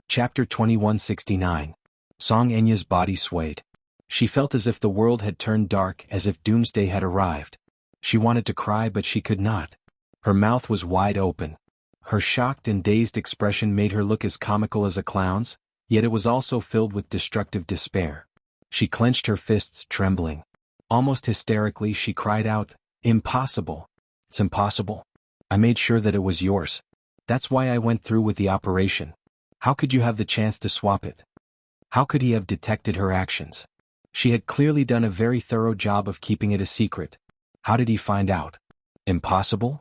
Chapter 2169. Song Enya's body swayed. She felt as if the world had turned dark, as if doomsday had arrived. She wanted to cry but she could not. Her mouth was wide open. Her shocked and dazed expression made her look as comical as a clown's, yet it was also filled with destructive despair. She clenched her fists, trembling. Almost hysterically she cried out, "Impossible! It's impossible. I made sure that it was yours. That's why I went through with the operation. How could you have the chance to swap it? How could he have detected her actions? She had clearly done a very thorough job of keeping it a secret. How did he find out? Impossible?"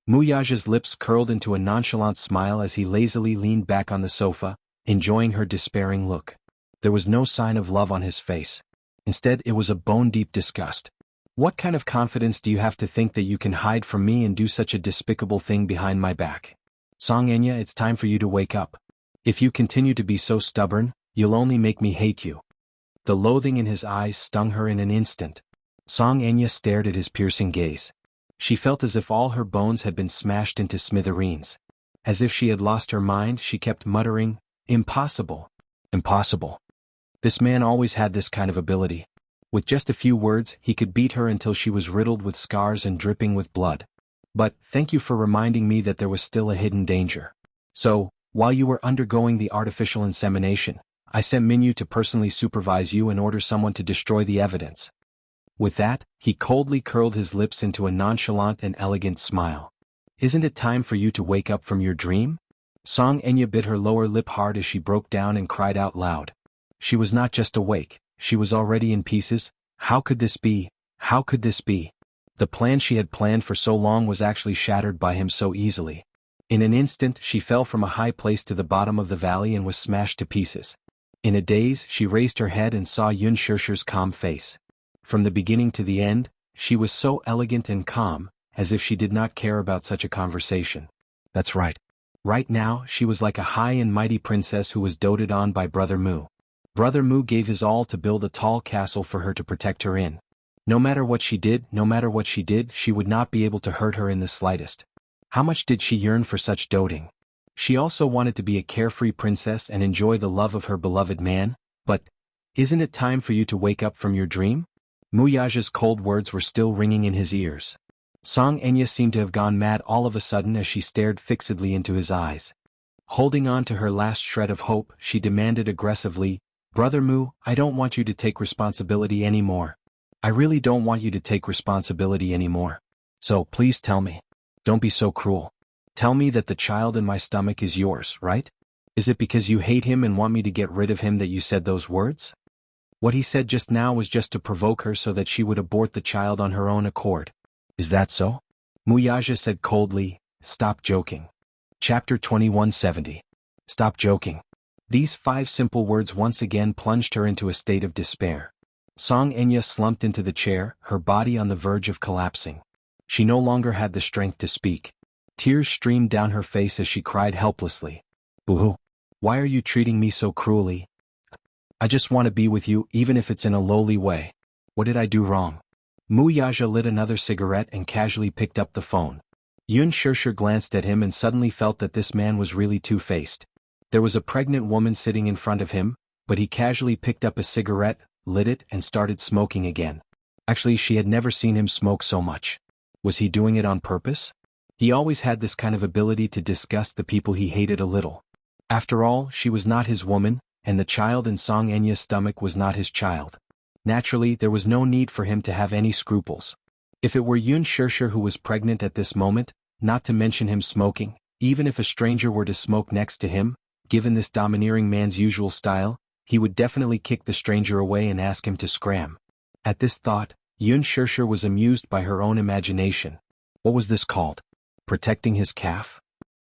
Muyaja's lips curled into a nonchalant smile as he lazily leaned back on the sofa, enjoying her despairing look. There was no sign of love on his face. Instead, it was a bone-deep disgust. "What kind of confidence do you have to think that you can hide from me and do such a despicable thing behind my back? Song Enya, it's time for you to wake up. If you continue to be so stubborn, you'll only make me hate you." The loathing in his eyes stung her in an instant. Song Enya stared at his piercing gaze. She felt as if all her bones had been smashed into smithereens. As if she had lost her mind, she kept muttering, "Impossible. Impossible." This man always had this kind of ability. With just a few words, he could beat her until she was riddled with scars and dripping with blood. "But, thank you for reminding me that there was still a hidden danger. So, while you were undergoing the artificial insemination, I sent Minyu to personally supervise you and order someone to destroy the evidence." With that, he coldly curled his lips into a nonchalant and elegant smile. "Isn't it time for you to wake up from your dream?" Song Enya bit her lower lip hard as she broke down and cried out loud. She was not just awake, she was already in pieces. How could this be? How could this be? The plan she had planned for so long was actually shattered by him so easily. In an instant, she fell from a high place to the bottom of the valley and was smashed to pieces. In a daze, she raised her head and saw Yun Shirshir's calm face. From the beginning to the end, she was so elegant and calm, as if she did not care about such a conversation. That's right. Right now, she was like a high and mighty princess who was doted on by Brother Mu. Brother Mu gave his all to build a tall castle for her to protect her in. No matter what she did, she would not be able to hurt her in the slightest. How much did she yearn for such doting? She also wanted to be a carefree princess and enjoy the love of her beloved man, but, "Isn't it time for you to wake up from your dream?" Muyaja's cold words were still ringing in his ears. Song Enya seemed to have gone mad all of a sudden as she stared fixedly into his eyes. Holding on to her last shred of hope, she demanded aggressively, "Brother Mu, I don't want you to take responsibility anymore. I really don't want you to take responsibility anymore. So, please tell me. Don't be so cruel. Tell me that the child in my stomach is yours, right? Is it because you hate him and want me to get rid of him that you said those words?" What he said just now was just to provoke her so that she would abort the child on her own accord. "Is that so?" Muyaja said coldly, "Stop joking." Chapter 2170. Stop joking. These 5 simple words once again plunged her into a state of despair. Song Enya slumped into the chair, her body on the verge of collapsing. She no longer had the strength to speak. Tears streamed down her face as she cried helplessly. "Boo-hoo. Why are you treating me so cruelly? I just want to be with you, even if it's in a lowly way. What did I do wrong?" Muyaja lit another cigarette and casually picked up the phone. Yun Shirshir glanced at him and suddenly felt that this man was really two-faced. There was a pregnant woman sitting in front of him, but he casually picked up a cigarette, lit it, and started smoking again. Actually, she had never seen him smoke so much. Was he doing it on purpose? He always had this kind of ability to disgust the people he hated a little. After all, she was not his woman, and the child in Song Enya's stomach was not his child. Naturally, there was no need for him to have any scruples. If it were Yun Shirshir who was pregnant at this moment, not to mention him smoking, even if a stranger were to smoke next to him, given this domineering man's usual style, he would definitely kick the stranger away and ask him to scram. At this thought, Yun Shirshir was amused by her own imagination. What was this called? Protecting his calf?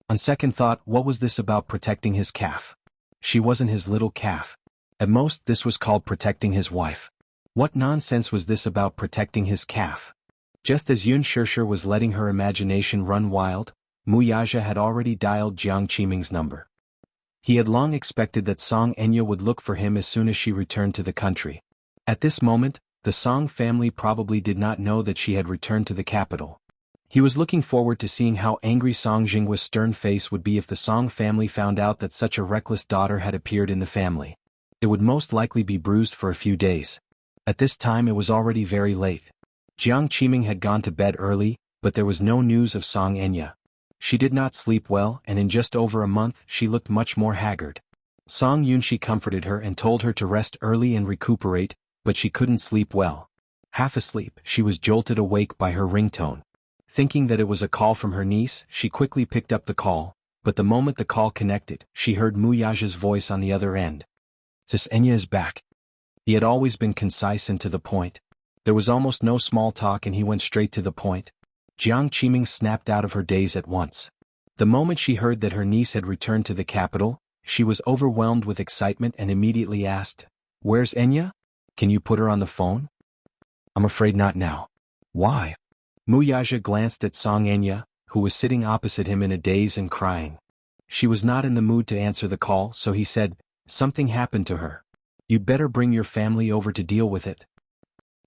On second thought, what was this about protecting his calf? She wasn't his little calf. At most, this was called protecting his wife. What nonsense was this about protecting his calf? Just as Yun Shirshir was letting her imagination run wild, Muyaja had already dialed Jiang Qiming's number. He had long expected that Song Enya would look for him as soon as she returned to the country. At this moment, the Song family probably did not know that she had returned to the capital. He was looking forward to seeing how angry Song Jingwa's stern face would be if the Song family found out that such a reckless daughter had appeared in the family. It would most likely be bruised for a few days. At this time it was already very late. Jiang Qiming had gone to bed early, but there was no news of Song Enya. She did not sleep well, and in just over a month she looked much more haggard. Song Yunshi comforted her and told her to rest early and recuperate, but she couldn't sleep well. Half asleep, she was jolted awake by her ringtone. Thinking that it was a call from her niece, she quickly picked up the call, but the moment the call connected, she heard Muyaja's voice on the other end. "Sis Enya is back." He had always been concise and to the point. There was almost no small talk and he went straight to the point. Jiang Qiming snapped out of her daze at once. The moment she heard that her niece had returned to the capital, she was overwhelmed with excitement and immediately asked, "Where's Enya? Can you put her on the phone?" "I'm afraid not now." "Why?" Muyaja glanced at Song Enya, who was sitting opposite him in a daze and crying. She was not in the mood to answer the call, so he said, "Something happened to her. You'd better bring your family over to deal with it."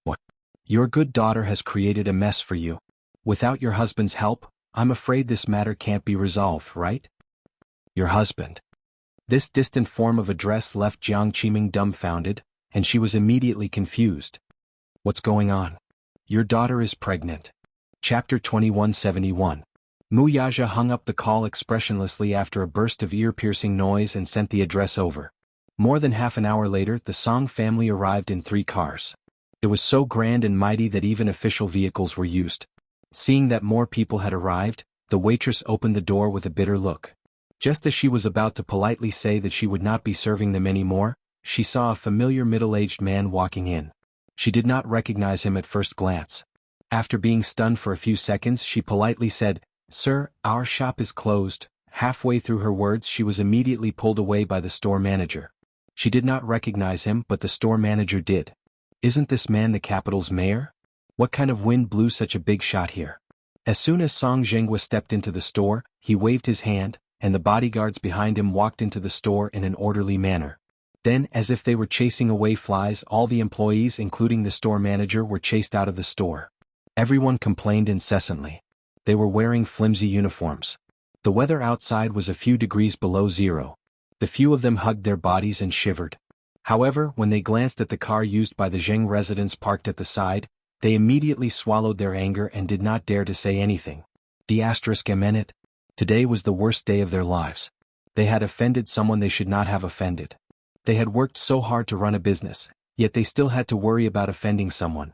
"What? Your good daughter has created a mess for you. Without your husband's help, I'm afraid this matter can't be resolved, right?" "Your husband." This distant form of address left Jiang Qiming dumbfounded, and she was immediately confused. "What's going on?" "Your daughter is pregnant." Chapter 2171. Muyaja hung up the call expressionlessly after a burst of ear-piercing noise and sent the address over. More than half an hour later, the Song family arrived in 3 cars. It was so grand and mighty that even official vehicles were used. Seeing that more people had arrived, the waitress opened the door with a bitter look. Just as she was about to politely say that she would not be serving them anymore, she saw a familiar middle-aged man walking in. She did not recognize him at first glance. After being stunned for a few seconds, she politely said, "Sir, our shop is closed." Halfway through her words, she was immediately pulled away by the store manager. She did not recognize him, but the store manager did. "Isn't this man the capital's mayor? What kind of wind blew such a big shot here?" As soon as Song Zhenghua stepped into the store, he waved his hand, and the bodyguards behind him walked into the store in an orderly manner. Then, as if they were chasing away flies, all the employees, including the store manager, were chased out of the store. Everyone complained incessantly. They were wearing flimsy uniforms. The weather outside was a few degrees below zero. The few of them hugged their bodies and shivered. However, when they glanced at the car used by the Zheng residents parked at the side, they immediately swallowed their anger and did not dare to say anything. ****. Today was the worst day of their lives. They had offended someone they should not have offended. They had worked so hard to run a business, yet they still had to worry about offending someone.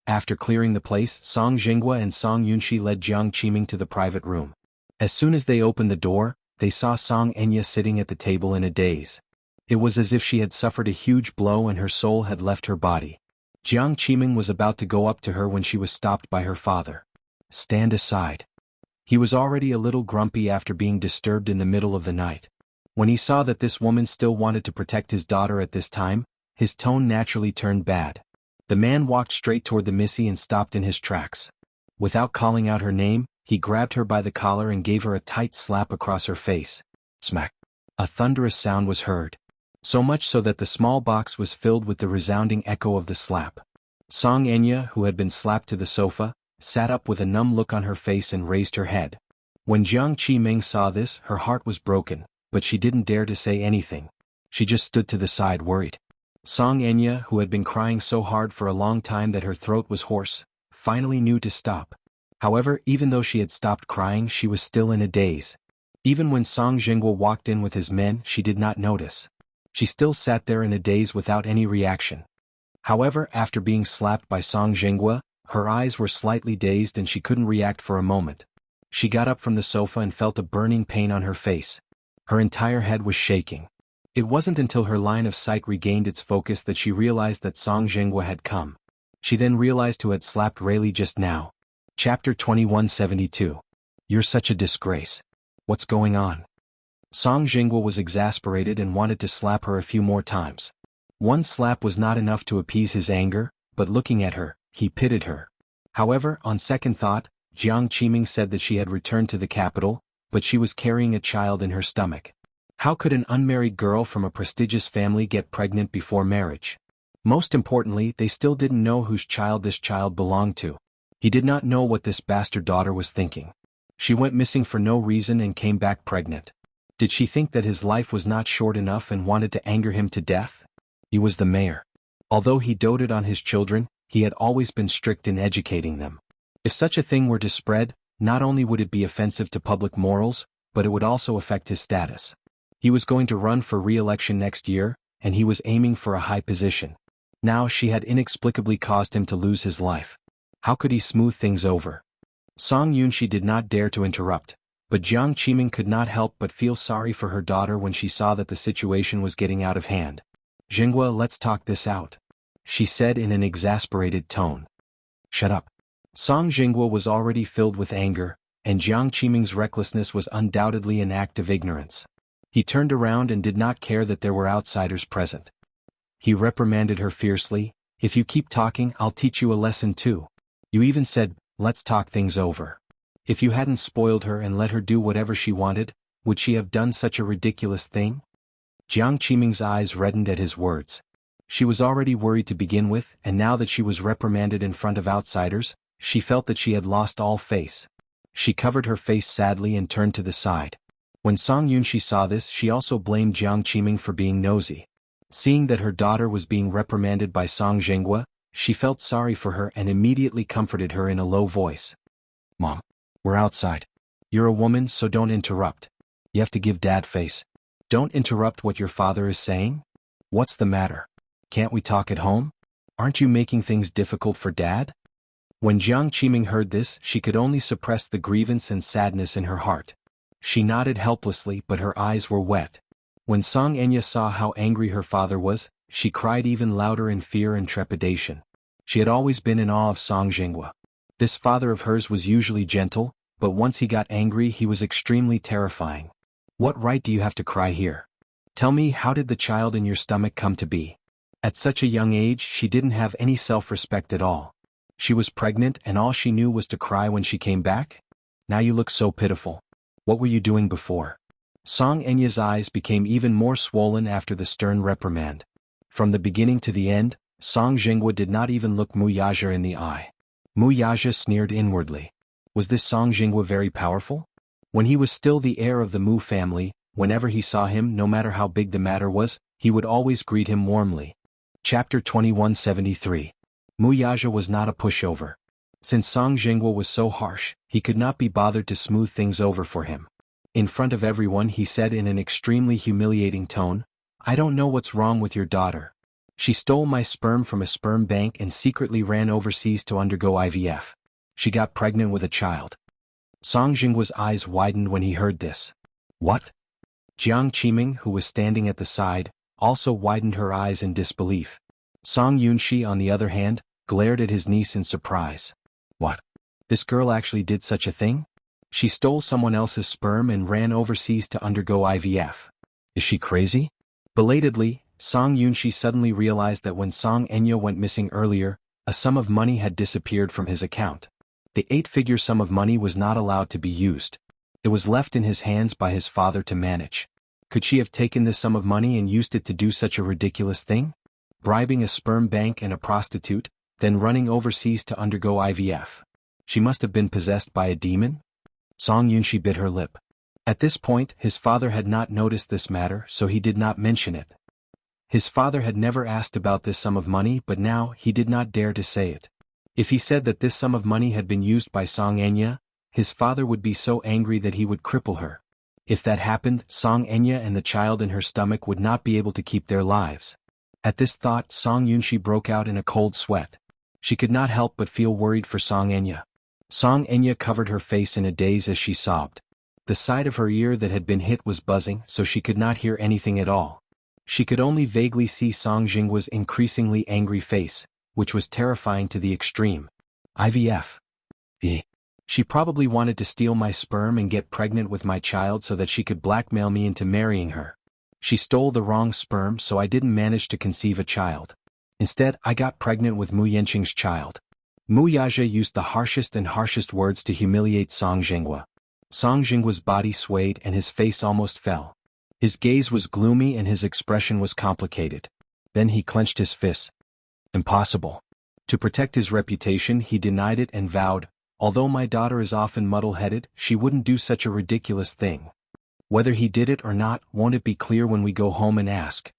After clearing the place, Song Jingwa and Song Yunshi led Jiang Qiming to the private room. As soon as they opened the door, they saw Song Enya sitting at the table in a daze. It was as if she had suffered a huge blow and her soul had left her body. Jiang Qiming was about to go up to her when she was stopped by her father. "Stand aside." He was already a little grumpy after being disturbed in the middle of the night. When he saw that this woman still wanted to protect his daughter at this time, his tone naturally turned bad. The man walked straight toward the missy and stopped in his tracks. Without calling out her name, he grabbed her by the collar and gave her a tight slap across her face. Smack! A thunderous sound was heard. So much so that the small box was filled with the resounding echo of the slap. Song Enya, who had been slapped to the sofa, sat up with a numb look on her face and raised her head. When Jiang Qiming saw this, her heart was broken, but she didn't dare to say anything. She just stood to the side worried. Song Enya, who had been crying so hard for a long time that her throat was hoarse, finally knew to stop. However, even though she had stopped crying, she was still in a daze. Even when Song Jingwa walked in with his men, she did not notice. She still sat there in a daze without any reaction. However, after being slapped by Song Jingwa, her eyes were slightly dazed and she couldn't react for a moment. She got up from the sofa and felt a burning pain on her face. Her entire head was shaking. It wasn't until her line of sight regained its focus that she realized that Song Jingwa had come. She then realized who had slapped Rayleigh just now. Chapter 2172. You're such a disgrace. What's going on? Song Jingwa was exasperated and wanted to slap her a few more times. One slap was not enough to appease his anger, but looking at her, he pitied her. However, on second thought, Jiang Qiming said that she had returned to the capital, but she was carrying a child in her stomach. How could an unmarried girl from a prestigious family get pregnant before marriage? Most importantly, they still didn't know whose child this child belonged to. He did not know what this bastard daughter was thinking. She went missing for no reason and came back pregnant. Did she think that his life was not short enough and wanted to anger him to death? He was the mayor. Although he doted on his children, he had always been strict in educating them. If such a thing were to spread, not only would it be offensive to public morals, but it would also affect his status. He was going to run for re-election next year, and he was aiming for a high position. Now she had inexplicably caused him to lose his life. How could he smooth things over? Song Yunshi did not dare to interrupt, but Jiang Qiming could not help but feel sorry for her daughter when she saw that the situation was getting out of hand. "Jinghua, let's talk this out," she said in an exasperated tone. "Shut up." Song Jinghua was already filled with anger, and Jiang Qiming's recklessness was undoubtedly an act of ignorance. He turned around and did not care that there were outsiders present. He reprimanded her fiercely, "If you keep talking, I'll teach you a lesson too. You even said, 'Let's talk things over.' If you hadn't spoiled her and let her do whatever she wanted, would she have done such a ridiculous thing?" Jiang Qiming's eyes reddened at his words. She was already worried to begin with, and now that she was reprimanded in front of outsiders, she felt that she had lost all face. She covered her face sadly and turned to the side. When Song Yunshi saw this, she also blamed Jiang Qiming for being nosy. Seeing that her daughter was being reprimanded by Song Jinghua, she felt sorry for her and immediately comforted her in a low voice. "Mom, we're outside. You're a woman, so don't interrupt. You have to give Dad face. Don't interrupt what your father is saying. What's the matter? Can't we talk at home? Aren't you making things difficult for Dad?" When Jiang Qiming heard this, she could only suppress the grievance and sadness in her heart. She nodded helplessly, but her eyes were wet. When Song Enya saw how angry her father was, she cried even louder in fear and trepidation. She had always been in awe of Song Jinghua. This father of hers was usually gentle, but once he got angry he was extremely terrifying. "What right do you have to cry here? Tell me, how did the child in your stomach come to be?" At such a young age she didn't have any self-respect at all. She was pregnant and all she knew was to cry when she came back? Now you look so pitiful. What were you doing before? Song Enya's eyes became even more swollen after the stern reprimand. From the beginning to the end, Song Jinghua did not even look Mu Yaja in the eye. Mu Yaja sneered inwardly. Was this Song Jinghua very powerful? When he was still the heir of the Mu family, whenever he saw him, no matter how big the matter was, he would always greet him warmly. Chapter 2173. Mu Yaja was not a pushover. Since Song Jinghua was so harsh, he could not be bothered to smooth things over for him. In front of everyone he said in an extremely humiliating tone, "I don't know what's wrong with your daughter. She stole my sperm from a sperm bank and secretly ran overseas to undergo IVF. She got pregnant with a child." Song Jinghua's eyes widened when he heard this. "What?" Jiang Qiming, who was standing at the side, also widened her eyes in disbelief. Song Yunshi, on the other hand, glared at his niece in surprise. "What? This girl actually did such a thing? She stole someone else's sperm and ran overseas to undergo IVF. Is she crazy?" Belatedly, Song Yunshi suddenly realized that when Song Enya went missing earlier, a sum of money had disappeared from his account. The 8-figure sum of money was not allowed to be used. It was left in his hands by his father to manage. Could she have taken this sum of money and used it to do such a ridiculous thing? Bribing a sperm bank and a prostitute, then running overseas to undergo IVF. She must have been possessed by a demon? Song Yunshi bit her lip. At this point, his father had not noticed this matter, so he did not mention it. His father had never asked about this sum of money, but now he did not dare to say it. If he said that this sum of money had been used by Song Enya, his father would be so angry that he would cripple her. If that happened, Song Enya and the child in her stomach would not be able to keep their lives. At this thought, Song Yunshi broke out in a cold sweat. She could not help but feel worried for Song Enya. Song Enya covered her face in a daze as she sobbed. The side of her ear that had been hit was buzzing, so she could not hear anything at all. She could only vaguely see Song Jinghua's increasingly angry face, which was terrifying to the extreme. IVF. She probably wanted to steal my sperm and get pregnant with my child so that she could blackmail me into marrying her. She stole the wrong sperm, so I didn't manage to conceive a child. Instead, I got pregnant with Mu Yanqing's child. Mu Yaja used the harshest words to humiliate Song Jinghua. Song Jinghua's body swayed and his face almost fell. His gaze was gloomy and his expression was complicated. Then he clenched his fists. Impossible. To protect his reputation he denied it and vowed, although my daughter is often muddle-headed, she wouldn't do such a ridiculous thing. Whether he did it or not, won't it be clear when we go home and ask?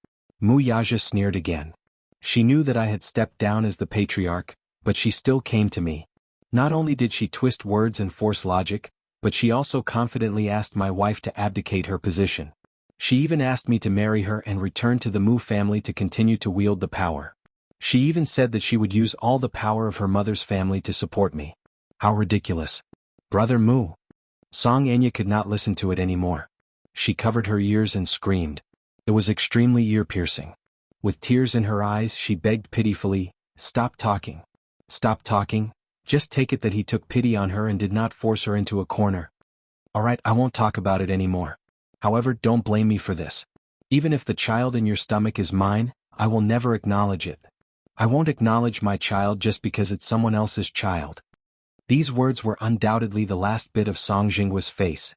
Wuxia sneered again. She knew that I had stepped down as the patriarch, but she still came to me. Not only did she twist words and force logic, but she also confidently asked my wife to abdicate her position. She even asked me to marry her and return to the Mu family to continue to wield the power. She even said that she would use all the power of her mother's family to support me. How ridiculous. Brother Mu. Song Enya could not listen to it anymore. She covered her ears and screamed. It was extremely ear-piercing. With tears in her eyes she begged pitifully, "Stop talking. Stop talking. Just take it that he took pity on her and did not force her into a corner. Alright, I won't talk about it anymore. However, don't blame me for this. Even if the child in your stomach is mine, I will never acknowledge it. I won't acknowledge my child just because it's someone else's child." These words were undoubtedly the last bit of Song Jinghua's face.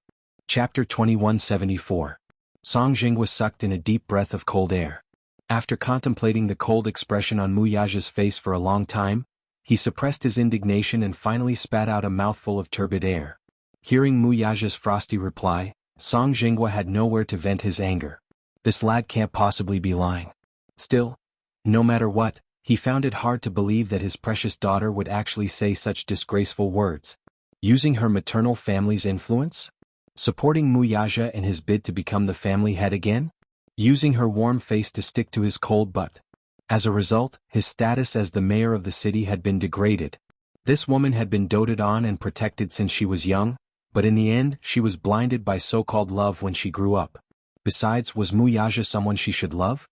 Chapter 2174. Song Jinghua sucked in a deep breath of cold air. After contemplating the cold expression on Wuxia's face for a long time, he suppressed his indignation and finally spat out a mouthful of turbid air. Hearing Wuxia's frosty reply, Song Jinghua had nowhere to vent his anger. This lad can't possibly be lying. Still, no matter what, he found it hard to believe that his precious daughter would actually say such disgraceful words. Using her maternal family's influence? Supporting Wuxia in his bid to become the family head again? Using her warm face to stick to his cold butt? As a result, his status as the mayor of the city had been degraded. This woman had been doted on and protected since she was young, but in the end she was blinded by so-called love when she grew up. Besides, was Wuxia someone she should love?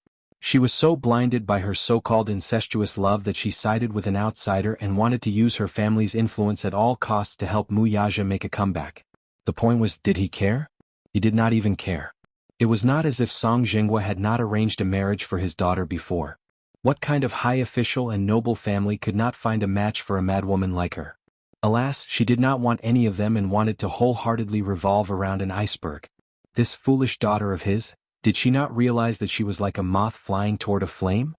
She was so blinded by her so-called incestuous love that she sided with an outsider and wanted to use her family's influence at all costs to help Wuxia make a comeback. The point was, did he care? He did not even care. It was not as if Song Jinghua had not arranged a marriage for his daughter before. What kind of high official and noble family could not find a match for a madwoman like her? Alas, she did not want any of them and wanted to wholeheartedly revolve around an iceberg. This foolish daughter of his, did she not realize that she was like a moth flying toward a flame?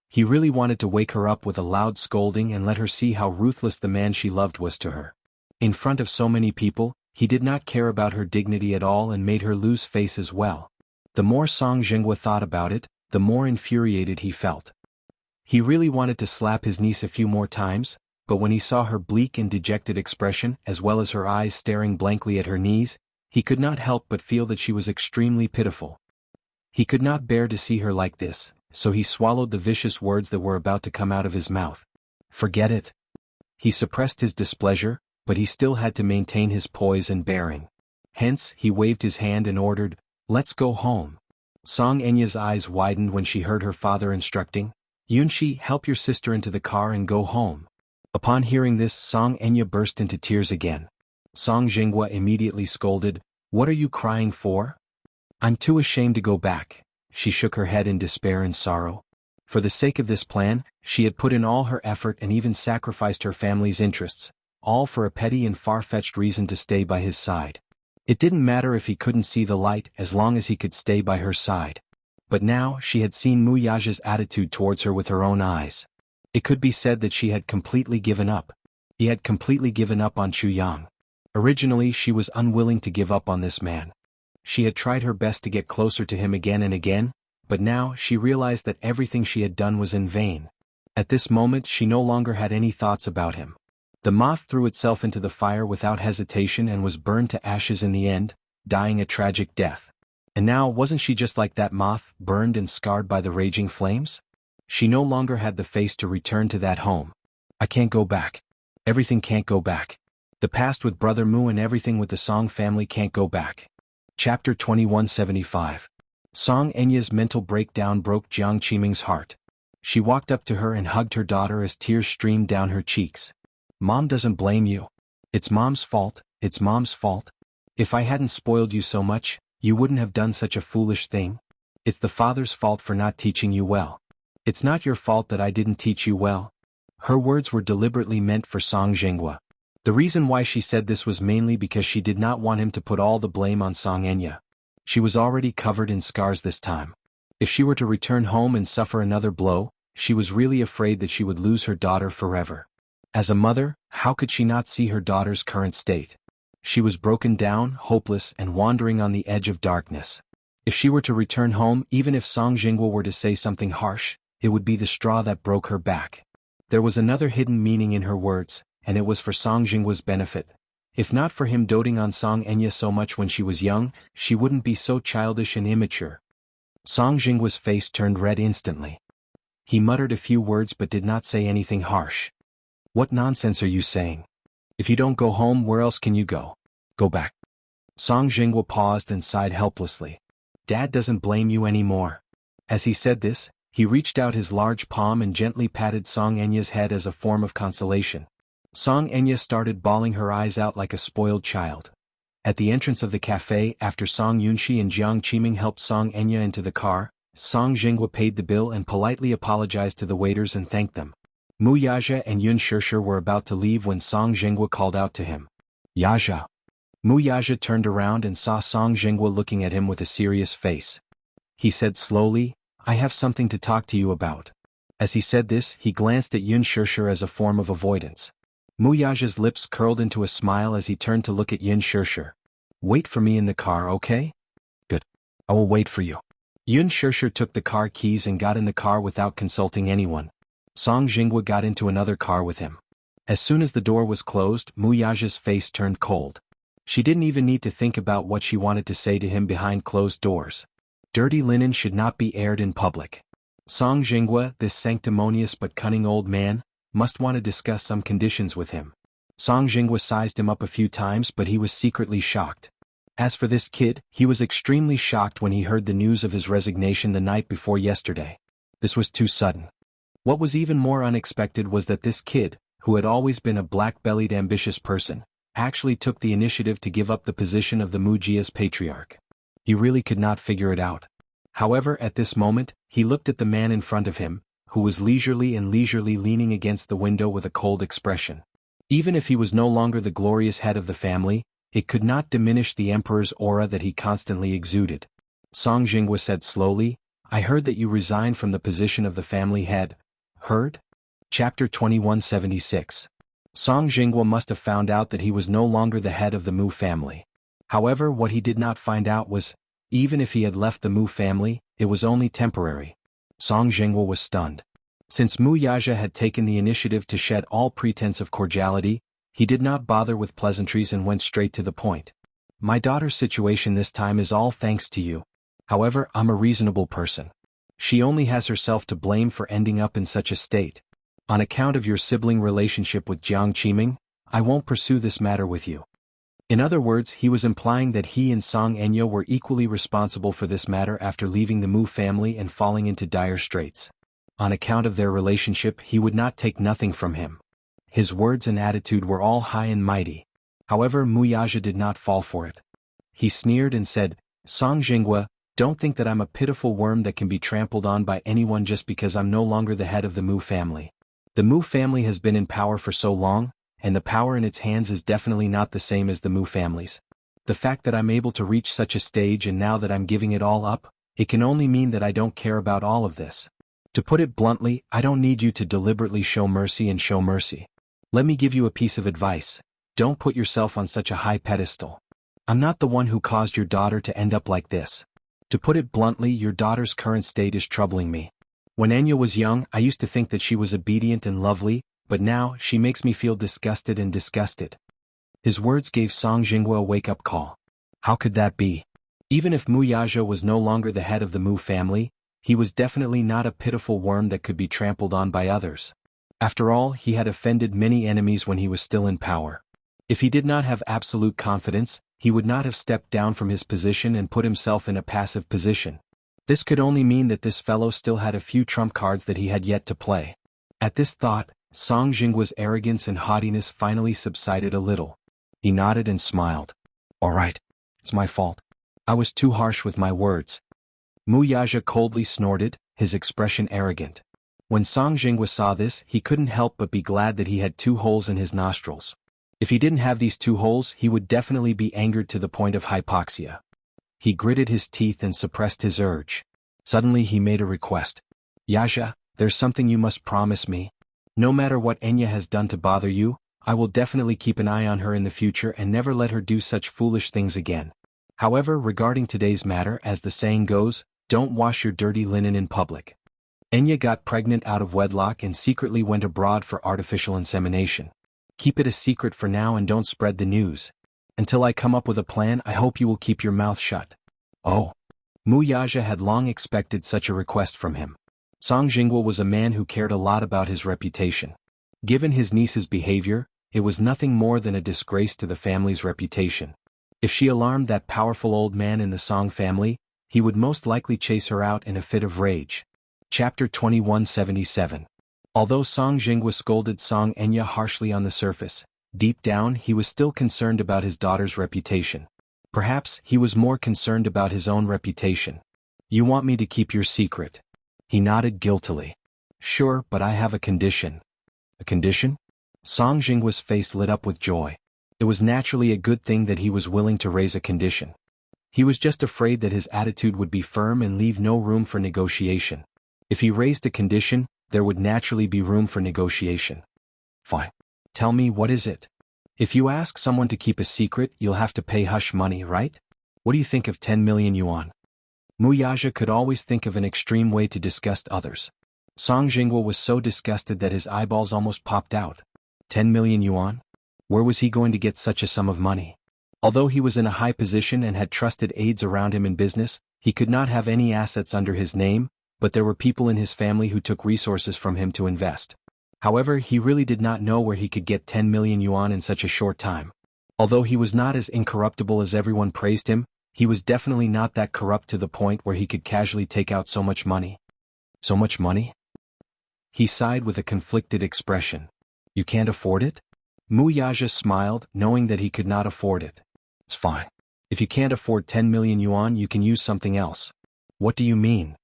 He really wanted to wake her up with a loud scolding and let her see how ruthless the man she loved was to her. In front of so many people, he did not care about her dignity at all and made her lose face as well. The more Song Jinghua thought about it, the more infuriated he felt. He really wanted to slap his niece a few more times, but when he saw her bleak and dejected expression as well as her eyes staring blankly at her knees, he could not help but feel that she was extremely pitiful. He could not bear to see her like this, so he swallowed the vicious words that were about to come out of his mouth. Forget it. He suppressed his displeasure, but he still had to maintain his poise and bearing. Hence, he waved his hand and ordered, "Let's go home." Song Enya's eyes widened when she heard her father instructing, "Yunshi, help your sister into the car and go home." Upon hearing this, Song Enya burst into tears again. Song Jinghua immediately scolded, "What are you crying for?" "I'm too ashamed to go back." She shook her head in despair and sorrow. For the sake of this plan, she had put in all her effort and even sacrificed her family's interests, all for a petty and far-fetched reason to stay by his side. It didn't matter if he couldn't see the light as long as he could stay by her side. But now she had seen Wuxia's attitude towards her with her own eyes. It could be said that she had completely given up. He had completely given up on Chu Yang. Originally she was unwilling to give up on this man. She had tried her best to get closer to him again and again, but now she realized that everything she had done was in vain. At this moment she no longer had any thoughts about him. The moth threw itself into the fire without hesitation and was burned to ashes in the end, dying a tragic death. And now wasn't she just like that moth, burned and scarred by the raging flames? She no longer had the face to return to that home. I can't go back. Everything can't go back. The past with Brother Mu and everything with the Song family can't go back. Chapter 2175. Song Enya's mental breakdown broke Jiang Qiming's heart. She walked up to her and hugged her daughter as tears streamed down her cheeks. "Mom doesn't blame you. It's Mom's fault, it's Mom's fault. If I hadn't spoiled you so much, you wouldn't have done such a foolish thing. It's the father's fault for not teaching you well. It's not your fault that I didn't teach you well." Her words were deliberately meant for Song Jinghua. The reason why she said this was mainly because she did not want him to put all the blame on Song Enya. She was already covered in scars this time. If she were to return home and suffer another blow, She was really afraid that she would lose her daughter forever. As a mother, how could she not see her daughter's current state? She was broken down, hopeless, and wandering on the edge of darkness. If she were to return home, even if Song Jinghua were to say something harsh, it would be the straw that broke her back. There was another hidden meaning in her words, and it was for Song Jinghua's benefit. If not for him doting on Song Enya so much when she was young, she wouldn't be so childish and immature. Song Jinghua's face turned red instantly. He muttered a few words but did not say anything harsh. What nonsense are you saying? If you don't go home, where else can you go? Go back. Song Jinghua paused and sighed helplessly. Dad doesn't blame you anymore. As he said this, he reached out his large palm and gently patted Song Enya's head as a form of consolation. Song Enya started bawling her eyes out like a spoiled child. At the entrance of the cafe, after Song Yunxi and Jiang Qiming helped Song Enya into the car, Song Jinghua paid the bill and politely apologized to the waiters and thanked them. Mu Yazha and Yun Shishir were about to leave when Song Jinghua called out to him. Yazha. Mu Yazha turned around and saw Song Jinghua looking at him with a serious face. He said slowly, I have something to talk to you about. As he said this, he glanced at Yun Shishir as a form of avoidance. Mu Yazha's lips curled into a smile as he turned to look at Yun Shishir. Wait for me in the car, okay? Good. I will wait for you. Yun Shishir took the car keys and got in the car without consulting anyone. Song Jinghua got into another car with him. As soon as the door was closed, Mu Yazha's face turned cold. She didn't even need to think about what she wanted to say to him behind closed doors. Dirty linen should not be aired in public. Song Jinghua, this sanctimonious but cunning old man, must want to discuss some conditions with him. Song Jinghua sized him up a few times, but he was secretly shocked. As for this kid, he was extremely shocked when he heard the news of his resignation the night before yesterday. This was too sudden. What was even more unexpected was that this kid, who had always been a black-bellied ambitious person, actually took the initiative to give up the position of the Mujia's patriarch. He really could not figure it out. However, at this moment, he looked at the man in front of him, who was leisurely leaning against the window with a cold expression. Even if he was no longer the glorious head of the family, it could not diminish the emperor's aura that he constantly exuded. Song Jinghua said slowly, I heard that you resigned from the position of the family head. Heard? Chapter 2176. Song Jinghua must have found out that he was no longer the head of the Mu family. However, what he did not find out was, even if he had left the Mu family, it was only temporary. Song Jinghua was stunned. Since Mu Yazha had taken the initiative to shed all pretense of cordiality, he did not bother with pleasantries and went straight to the point. My daughter's situation this time is all thanks to you. However, I'm a reasonable person. She only has herself to blame for ending up in such a state. On account of your sibling relationship with Jiang Qiming, I won't pursue this matter with you. In other words, he was implying that he and Song Enya were equally responsible for this matter after leaving the Mu family and falling into dire straits. On account of their relationship, he would not take nothing from him. His words and attitude were all high and mighty. However, Mu Yazha did not fall for it. He sneered and said, Song Jinghua, don't think that I'm a pitiful worm that can be trampled on by anyone just because I'm no longer the head of the Mu family. The Mu family has been in power for so long, and the power in its hands is definitely not the same as the Mu family's. The fact that I'm able to reach such a stage and now that I'm giving it all up, it can only mean that I don't care about all of this. To put it bluntly, I don't need you to deliberately show mercy and show mercy. Let me give you a piece of advice. Don't put yourself on such a high pedestal. I'm not the one who caused your daughter to end up like this. To put it bluntly, your daughter's current state is troubling me. When Enya was young, I used to think that she was obedient and lovely, but now, she makes me feel disgusted and disgusted. His words gave Song Jinghua a wake-up call. How could that be? Even if Mu Yazha was no longer the head of the Mu family, he was definitely not a pitiful worm that could be trampled on by others. After all, he had offended many enemies when he was still in power. If he did not have absolute confidence, he would not have stepped down from his position and put himself in a passive position. This could only mean that this fellow still had a few trump cards that he had yet to play. At this thought, Song Jinghua's arrogance and haughtiness finally subsided a little. He nodded and smiled. All right. It's my fault. I was too harsh with my words. Mu Yazha coldly snorted, his expression arrogant. When Song Jinghua saw this, he couldn't help but be glad that he had 2 holes in his nostrils. If he didn't have these 2 holes, he would definitely be angered to the point of hypoxia. He gritted his teeth and suppressed his urge. Suddenly he made a request. Yazha, there's something you must promise me. No matter what Enya has done to bother you, I will definitely keep an eye on her in the future and never let her do such foolish things again. However, regarding today's matter, as the saying goes, don't wash your dirty linen in public. Enya got pregnant out of wedlock and secretly went abroad for artificial insemination. Keep it a secret for now and don't spread the news. Until I come up with a plan, I hope you will keep your mouth shut. Oh. Mu Yaja had long expected such a request from him. Song Jingwa was a man who cared a lot about his reputation. Given his niece's behavior, it was nothing more than a disgrace to the family's reputation. If she alarmed that powerful old man in the Song family, he would most likely chase her out in a fit of rage. Chapter 2177. Although Song Jingwa scolded Song Enya harshly on the surface, deep down he was still concerned about his daughter's reputation. Perhaps he was more concerned about his own reputation. You want me to keep your secret? He nodded guiltily. Sure, but I have a condition. A condition? Song Jingwa's face lit up with joy. It was naturally a good thing that he was willing to raise a condition. He was just afraid that his attitude would be firm and leave no room for negotiation. If he raised a condition, there would naturally be room for negotiation. Fine. Tell me, what is it? If you ask someone to keep a secret, you'll have to pay hush money, right? What do you think of 10 million yuan? Mu Yaja could always think of an extreme way to disgust others. Song Jingwa was so disgusted that his eyeballs almost popped out. 10 million yuan? Where was he going to get such a sum of money? Although he was in a high position and had trusted aides around him in business, he could not have any assets under his name, but there were people in his family who took resources from him to invest. However, he really did not know where he could get 10 million yuan in such a short time. Although he was not as incorruptible as everyone praised him, he was definitely not that corrupt to the point where he could casually take out so much money. So much money? He sighed with a conflicted expression. You can't afford it? Mu Yaja smiled, knowing that he could not afford it. It's fine. If you can't afford 10 million yuan, you can use something else. What do you mean?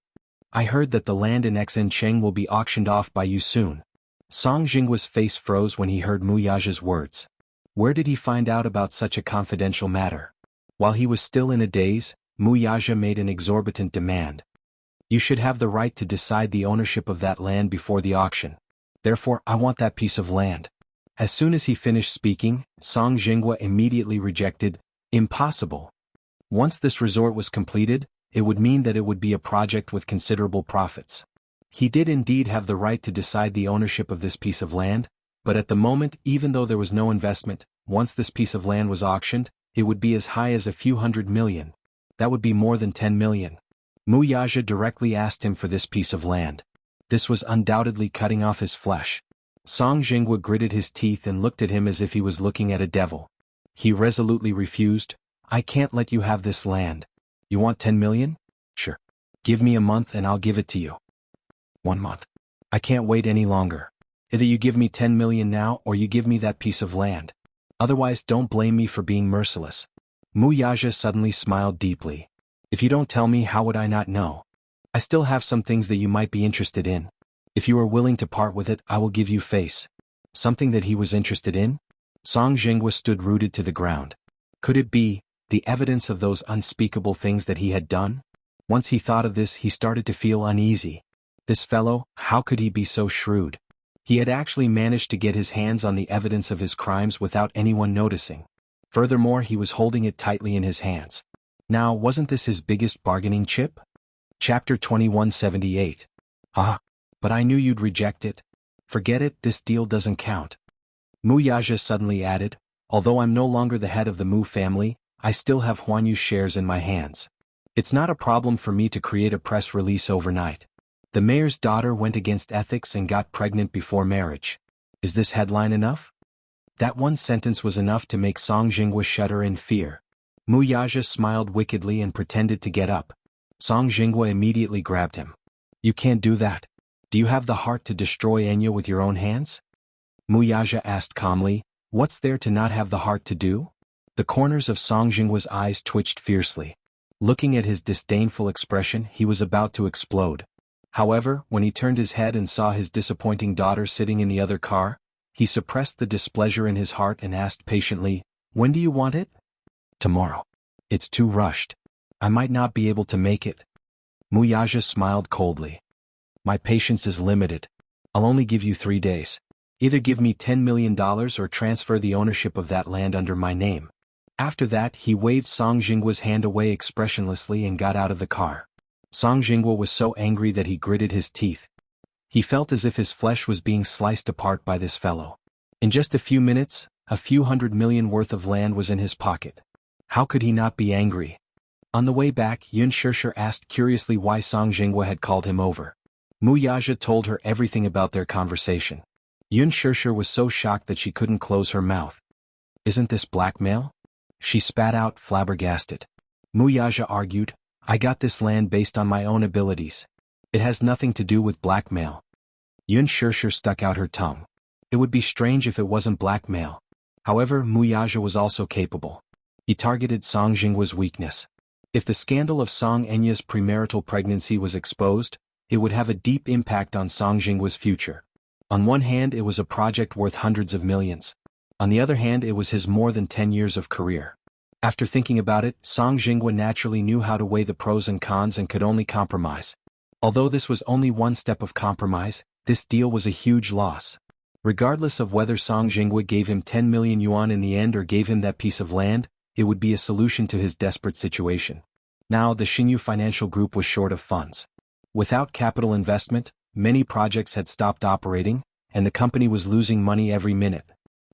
I heard that the land in Xincheng will be auctioned off by you soon. Song Jingwa's face froze when he heard Mu Yaja's words. Where did he find out about such a confidential matter? While he was still in a daze, Mu Yaja made an exorbitant demand. You should have the right to decide the ownership of that land before the auction. Therefore, I want that piece of land. As soon as he finished speaking, Song Jingwa immediately rejected, impossible. Once this resort was completed, it would mean that it would be a project with considerable profits. He did indeed have the right to decide the ownership of this piece of land, but at the moment, even though there was no investment, once this piece of land was auctioned, it would be as high as a few hundred million. That would be more than 10 million. Mu Yaja directly asked him for this piece of land. This was undoubtedly cutting off his flesh. Song Jingwa gritted his teeth and looked at him as if he was looking at a devil. He resolutely refused. I can't let you have this land. You want 10 million? Sure. Give me a month and I'll give it to you. 1 month. I can't wait any longer. Either you give me 10 million now or you give me that piece of land. Otherwise, don't blame me for being merciless. Mu Yaja suddenly smiled deeply. If you don't tell me, how would I not know? I still have some things that you might be interested in. If you are willing to part with it, I will give you face. Something that he was interested in? Song Jingwa stood rooted to the ground. Could it be the evidence of those unspeakable things that he had done? Once he thought of this, he started to feel uneasy. This fellow, how could he be so shrewd? He had actually managed to get his hands on the evidence of his crimes without anyone noticing. Furthermore, he was holding it tightly in his hands. Now, wasn't this his biggest bargaining chip? Chapter 2178. Ah, but I knew you'd reject it. Forget it, this deal doesn't count. Mu Yaja suddenly added, although I'm no longer the head of the Mu family, I still have Huanyu's shares in my hands. It's not a problem for me to create a press release overnight. The mayor's daughter went against ethics and got pregnant before marriage. Is this headline enough? That one sentence was enough to make Song Jingwa shudder in fear. Mu Yaja smiled wickedly and pretended to get up. Song Jingwa immediately grabbed him. You can't do that. Do you have the heart to destroy Enya with your own hands? Mu Yaja asked calmly, what's there to not have the heart to do? The corners of Song Jingwa's eyes twitched fiercely. Looking at his disdainful expression, he was about to explode. However, when he turned his head and saw his disappointing daughter sitting in the other car, he suppressed the displeasure in his heart and asked patiently, when do you want it? Tomorrow. It's too rushed. I might not be able to make it. Mu Yaja smiled coldly. My patience is limited. I'll only give you 3 days. Either give me $10 million or transfer the ownership of that land under my name. After that, he waved Song Jingwa's hand away expressionlessly and got out of the car. Song Jingwa was so angry that he gritted his teeth. He felt as if his flesh was being sliced apart by this fellow. In just a few minutes, a few $100 million worth of land was in his pocket. How could he not be angry? On the way back, Yun Shishir asked curiously why Song Jingwa had called him over. Mu Yaja told her everything about their conversation. Yun Shishir was so shocked that she couldn't close her mouth. Isn't this blackmail? She spat out, flabbergasted. Mu Yaja argued, I got this land based on my own abilities. It has nothing to do with blackmail. Yun Shishir stuck out her tongue. It would be strange if it wasn't blackmail. However, Mu Yaja was also capable. He targeted Song Jingwa's weakness. If the scandal of Song Enya's premarital pregnancy was exposed, it would have a deep impact on Song Jingwa's future. On one hand, it was a project worth hundreds of millions. On the other hand, it was his more than 10 years of career. After thinking about it, Song Jingwa naturally knew how to weigh the pros and cons and could only compromise. Although this was only one step of compromise, this deal was a huge loss. Regardless of whether Song Jingwa gave him 10 million yuan in the end or gave him that piece of land, it would be a solution to his desperate situation. Now the Xinyu Financial Group was short of funds. Without capital investment, many projects had stopped operating, and the company was losing money every minute.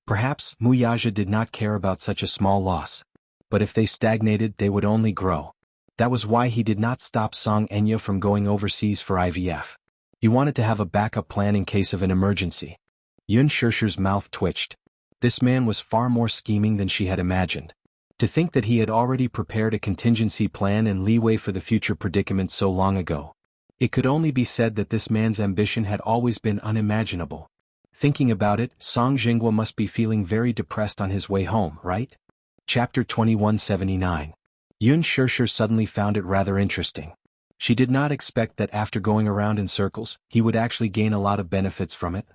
Perhaps Mu Yaja did not care about such a small loss. But if they stagnated, they would only grow. That was why he did not stop Song Enya from going overseas for IVF. He wanted to have a backup plan in case of an emergency. Yun Shishir's mouth twitched. This man was far more scheming than she had imagined. To think that he had already prepared a contingency plan and leeway for the future predicament so long ago. It could only be said that this man's ambition had always been unimaginable. Thinking about it, Song Jingwa must be feeling very depressed on his way home, right? Chapter 2179. Yun Shishir suddenly found it rather interesting. She did not expect that after going around in circles, he would actually gain a lot of benefits from it.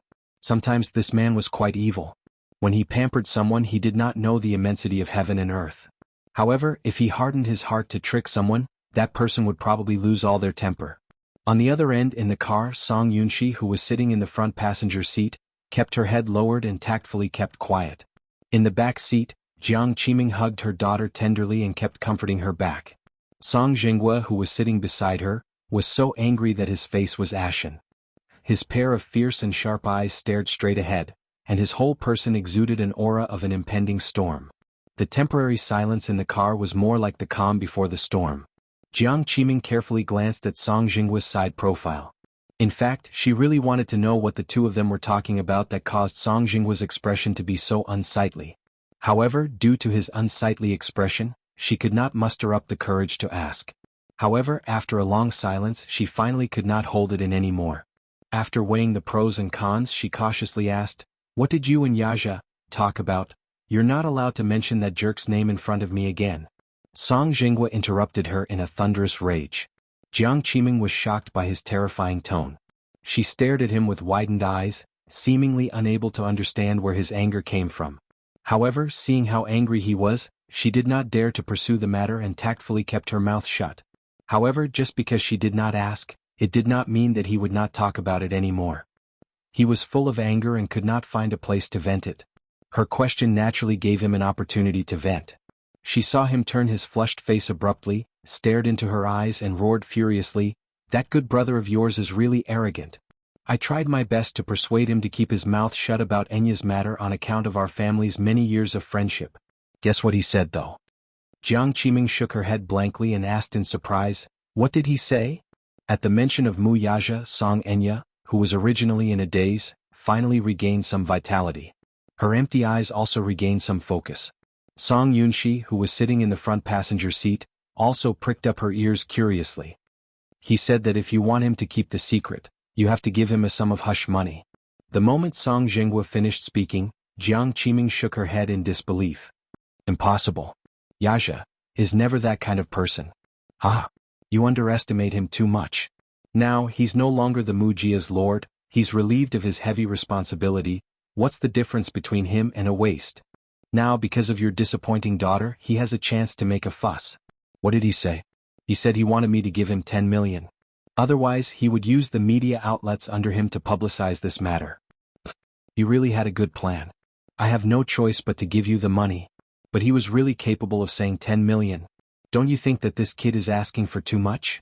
Sometimes this man was quite evil. When he pampered someone, he did not know the immensity of heaven and earth. However, if he hardened his heart to trick someone, that person would probably lose all their temper. On the other end in the car, Song Yunshi, who was sitting in the front passenger seat, kept her head lowered and tactfully kept quiet. In the back seat, Jiang Qiming hugged her daughter tenderly and kept comforting her back. Song Jingwa, who was sitting beside her, was so angry that his face was ashen. His pair of fierce and sharp eyes stared straight ahead, and his whole person exuded an aura of an impending storm. The temporary silence in the car was more like the calm before the storm. Jiang Qiming carefully glanced at Song Jingwa's side profile. In fact, she really wanted to know what the two of them were talking about that caused Song Jingwa's expression to be so unsightly. However, due to his unsightly expression, she could not muster up the courage to ask. However, after a long silence, she finally could not hold it in any more. After weighing the pros and cons, she cautiously asked, "What did you and Yaja talk about? You're not allowed to mention that jerk's name in front of me again." Song Jingwa interrupted her in a thunderous rage. Jiang Qiming was shocked by his terrifying tone. She stared at him with widened eyes, seemingly unable to understand where his anger came from. However, seeing how angry he was, she did not dare to pursue the matter and tactfully kept her mouth shut. However, just because she did not ask, it did not mean that he would not talk about it anymore. He was full of anger and could not find a place to vent it. Her question naturally gave him an opportunity to vent. She saw him turn his flushed face abruptly, stared into her eyes and roared furiously, "That good brother of yours is really arrogant. I tried my best to persuade him to keep his mouth shut about Enya's matter on account of our family's many years of friendship. Guess what he said though?" Jiang Qiming shook her head blankly and asked in surprise, "What did he say?" At the mention of Mu Yaja, Song Enya, who was originally in a daze, finally regained some vitality. Her empty eyes also regained some focus. Song Yunshi, who was sitting in the front passenger seat, also pricked up her ears curiously. "He said that if you want him to keep the secret, you have to give him a sum of hush money." The moment Song Jingwa finished speaking, Jiang Qiming shook her head in disbelief. "Impossible. Yaja is never that kind of person. Ah, you underestimate him too much. Now, he's no longer the Mujia's lord, he's relieved of his heavy responsibility. What's the difference between him and a waste? Now, because of your disappointing daughter, he has a chance to make a fuss." "What did he say?" "He said he wanted me to give him 10 million. Otherwise, he would use the media outlets under him to publicize this matter. He really had a good plan. I have no choice but to give you the money. But he was really capable of saying 10 million. Don't you think that this kid is asking for too much?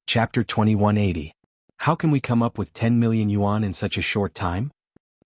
Chapter 2180. How can we come up with 10 million yuan in such a short time?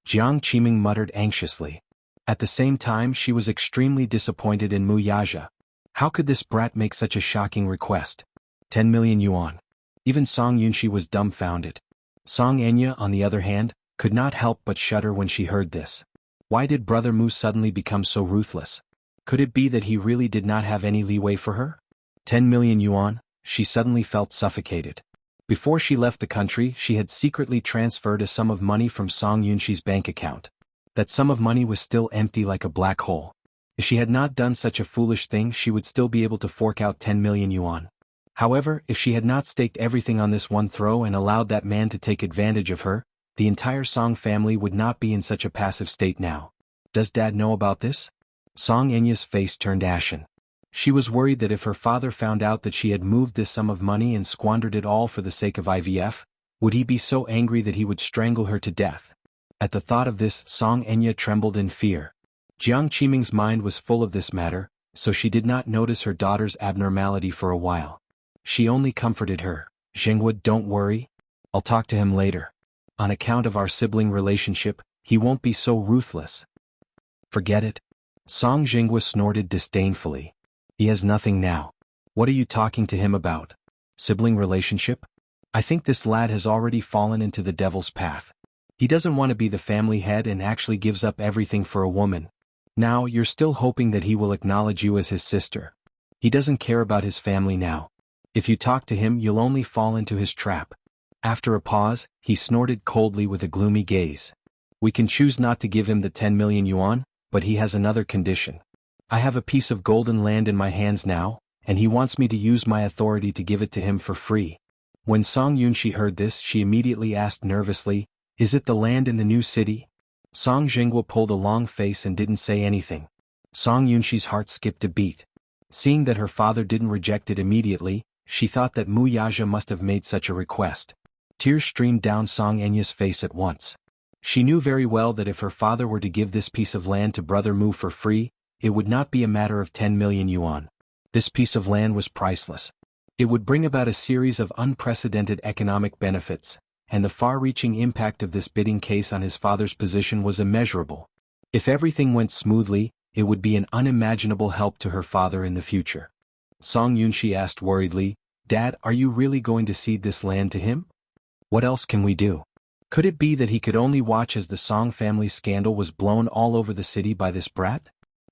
Jiang Qiming muttered anxiously. At the same time, she was extremely disappointed in Mu Yaja. How could this brat make such a shocking request? 10 million yuan. Even Song Yunshi was dumbfounded. Song Enya, on the other hand, could not help but shudder when she heard this. Why did Brother Mu suddenly become so ruthless? Could it be that he really did not have any leeway for her? 10 million yuan, she suddenly felt suffocated. Before she left the country, she had secretly transferred a sum of money from Song Yunshi's bank account. That sum of money was still empty like a black hole. If she had not done such a foolish thing, she would still be able to fork out 10 million yuan. However, if she had not staked everything on this one throw and allowed that man to take advantage of her, the entire Song family would not be in such a passive state now. Does Dad know about this? Song Enya's face turned ashen. She was worried that if her father found out that she had moved this sum of money and squandered it all for the sake of IVF, would he be so angry that he would strangle her to death? At the thought of this, Song Enya trembled in fear. Jiang Qiming's mind was full of this matter, so she did not notice her daughter's abnormality for a while. She only comforted her. Zhenghua, don't worry. I'll talk to him later. On account of our sibling relationship, he won't be so ruthless. Forget it. Song Zhenghua snorted disdainfully. He has nothing now. What are you talking to him about? Sibling relationship? I think this lad has already fallen into the devil's path. He doesn't want to be the family head and actually gives up everything for a woman. Now, you're still hoping that he will acknowledge you as his sister. He doesn't care about his family now. If you talk to him, you'll only fall into his trap. After a pause, he snorted coldly with a gloomy gaze. We can choose not to give him the 10 million yuan, but he has another condition. I have a piece of golden land in my hands now, and he wants me to use my authority to give it to him for free. When Song Yunshi heard this, she immediately asked nervously, is it the land in the new city? Song Zhenghua pulled a long face and didn't say anything. Song Yunshi's heart skipped a beat. Seeing that her father didn't reject it immediately, she thought that Mu Yaja must have made such a request. Tears streamed down Song Enya's face at once. She knew very well that if her father were to give this piece of land to Brother Mu for free, it would not be a matter of 10 million yuan. This piece of land was priceless. It would bring about a series of unprecedented economic benefits, and the far-reaching impact of this bidding case on his father's position was immeasurable. If everything went smoothly, it would be an unimaginable help to her father in the future. Song Yunshi asked worriedly, Dad, are you really going to cede this land to him? What else can we do? Could it be that he could only watch as the Song family scandal was blown all over the city by this brat?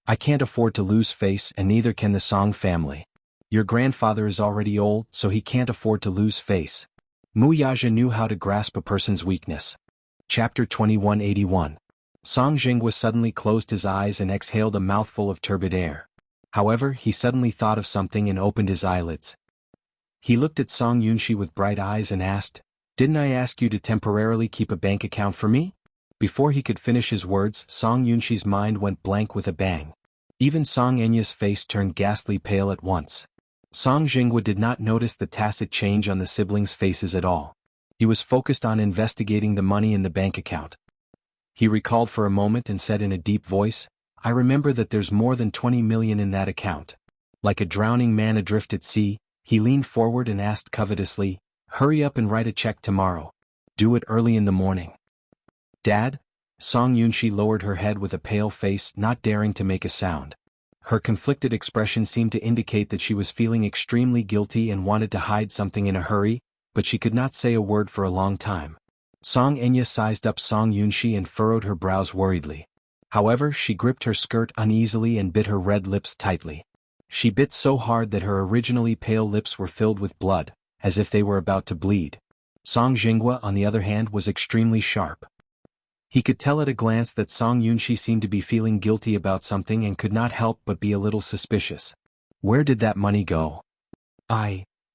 I can't afford to lose face, and neither can the Song family. Your grandfather is already old, so he can't afford to lose face. Mu Yaja knew how to grasp a person's weakness. Chapter 2181. Song Zhenghua suddenly closed his eyes and exhaled a mouthful of turbid air. However, he suddenly thought of something and opened his eyelids. He looked at Song Yunshi with bright eyes and asked, Didn't I ask you to temporarily keep a bank account for me? Before he could finish his words, Song Yunshi's mind went blank with a bang. Even Song Enya's face turned ghastly pale at once. Song Zhenghua did not notice the tacit change on the siblings' faces at all. He was focused on investigating the money in the bank account. He recalled for a moment and said in a deep voice, I remember that there's more than 20 million in that account. Like a drowning man adrift at sea, he leaned forward and asked covetously, Hurry up and write a check tomorrow. Do it early in the morning. Dad? Song Yunshi lowered her head with a pale face, not daring to make a sound. Her conflicted expression seemed to indicate that she was feeling extremely guilty and wanted to hide something in a hurry, but she could not say a word for a long time. Song Enya sized up Song Yunshi and furrowed her brows worriedly. However, she gripped her skirt uneasily and bit her red lips tightly. She bit so hard that her originally pale lips were filled with blood, as if they were about to bleed. Song Zhenghua, on the other hand, was extremely sharp. He could tell at a glance that Song Yunshi seemed to be feeling guilty about something and could not help but be a little suspicious. Where did that money go?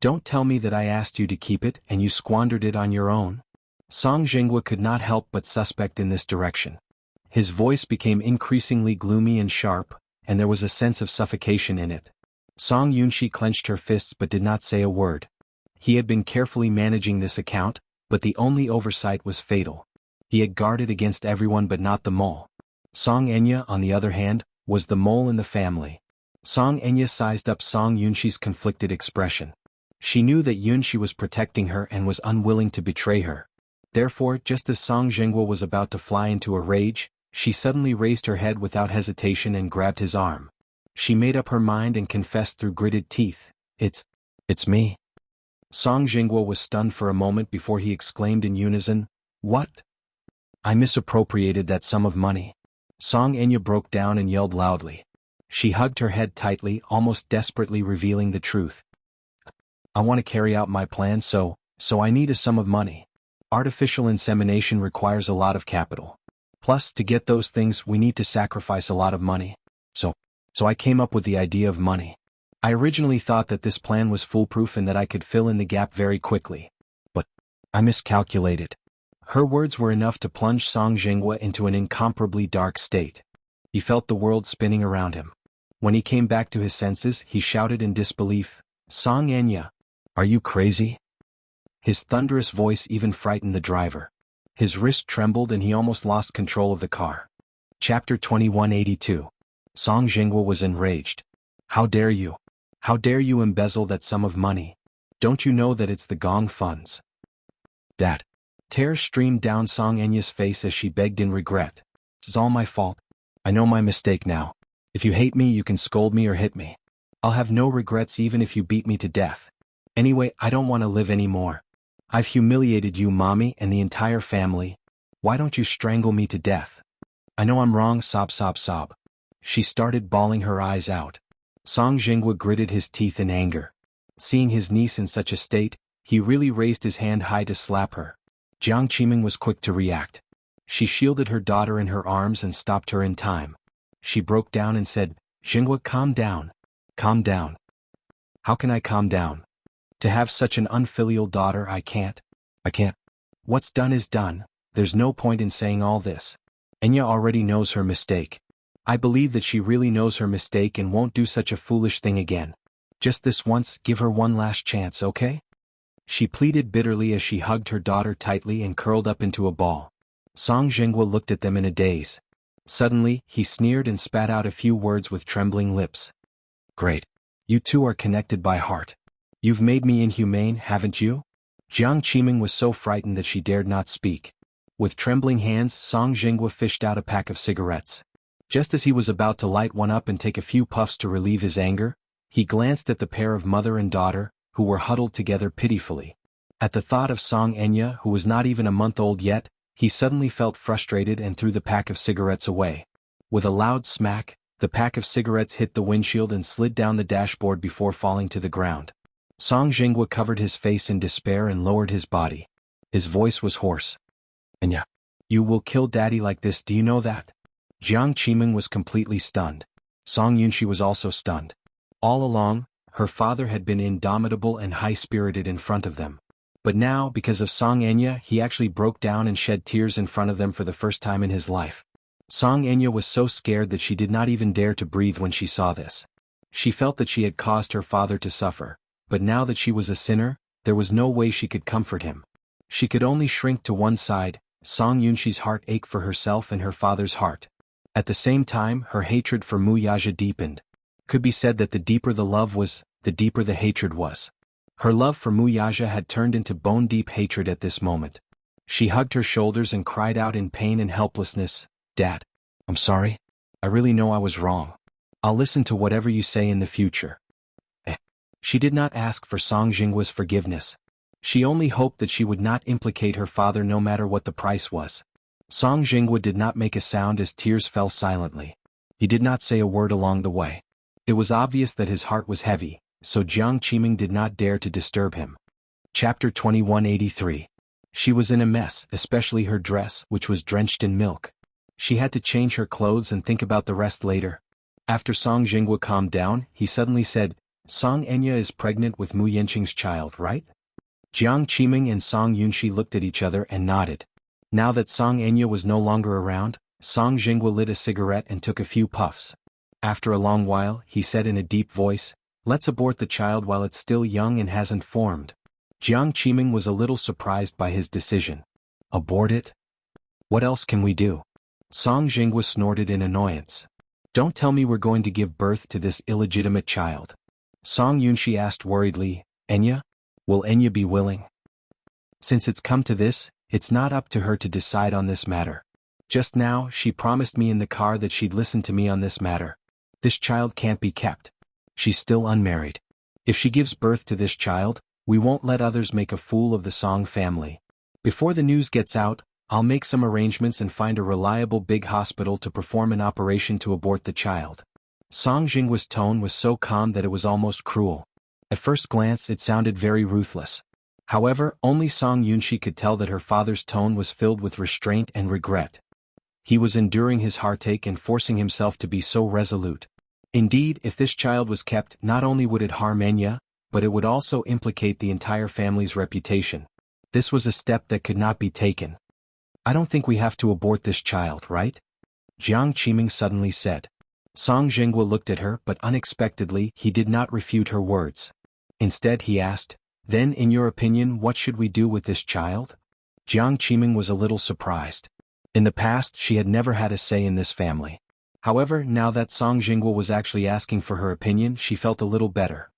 Don't tell me that I asked you to keep it and you squandered it on your own. Song Zhenghua could not help but suspect in this direction. His voice became increasingly gloomy and sharp, and there was a sense of suffocation in it. Song Yunshi clenched her fists but did not say a word. He had been carefully managing this account, but the only oversight was fatal. He had guarded against everyone but not the mole. Song Enya, on the other hand, was the mole in the family. Song Enya sized up Song Yunxi's conflicted expression. She knew that Yunxi was protecting her and was unwilling to betray her. Therefore, just as Song Jinghua was about to fly into a rage, she suddenly raised her head without hesitation and grabbed his arm. She made up her mind and confessed through gritted teeth, It's me." Song Jinghua was stunned for a moment before he exclaimed in unison, "What? I misappropriated that sum of money." Song Enya broke down and yelled loudly. She hugged her head tightly, almost desperately revealing the truth. "I want to carry out my plan, so I need a sum of money. Artificial insemination requires a lot of capital. Plus, to get those things we need to sacrifice a lot of money. So I came up with the idea of money. I originally thought that this plan was foolproof and that I could fill in the gap very quickly. But I miscalculated." Her words were enough to plunge Song Jinghua into an incomparably dark state. He felt the world spinning around him. When he came back to his senses, he shouted in disbelief, "Song Enya, are you crazy?" His thunderous voice even frightened the driver. His wrist trembled and he almost lost control of the car. Chapter 2182. Song Jinghua was enraged. "How dare you? How dare you embezzle that sum of money? Don't you know that it's the gong funds?" That. Tears streamed down Song Enya's face as she begged in regret. "It's all my fault. I know my mistake now. If you hate me, you can scold me or hit me. I'll have no regrets even if you beat me to death. Anyway, I don't want to live anymore. I've humiliated you, Mommy, and the entire family. Why don't you strangle me to death? I know I'm wrong, sob sob sob." She started bawling her eyes out. Song Jinghua gritted his teeth in anger. Seeing his niece in such a state, he really raised his hand high to slap her. Jiang Qiming was quick to react. She shielded her daughter in her arms and stopped her in time. She broke down and said, "Jinghua, calm down. Calm down." "How can I calm down? To have such an unfilial daughter, I can't. What's done is done. There's no point in saying all this. Enya already knows her mistake. I believe that she really knows her mistake and won't do such a foolish thing again. Just this once, give her one last chance, okay?" She pleaded bitterly as she hugged her daughter tightly and curled up into a ball. Song Jinghua looked at them in a daze. Suddenly, he sneered and spat out a few words with trembling lips. "Great. You two are connected by heart. You've made me inhumane, haven't you?" Jiang Qiming was so frightened that she dared not speak. With trembling hands, Song Jinghua fished out a pack of cigarettes. Just as he was about to light one up and take a few puffs to relieve his anger, he glanced at the pair of mother and daughter, who were huddled together pitifully. At the thought of Song Enya, who was not even a month old yet, he suddenly felt frustrated and threw the pack of cigarettes away. With a loud smack, the pack of cigarettes hit the windshield and slid down the dashboard before falling to the ground. Song Jinghua covered his face in despair and lowered his body. His voice was hoarse. "Enya, you will kill Daddy like this, do you know that?" Jiang Qiming was completely stunned. Song Yunxi was also stunned. All along, her father had been indomitable and high-spirited in front of them. But now, because of Song Enya, he actually broke down and shed tears in front of them for the first time in his life. Song Enya was so scared that she did not even dare to breathe when she saw this. She felt that she had caused her father to suffer, but now that she was a sinner, there was no way she could comfort him. She could only shrink to one side. Song Yunxi's heart ached for herself and her father's heart. At the same time, her hatred for Mu Yaja deepened. Could be said that the deeper the love was, the deeper the hatred was. Her love for Mu Yaja had turned into bone-deep hatred at this moment. She hugged her shoulders and cried out in pain and helplessness, "Dad, I'm sorry. I really know I was wrong. I'll listen to whatever you say in the future." She did not ask for Song Jinghua's forgiveness. She only hoped that she would not implicate her father no matter what the price was. Song Jinghua did not make a sound as tears fell silently. He did not say a word along the way. It was obvious that his heart was heavy, so Jiang Qiming did not dare to disturb him. Chapter 2183. She was in a mess, especially her dress, which was drenched in milk. She had to change her clothes and think about the rest later. After Song Jinghua calmed down, he suddenly said, "Song Enya is pregnant with Mu Yanqing's child, right?" Jiang Qiming and Song Yunxi looked at each other and nodded. Now that Song Enya was no longer around, Song Jinghua lit a cigarette and took a few puffs. After a long while, he said in a deep voice, "Let's abort the child while it's still young and hasn't formed." Jiang Qiming was a little surprised by his decision. Abort it? What else can we do? Song Jinghua snorted in annoyance. Don't tell me we're going to give birth to this illegitimate child. Song Yunshi asked worriedly, Enya? Will Enya be willing? Since it's come to this, it's not up to her to decide on this matter. Just now, she promised me in the car that she'd listen to me on this matter. This child can't be kept. She's still unmarried. If she gives birth to this child, we won't let others make a fool of the Song family. Before the news gets out, I'll make some arrangements and find a reliable big hospital to perform an operation to abort the child. Song Jinghua's tone was so calm that it was almost cruel. At first glance it sounded very ruthless. However, only Song Yunshi could tell that her father's tone was filled with restraint and regret. He was enduring his heartache and forcing himself to be so resolute. Indeed, if this child was kept, not only would it harm Enya, but it would also implicate the entire family's reputation. This was a step that could not be taken. I don't think we have to abort this child, right? Jiang Qiming suddenly said. Song Jinghua looked at her, but unexpectedly he did not refute her words. Instead he asked, Then in your opinion what should we do with this child? Jiang Qiming was a little surprised. In the past she had never had a say in this family. However, now that Song Jinghua was actually asking for her opinion, she felt a little better.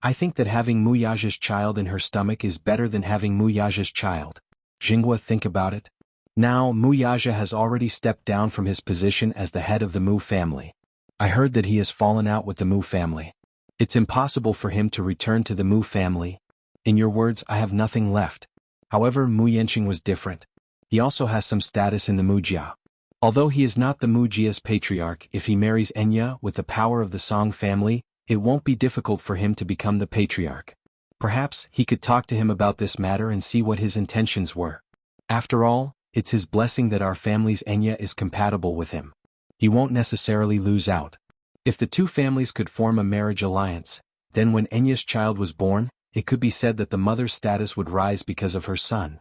I think that having Mu Yaja's child in her stomach is better than having Mu Yaja's child. Jinghua, think about it. Now Mu Yaja has already stepped down from his position as the head of the Mu family. I heard that he has fallen out with the Mu family. It's impossible for him to return to the Mu family. In your words, I have nothing left. However, Mu Yanqing was different. He also has some status in the Mu Jia. Although he is not the Mu Jia's patriarch, if he marries Enya with the power of the Song family, it won't be difficult for him to become the patriarch. Perhaps he could talk to him about this matter and see what his intentions were. After all, it's his blessing that our family's Enya is compatible with him. He won't necessarily lose out. If the two families could form a marriage alliance, then when Enya's child was born, it could be said that the mother's status would rise because of her son.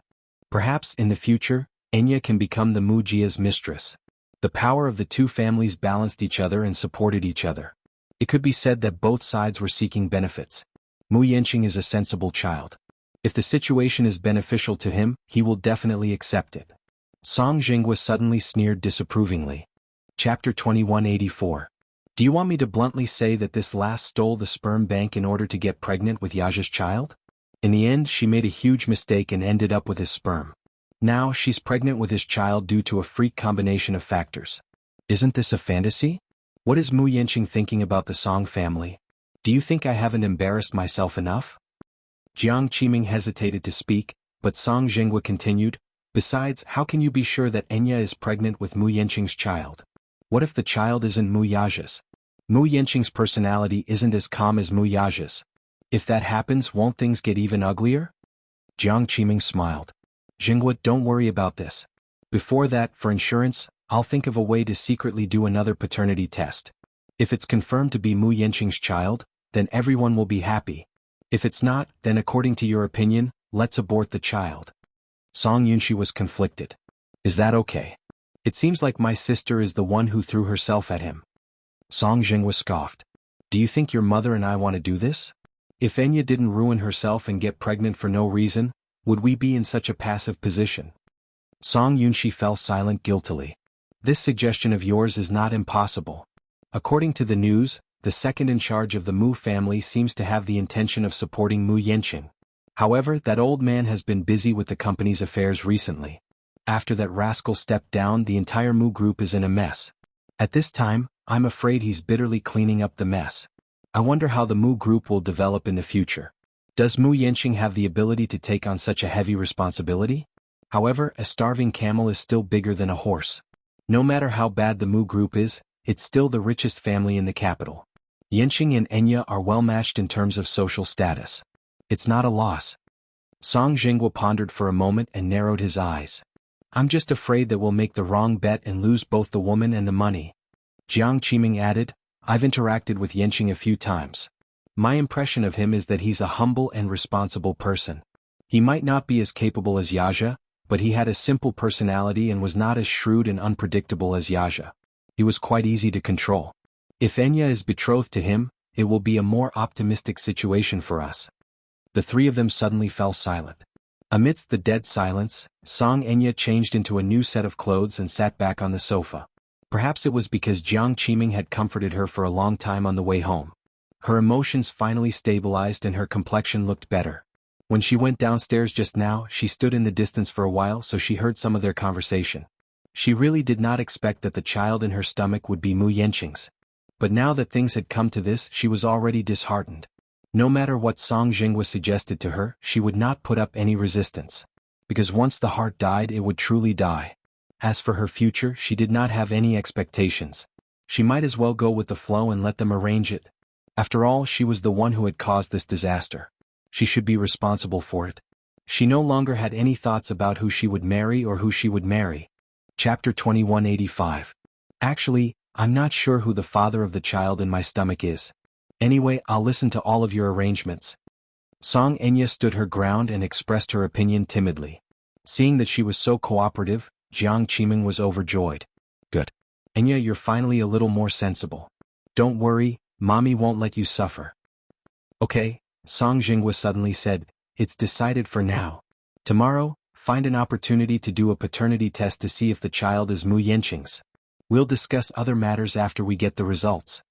Perhaps in the future, Enya can become the Mu Jia's mistress. The power of the two families balanced each other and supported each other. It could be said that both sides were seeking benefits. Mu Yanqing is a sensible child. If the situation is beneficial to him, he will definitely accept it. Song Jinghua suddenly sneered disapprovingly. Chapter 2184. Do you want me to bluntly say that this lass stole the sperm bank in order to get pregnant with Yaja's child? In the end, she made a huge mistake and ended up with his sperm. Now she's pregnant with his child due to a freak combination of factors. Isn't this a fantasy? What is Mu Yanqing thinking about the Song family? Do you think I haven't embarrassed myself enough? Jiang Qiming hesitated to speak, but Song Jinghua continued, Besides, how can you be sure that Enya is pregnant with Mu Yanqing's child? What if the child isn't Mu Yaja's? Mu Yanqing's personality isn't as calm as Mu Yaja's. If that happens, won't things get even uglier? Jiang Qiming smiled. Jinghua, don't worry about this. Before that, for insurance, I'll think of a way to secretly do another paternity test. If it's confirmed to be Mu Yanqing's child, then everyone will be happy. If it's not, then according to your opinion, let's abort the child. Song Yunshi was conflicted. Is that okay? It seems like my sister is the one who threw herself at him. Song Jinghua scoffed. Do you think your mother and I want to do this? If Enya didn't ruin herself and get pregnant for no reason, would we be in such a passive position? Song Yunshi fell silent guiltily. This suggestion of yours is not impossible. According to the news, the second in charge of the Mu family seems to have the intention of supporting Mu Yanqing. However, that old man has been busy with the company's affairs recently. After that rascal stepped down, the entire Mu group is in a mess. At this time, I'm afraid he's bitterly cleaning up the mess. I wonder how the Mu group will develop in the future. Does Mu Yanqing have the ability to take on such a heavy responsibility? However, a starving camel is still bigger than a horse. No matter how bad the Mu group is, it's still the richest family in the capital. Yanqing and Enya are well matched in terms of social status. It's not a loss. Song Jinghua pondered for a moment and narrowed his eyes. I'm just afraid that we'll make the wrong bet and lose both the woman and the money. Jiang Qiming added, I've interacted with Yanqing a few times. My impression of him is that he's a humble and responsible person. He might not be as capable as Yaja, but he had a simple personality and was not as shrewd and unpredictable as Yaja. He was quite easy to control. If Enya is betrothed to him, it will be a more optimistic situation for us. The three of them suddenly fell silent. Amidst the dead silence, Song Enya changed into a new set of clothes and sat back on the sofa. Perhaps it was because Jiang Qiming had comforted her for a long time on the way home. Her emotions finally stabilized and her complexion looked better. When she went downstairs just now, she stood in the distance for a while so she heard some of their conversation. She really did not expect that the child in her stomach would be Mu Yanqing's. But now that things had come to this, she was already disheartened. No matter what Song Jinghua suggested to her, she would not put up any resistance. Because once the heart died, it would truly die. As for her future, she did not have any expectations. She might as well go with the flow and let them arrange it. After all, she was the one who had caused this disaster. She should be responsible for it. She no longer had any thoughts about who she would marry or who she would marry. Chapter 2185. Actually, I'm not sure who the father of the child in my stomach is. Anyway, I'll listen to all of your arrangements. Song Enya stood her ground and expressed her opinion timidly. Seeing that she was so cooperative, Jiang Qiming was overjoyed. Good. Enya, you're finally a little more sensible. Don't worry, Mommy won't let you suffer. Okay, Song Jinghua suddenly said, it's decided for now. Tomorrow, find an opportunity to do a paternity test to see if the child is Mu Yanqing's. We'll discuss other matters after we get the results.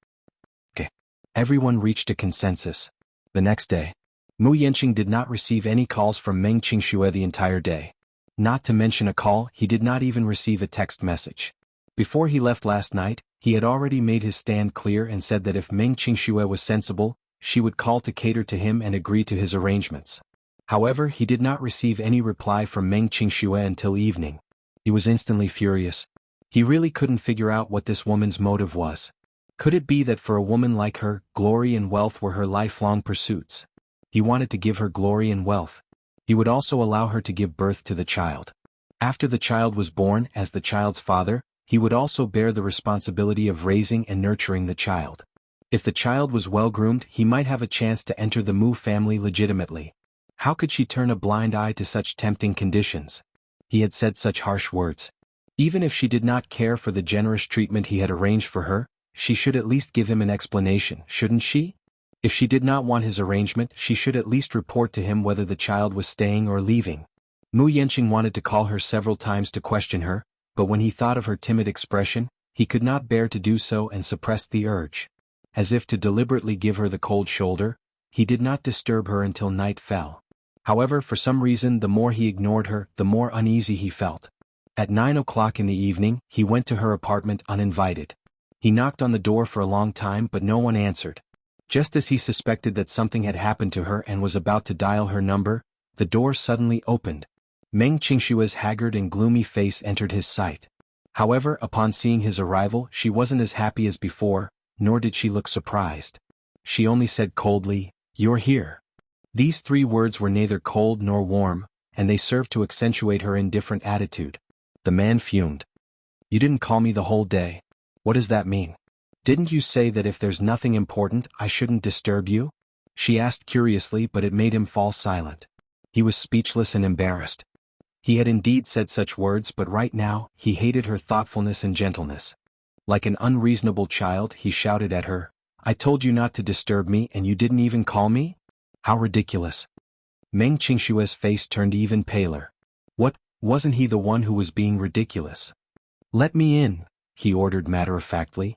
Okay. Everyone reached a consensus. The next day, Mu Yanqing did not receive any calls from Meng Qingxue the entire day. Not to mention a call, he did not even receive a text message. Before he left last night, he had already made his stand clear and said that if Meng Qingxue was sensible, she would call to cater to him and agree to his arrangements. However, he did not receive any reply from Meng Qingxue until evening. He was instantly furious. He really couldn't figure out what this woman's motive was. Could it be that for a woman like her, glory and wealth were her lifelong pursuits? He wanted to give her glory and wealth. He would also allow her to give birth to the child. After the child was born, as the child's father, he would also bear the responsibility of raising and nurturing the child. If the child was well-groomed, he might have a chance to enter the Mu family legitimately. How could she turn a blind eye to such tempting conditions? He had said such harsh words. Even if she did not care for the generous treatment he had arranged for her, she should at least give him an explanation, shouldn't she? If she did not want his arrangement, she should at least report to him whether the child was staying or leaving. Mu Yanqing wanted to call her several times to question her, but when he thought of her timid expression, he could not bear to do so and suppressed the urge. As if to deliberately give her the cold shoulder, he did not disturb her until night fell. However, for some reason, the more he ignored her, the more uneasy he felt. At 9 o'clock in the evening, he went to her apartment uninvited. He knocked on the door for a long time but no one answered. Just as he suspected that something had happened to her and was about to dial her number, the door suddenly opened. Meng Qingshue's haggard and gloomy face entered his sight. However, upon seeing his arrival, she wasn't as happy as before, nor did she look surprised. She only said coldly, "You're here." These 3 words were neither cold nor warm, and they served to accentuate her indifferent attitude. The man fumed. "You didn't call me the whole day. What does that mean? Didn't you say that if there's nothing important, I shouldn't disturb you?" She asked curiously, but it made him fall silent. He was speechless and embarrassed. He had indeed said such words, but right now, he hated her thoughtfulness and gentleness. Like an unreasonable child, he shouted at her, "I told you not to disturb me and you didn't even call me? How ridiculous." Meng Qingshue's face turned even paler. What, wasn't he the one who was being ridiculous? "Let me in," he ordered matter-of-factly.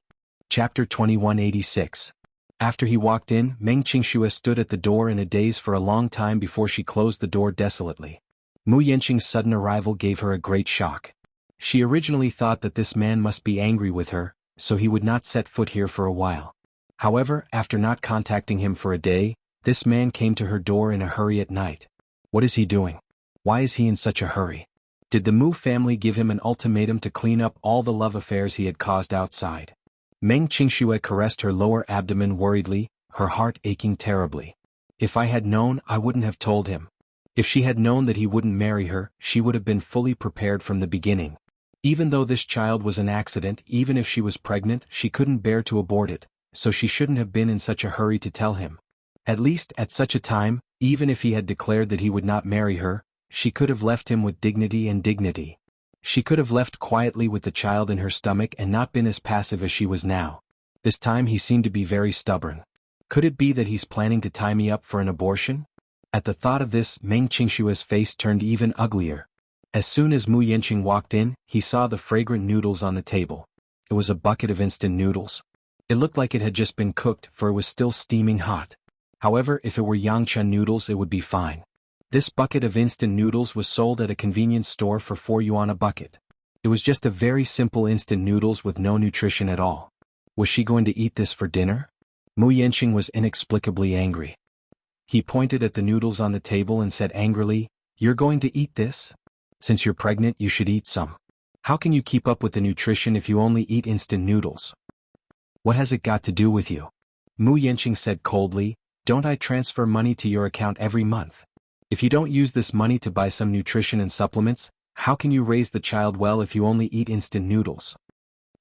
Chapter 2186. After he walked in, Meng Qingxue stood at the door in a daze for a long time before she closed the door desolately. Mu Yanqing's sudden arrival gave her a great shock. She originally thought that this man must be angry with her, so he would not set foot here for a while. However, after not contacting him for a day, this man came to her door in a hurry at night. What is he doing? Why is he in such a hurry? Did the Mu family give him an ultimatum to clean up all the love affairs he had caused outside? Meng Qingxue caressed her lower abdomen worriedly, her heart aching terribly. If I had known, I wouldn't have told him. If she had known that he wouldn't marry her, she would have been fully prepared from the beginning. Even though this child was an accident, even if she was pregnant, she couldn't bear to abort it, so she shouldn't have been in such a hurry to tell him. At least, at such a time, even if he had declared that he would not marry her, she could have left him with dignity and dignity. She could have left quietly with the child in her stomach and not been as passive as she was now. This time he seemed to be very stubborn. Could it be that he's planning to tie me up for an abortion? At the thought of this, Meng Qingshua's face turned even uglier. As soon as Mu Yanqing walked in, he saw the fragrant noodles on the table. It was a bucket of instant noodles. It looked like it had just been cooked, for it was still steaming hot. However, if it were Yangcha noodles it would be fine. This bucket of instant noodles was sold at a convenience store for 4 yuan a bucket. It was just a very simple instant noodles with no nutrition at all. Was she going to eat this for dinner? Mu Yanqing was inexplicably angry. He pointed at the noodles on the table and said angrily, "You're going to eat this? Since you're pregnant you should eat some. How can you keep up with the nutrition if you only eat instant noodles? What has it got to do with you?" Mu Yanqing said coldly, "Don't I transfer money to your account every month? If you don't use this money to buy some nutrition and supplements, how can you raise the child well if you only eat instant noodles?"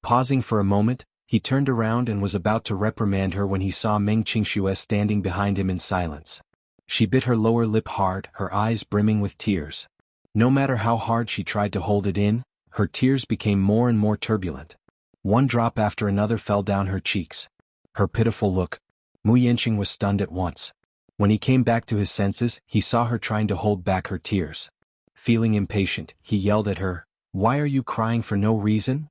Pausing for a moment, he turned around and was about to reprimand her when he saw Meng Qingshuo standing behind him in silence. She bit her lower lip hard, her eyes brimming with tears. No matter how hard she tried to hold it in, her tears became more and more turbulent. One drop after another fell down her cheeks. Her pitiful look. Mu Yanqing was stunned at once. When he came back to his senses, he saw her trying to hold back her tears. Feeling impatient, he yelled at her, "Why are you crying for no reason?"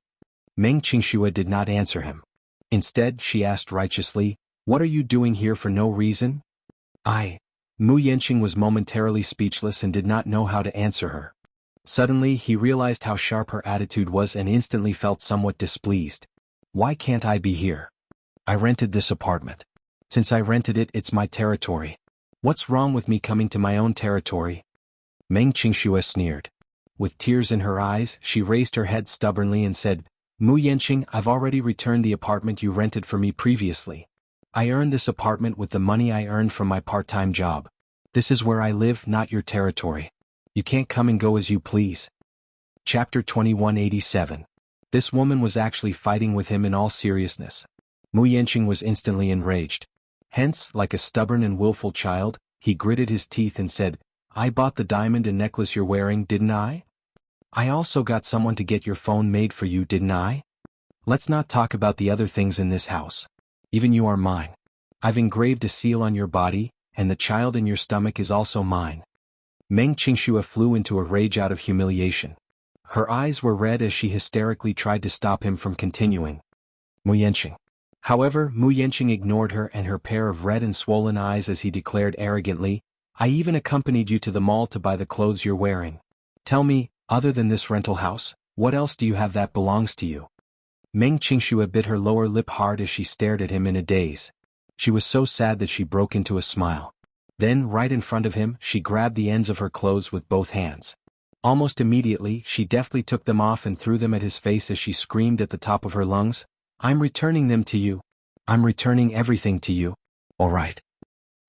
Meng Qingshuo did not answer him. Instead, she asked righteously, "What are you doing here for no reason?" Mu Yanqing was momentarily speechless and did not know how to answer her. Suddenly, he realized how sharp her attitude was and instantly felt somewhat displeased. "Why can't I be here? I rented this apartment. Since I rented it, it's my territory. What's wrong with me coming to my own territory?" Meng Qingshuo sneered. With tears in her eyes, she raised her head stubbornly and said, "Mu Yanqing, I've already returned the apartment you rented for me previously. I earned this apartment with the money I earned from my part-time job. This is where I live, not your territory. You can't come and go as you please." Chapter 2187. This woman was actually fighting with him in all seriousness. Mu Yanqing was instantly enraged. Hence, like a stubborn and willful child, he gritted his teeth and said, "I bought the diamond and necklace you're wearing, didn't I? I also got someone to get your phone made for you, didn't I? Let's not talk about the other things in this house. Even you are mine. I've engraved a seal on your body, and the child in your stomach is also mine." Meng Qingshuo flew into a rage out of humiliation. Her eyes were red as she hysterically tried to stop him from continuing. Mu Yanqing. However, Mu Yanqing ignored her and her pair of red and swollen eyes as he declared arrogantly, "I even accompanied you to the mall to buy the clothes you're wearing. Tell me, other than this rental house, what else do you have that belongs to you?" Meng Qingshuo bit her lower lip hard as she stared at him in a daze. She was so sad that she broke into a smile. Then, right in front of him, she grabbed the ends of her clothes with both hands. Almost immediately, she deftly took them off and threw them at his face as she screamed at the top of her lungs, "I'm returning them to you. I'm returning everything to you. All right."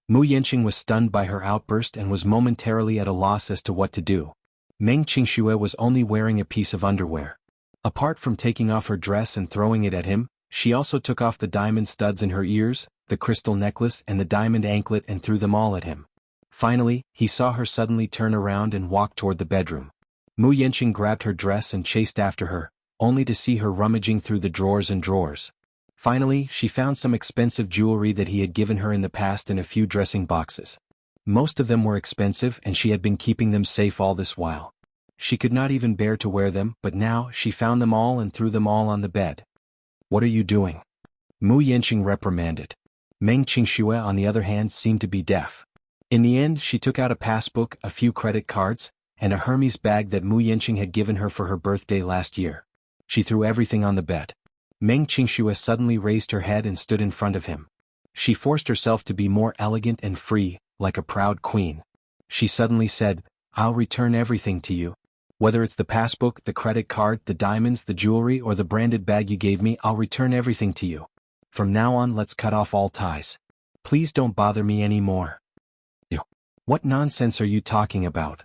Mu Yanqing was stunned by her outburst and was momentarily at a loss as to what to do. Meng Qingshuo was only wearing a piece of underwear. Apart from taking off her dress and throwing it at him, she also took off the diamond studs in her ears, the crystal necklace and the diamond anklet and threw them all at him. Finally, he saw her suddenly turn around and walk toward the bedroom. Mu Yanqing grabbed her dress and chased after her, only to see her rummaging through the drawers and drawers. Finally, she found some expensive jewelry that he had given her in the past in a few dressing boxes. Most of them were expensive and she had been keeping them safe all this while. She could not even bear to wear them, but now she found them all and threw them all on the bed. "What are you doing?" Mu Yanqing reprimanded. Meng Qingshuo on the other hand seemed to be deaf. In the end she took out a passbook, a few credit cards, and a Hermes bag that Mu Yanqing had given her for her birthday last year. She threw everything on the bed. Meng Qingshuo suddenly raised her head and stood in front of him. She forced herself to be more elegant and free, like a proud queen. She suddenly said, "I'll return everything to you. Whether it's the passbook, the credit card, the diamonds, the jewelry, or the branded bag you gave me, I'll return everything to you. From now on, let's cut off all ties. Please don't bother me anymore." "You. What nonsense are you talking about?"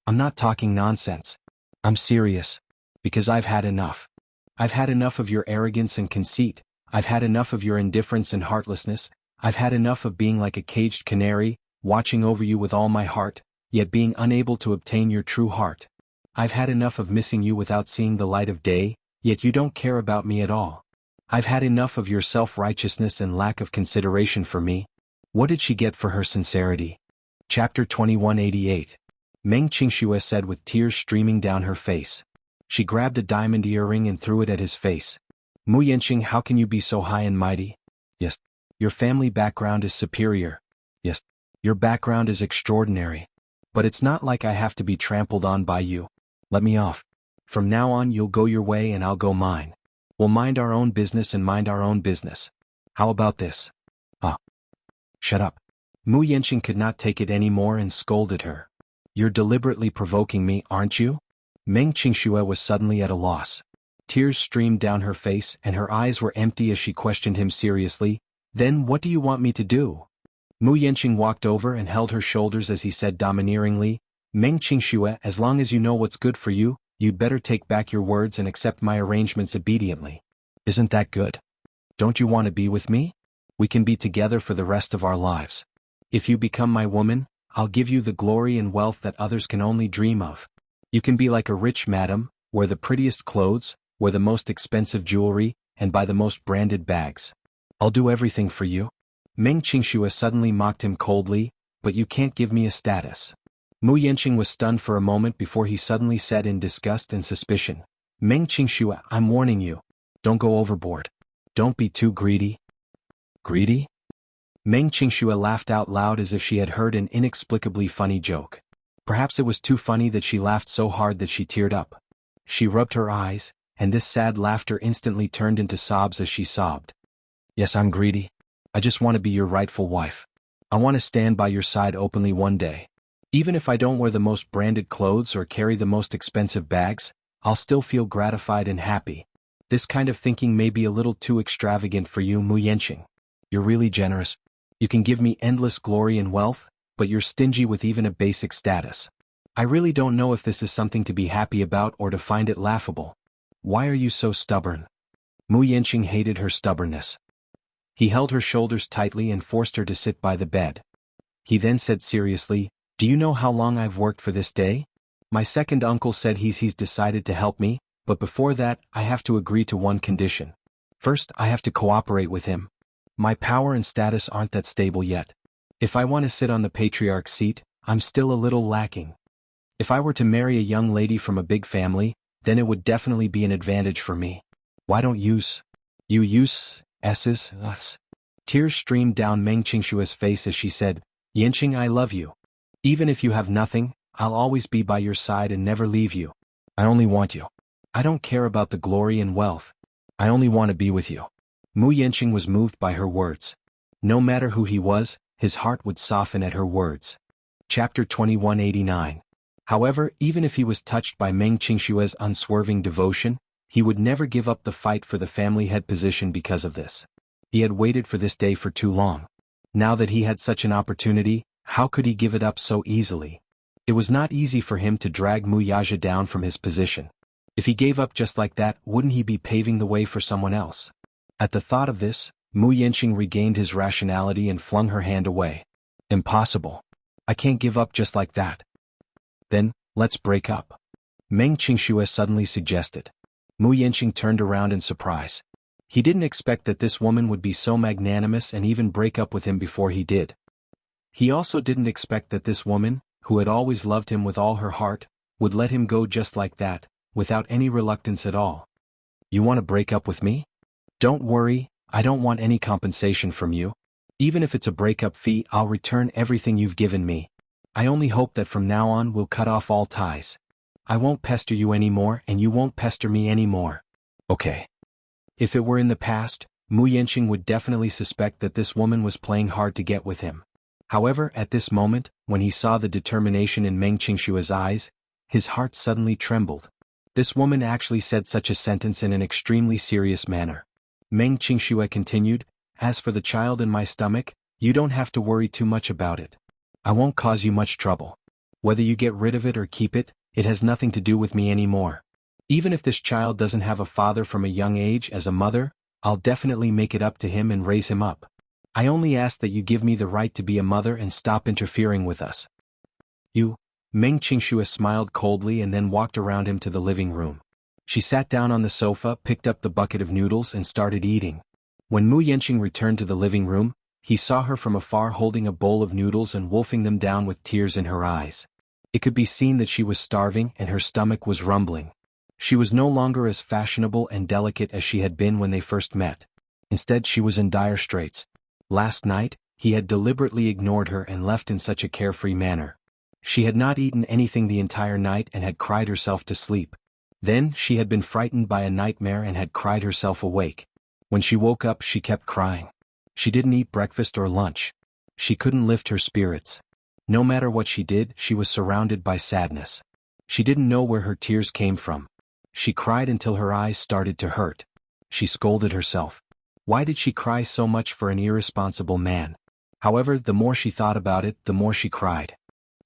"I'm not talking nonsense. I'm serious. Because I've had enough. I've had enough of your arrogance and conceit. I've had enough of your indifference and heartlessness. I've had enough of being like a caged canary, watching over you with all my heart, yet being unable to obtain your true heart. I've had enough of missing you without seeing the light of day, yet you don't care about me at all. I've had enough of your self-righteousness and lack of consideration for me." What did she get for her sincerity? Chapter 2188. Meng Qingxue said with tears streaming down her face. She grabbed a diamond earring and threw it at his face. Mu Yanqing, how can you be so high and mighty? Yes. Your family background is superior. Yes. Your background is extraordinary. But it's not like I have to be trampled on by you. Let me off. From now on you'll go your way and I'll go mine. We'll mind our own business and mind our own business. How about this? Shut up. Mu Yanqing could not take it anymore and scolded her. You're deliberately provoking me, aren't you? Meng Qingxue was suddenly at a loss. Tears streamed down her face and her eyes were empty as she questioned him seriously. Then what do you want me to do? Mu Yanqing walked over and held her shoulders as he said domineeringly, Meng Qingxue, as long as you know what's good for you, you'd better take back your words and accept my arrangements obediently. Isn't that good? Don't you want to be with me? We can be together for the rest of our lives. If you become my woman, I'll give you the glory and wealth that others can only dream of. You can be like a rich madam, wear the prettiest clothes, wear the most expensive jewelry, and buy the most branded bags. I'll do everything for you. Meng Qingxue suddenly mocked him coldly, but you can't give me a status. Mu Yanqing was stunned for a moment before he suddenly said in disgust and suspicion, Meng Qingxue, I'm warning you. Don't go overboard. Don't be too greedy. Greedy? Meng Qingxue laughed out loud as if she had heard an inexplicably funny joke. Perhaps it was too funny that she laughed so hard that she teared up. She rubbed her eyes, and this sad laughter instantly turned into sobs as she sobbed. Yes, I'm greedy. I just want to be your rightful wife. I want to stand by your side openly one day. Even if I don't wear the most branded clothes or carry the most expensive bags, I'll still feel gratified and happy. This kind of thinking may be a little too extravagant for you, Mu Yanqing. You're really generous. You can give me endless glory and wealth, but you're stingy with even a basic status. I really don't know if this is something to be happy about or to find it laughable. Why are you so stubborn? Mu Yanqing hated her stubbornness. He held her shoulders tightly and forced her to sit by the bed. He then said seriously, Do you know how long I've worked for this day? My second uncle said he's decided to help me, but before that, I have to agree to one condition. First, I have to cooperate with him. My power and status aren't that stable yet. If I want to sit on the patriarch's seat, I'm still a little lacking. If I were to marry a young lady from a big family, then it would definitely be an advantage for me. Why don't you use us? Tears streamed down Meng Qingxue's face as she said, Yanqing, I love you. Even if you have nothing, I'll always be by your side and never leave you. I only want you. I don't care about the glory and wealth. I only want to be with you. Mu Yanqing was moved by her words. No matter who he was, his heart would soften at her words. Chapter 2189. However, even if he was touched by Meng Qingxue's unswerving devotion, he would never give up the fight for the family head position because of this. He had waited for this day for too long. Now that he had such an opportunity, how could he give it up so easily? It was not easy for him to drag Mu Yaja down from his position. If he gave up just like that, wouldn't he be paving the way for someone else? At the thought of this, Mu Yanqing regained his rationality and flung her hand away. Impossible. I can't give up just like that. Then, let's break up. Meng Qingxue suddenly suggested. Mu Yanqing turned around in surprise. He didn't expect that this woman would be so magnanimous and even break up with him before he did. He also didn't expect that this woman, who had always loved him with all her heart, would let him go just like that, without any reluctance at all. You want to break up with me? Don't worry, I don't want any compensation from you. Even if it's a breakup fee, I'll return everything you've given me. I only hope that from now on we'll cut off all ties. I won't pester you anymore and you won't pester me anymore. Okay. If it were in the past, Mu Yanqing would definitely suspect that this woman was playing hard to get with him. However, at this moment, when he saw the determination in Meng Qingxue's eyes, his heart suddenly trembled. This woman actually said such a sentence in an extremely serious manner. Meng Qingxue continued, As for the child in my stomach, you don't have to worry too much about it. I won't cause you much trouble. Whether you get rid of it or keep it, it has nothing to do with me anymore. Even if this child doesn't have a father from a young age as a mother, I'll definitely make it up to him and raise him up. I only ask that you give me the right to be a mother and stop interfering with us. You? Meng Qingxue smiled coldly and then walked around him to the living room. She sat down on the sofa, picked up the bucket of noodles and started eating. When Mu Yanqing returned to the living room, He saw her from afar holding a bowl of noodles and wolfing them down with tears in her eyes. It could be seen that she was starving and her stomach was rumbling. She was no longer as fashionable and delicate as she had been when they first met. Instead, she was in dire straits. Last night, he had deliberately ignored her and left in such a carefree manner. She had not eaten anything the entire night and had cried herself to sleep. Then, she had been frightened by a nightmare and had cried herself awake. When she woke up, she kept crying. She didn't eat breakfast or lunch. She couldn't lift her spirits. No matter what she did, she was surrounded by sadness. She didn't know where her tears came from. She cried until her eyes started to hurt. She scolded herself. Why did she cry so much for an irresponsible man? However, the more she thought about it, the more she cried.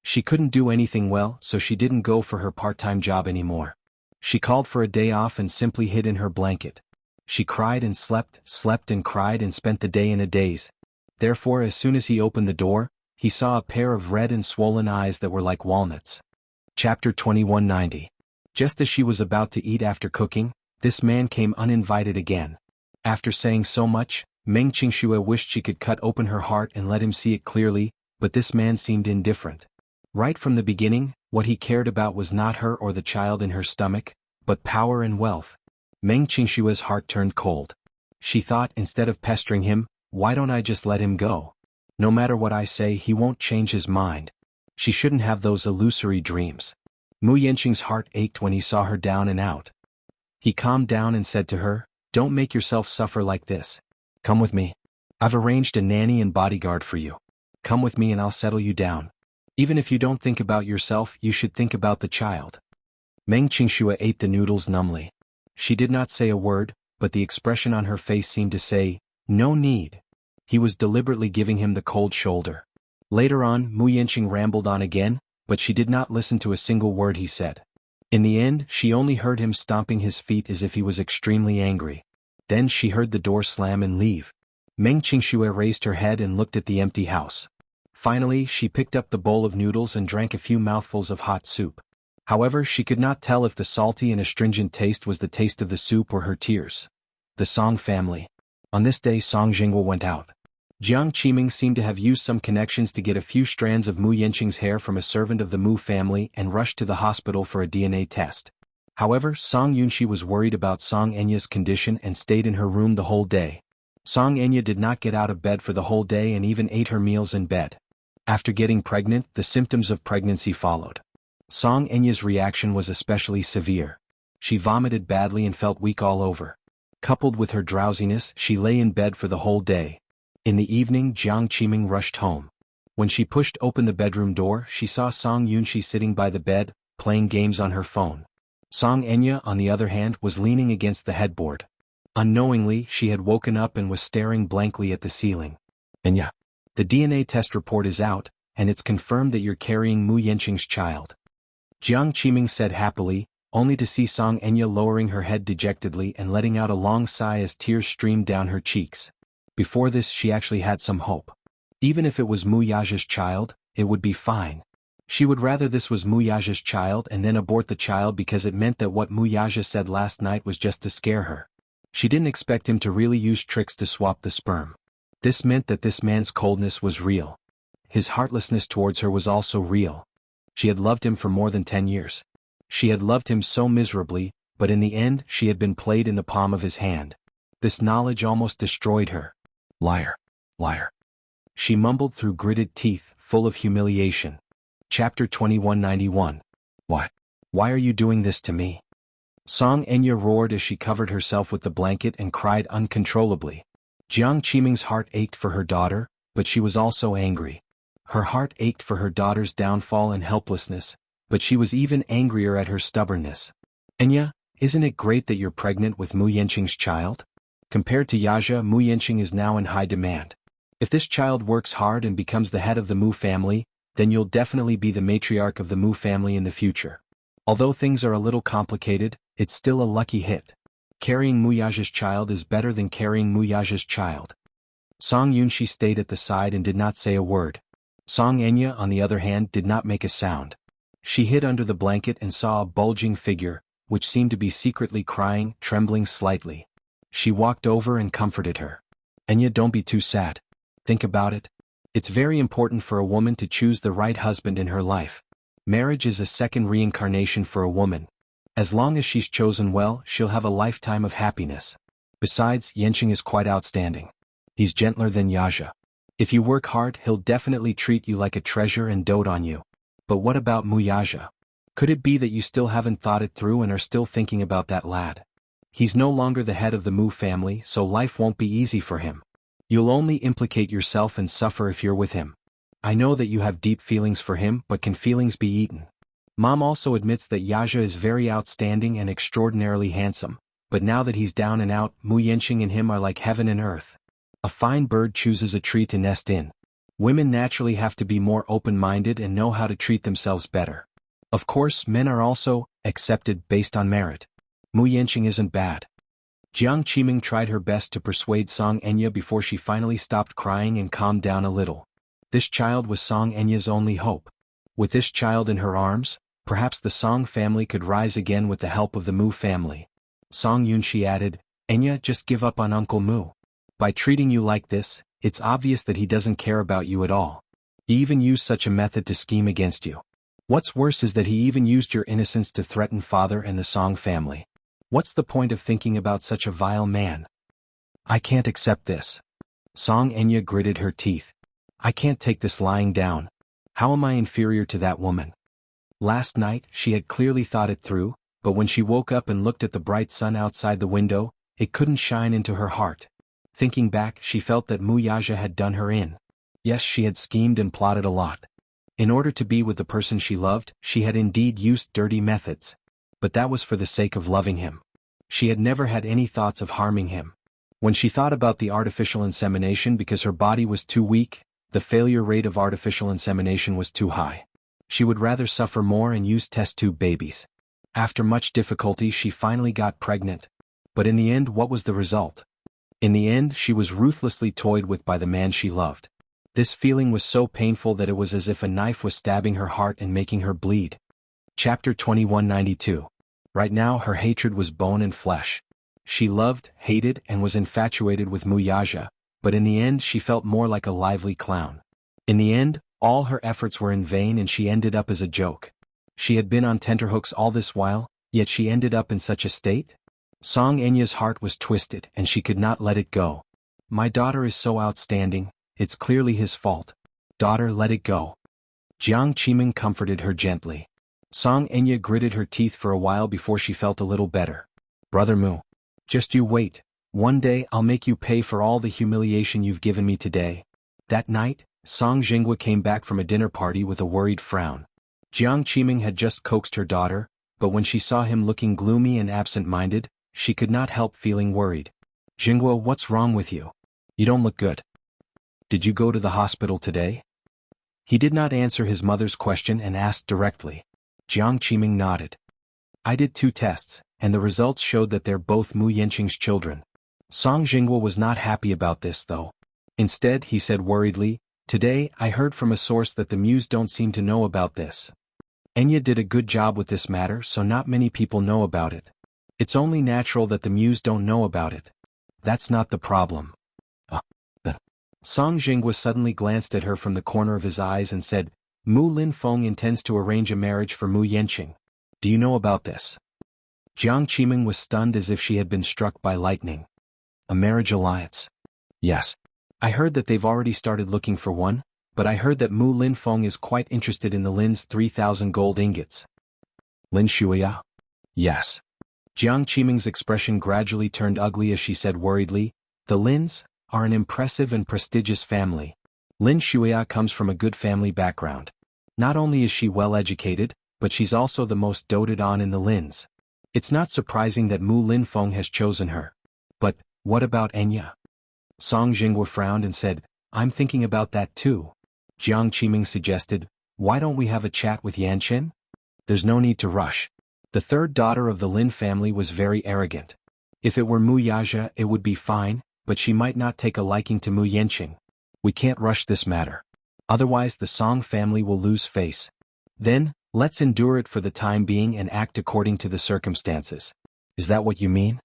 She couldn't do anything well, so she didn't go for her part-time job anymore. She called for a day off and simply hid in her blanket. She cried and slept and cried and spent the day in a daze. Therefore, as soon as he opened the door, he saw a pair of red and swollen eyes that were like walnuts. Chapter 2190. Just as she was about to eat after cooking, this man came uninvited again. After saying so much, Meng Qingxue wished she could cut open her heart and let him see it clearly, but this man seemed indifferent. Right from the beginning, what he cared about was not her or the child in her stomach, but power and wealth. Meng Qingshue's heart turned cold. She thought, instead of pestering him, why don't I just let him go? No matter what I say, he won't change his mind. She shouldn't have those illusory dreams. Mu Yanqing's heart ached when he saw her down and out. He calmed down and said to her, "Don't make yourself suffer like this. Come with me. I've arranged a nanny and bodyguard for you. Come with me and I'll settle you down. Even if you don't think about yourself, you should think about the child." Meng Qingxue ate the noodles numbly. She did not say a word, but the expression on her face seemed to say, "No need." He was deliberately giving him the cold shoulder. Later on, Mu Yanqing rambled on again, but she did not listen to a single word he said. In the end, she only heard him stomping his feet as if he was extremely angry. Then she heard the door slam and leave. Meng Qingxue raised her head and looked at the empty house. Finally, she picked up the bowl of noodles and drank a few mouthfuls of hot soup. However, she could not tell if the salty and astringent taste was the taste of the soup or her tears. The Song family. On this day, Song Jingwu went out. Jiang Qiming seemed to have used some connections to get a few strands of Mu Yanqing's hair from a servant of the Mu family and rushed to the hospital for a DNA test. However, Song Yunxi was worried about Song Enya's condition and stayed in her room the whole day. Song Enya did not get out of bed for the whole day and even ate her meals in bed. After getting pregnant, the symptoms of pregnancy followed. Song Enya's reaction was especially severe. She vomited badly and felt weak all over. Coupled with her drowsiness, she lay in bed for the whole day. In the evening, Jiang Qiming rushed home. When she pushed open the bedroom door, she saw Song Yunxi sitting by the bed, playing games on her phone. Song Enya, on the other hand, was leaning against the headboard. Unknowingly, she had woken up and was staring blankly at the ceiling. "Enya, the DNA test report is out, and it's confirmed that you're carrying Mu Yanqing's child." Jiang Qiming said happily, only to see Song Enya lowering her head dejectedly and letting out a long sigh as tears streamed down her cheeks. Before this, she actually had some hope. Even if it was Mu Yaja's child, it would be fine. She would rather this was Mu Yaja's child and then abort the child because it meant that what Mu Yaja said last night was just to scare her. She didn't expect him to really use tricks to swap the sperm. This meant that this man's coldness was real. His heartlessness towards her was also real. She had loved him for more than 10 years. She had loved him so miserably, but in the end she had been played in the palm of his hand. This knowledge almost destroyed her. "Liar, liar," she mumbled through gritted teeth, full of humiliation. Chapter 2191. Why are you doing this to me? Song Enya roared as she covered herself with the blanket and cried uncontrollably. Jiang Qiming's heart ached for her daughter, but she was also angry. Her heart ached for her daughter's downfall and helplessness, but she was even angrier at her stubbornness. "Enya, isn't it great that you're pregnant with Mu Yanqing's child? Compared to Yaja, Mu Yanqing is now in high demand. If this child works hard and becomes the head of the Mu family, then you'll definitely be the matriarch of the Mu family in the future. Although things are a little complicated, it's still a lucky hit. Carrying Mu Yaja's child is better than carrying Mu Yaja's child." Song Yunxi stayed at the side and did not say a word. Song Enya, on the other hand, did not make a sound. She hid under the blanket and saw a bulging figure, which seemed to be secretly crying, trembling slightly. She walked over and comforted her. "Enya, don't be too sad. Think about it. It's very important for a woman to choose the right husband in her life. Marriage is a second reincarnation for a woman. As long as she's chosen well, she'll have a lifetime of happiness. Besides, Yanqing is quite outstanding. He's gentler than Yaja. If you work hard, he'll definitely treat you like a treasure and dote on you. But what about Muyaja? Could it be that you still haven't thought it through and are still thinking about that lad? He's no longer the head of the Mu family, so life won't be easy for him. You'll only implicate yourself and suffer if you're with him. I know that you have deep feelings for him, but can feelings be eaten? Mom also admits that Yaja is very outstanding and extraordinarily handsome, but now that he's down and out, Mu Yanqing and him are like heaven and earth. A fine bird chooses a tree to nest in. Women naturally have to be more open-minded and know how to treat themselves better. Of course, men are also accepted based on merit. Mu Yanqing isn't bad. Jiang Qiming tried her best to persuade Song Enya before she finally stopped crying and calmed down a little. This child was Song Enya's only hope. With this child in her arms, perhaps the Song family could rise again with the help of the Mu family. Song Yunxi added, Enya, just give up on Uncle Mu. By treating you like this, it's obvious that he doesn't care about you at all. He even used such a method to scheme against you. What's worse is that he even used your innocence to threaten father and the Song family. What's the point of thinking about such a vile man? I can't accept this. Song Enya gritted her teeth. I can't take this lying down. How am I inferior to that woman? Last night, she had clearly thought it through, but when she woke up and looked at the bright sun outside the window, it couldn't shine into her heart. Thinking back, she felt that Mu Yaja had done her in. Yes, she had schemed and plotted a lot. In order to be with the person she loved, she had indeed used dirty methods. But that was for the sake of loving him. She had never had any thoughts of harming him. When she thought about the artificial insemination because her body was too weak, the failure rate of artificial insemination was too high. She would rather suffer more and use test tube babies. After much difficulty, she finally got pregnant. But in the end, what was the result? In the end, she was ruthlessly toyed with by the man she loved. This feeling was so painful that it was as if a knife was stabbing her heart and making her bleed. Chapter 2192. Right now her hatred was bone and flesh. She loved, hated, and was infatuated with Mu Yaja, but in the end she felt more like a lively clown. In the end, all her efforts were in vain and she ended up as a joke. She had been on tenterhooks all this while, yet she ended up in such a state? Song Enya's heart was twisted and she could not let it go. My daughter is so outstanding, it's clearly his fault. Daughter, let it go. Jiang Qiming comforted her gently. Song Enya gritted her teeth for a while before she felt a little better. Brother Mu. Just you wait. One day I'll make you pay for all the humiliation you've given me today. That night, Song Jinghua came back from a dinner party with a worried frown. Jiang Qiming had just coaxed her daughter, but when she saw him looking gloomy and absent-minded, she could not help feeling worried. Jinghua, what's wrong with you? You don't look good. Did you go to the hospital today? He did not answer his mother's question and asked directly. Jiang Qiming nodded. I did 2 tests, and the results showed that they're both Mu Yanqing's children. Song Jinghua was not happy about this though. Instead, he said worriedly, Today, I heard from a source that the Muse don't seem to know about this. Enya did a good job with this matter, so not many people know about it. It's only natural that the Muse don't know about it. That's not the problem. Song Jinghua suddenly glanced at her from the corner of his eyes and said, Mu Linfeng intends to arrange a marriage for Mu Yanqing. Do you know about this? Jiang Qiming was stunned as if she had been struck by lightning. A marriage alliance? Yes. I heard that they've already started looking for one, but I heard that Mu Linfeng is quite interested in the Lin's 3,000 gold ingots. Lin Shuya? Yes. Jiang Qiming's expression gradually turned ugly as she said worriedly, The Lins are an impressive and prestigious family. Lin Shuya comes from a good family background. Not only is she well educated, but she's also the most doted on in the Lins. It's not surprising that Mu Linfeng has chosen her. But, what about Enya? Song Jinghua frowned and said, I'm thinking about that too. Jiang Qiming suggested, Why don't we have a chat with Yanqin? There's no need to rush. The third daughter of the Lin family was very arrogant. If it were Mu Yaja, it would be fine, but she might not take a liking to Mu Yanqing. We can't rush this matter. Otherwise the Song family will lose face. Then, let's endure it for the time being and act according to the circumstances. Is that what you mean?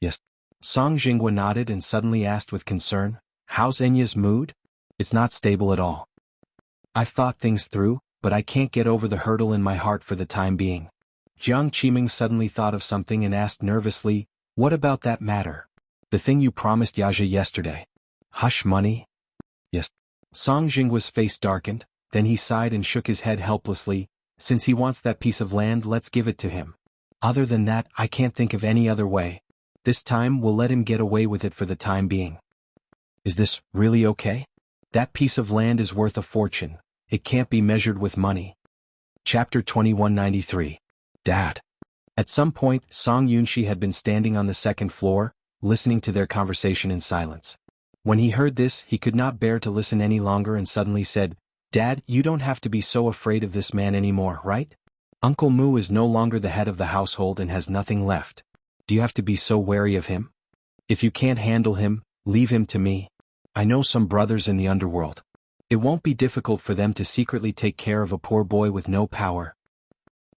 Yes. Song Jinghua nodded and suddenly asked with concern, How's Enya's mood? It's not stable at all. I've thought things through, but I can't get over the hurdle in my heart for the time being. Jiang Qiming suddenly thought of something and asked nervously, what about that matter? The thing you promised Yaja yesterday. Hush money? Yes. Song Jingwa's face darkened, then he sighed and shook his head helplessly. Since he wants that piece of land, let's give it to him. Other than that, I can't think of any other way. This time we'll let him get away with it for the time being. Is this really okay? That piece of land is worth a fortune. It can't be measured with money. Chapter 2193. Dad. At some point, Song Yunshi had been standing on the second floor, listening to their conversation in silence. When he heard this, he could not bear to listen any longer and suddenly said, Dad, you don't have to be so afraid of this man anymore, right? Uncle Mu is no longer the head of the household and has nothing left. Do you have to be so wary of him? If you can't handle him, leave him to me. I know some brothers in the underworld. It won't be difficult for them to secretly take care of a poor boy with no power.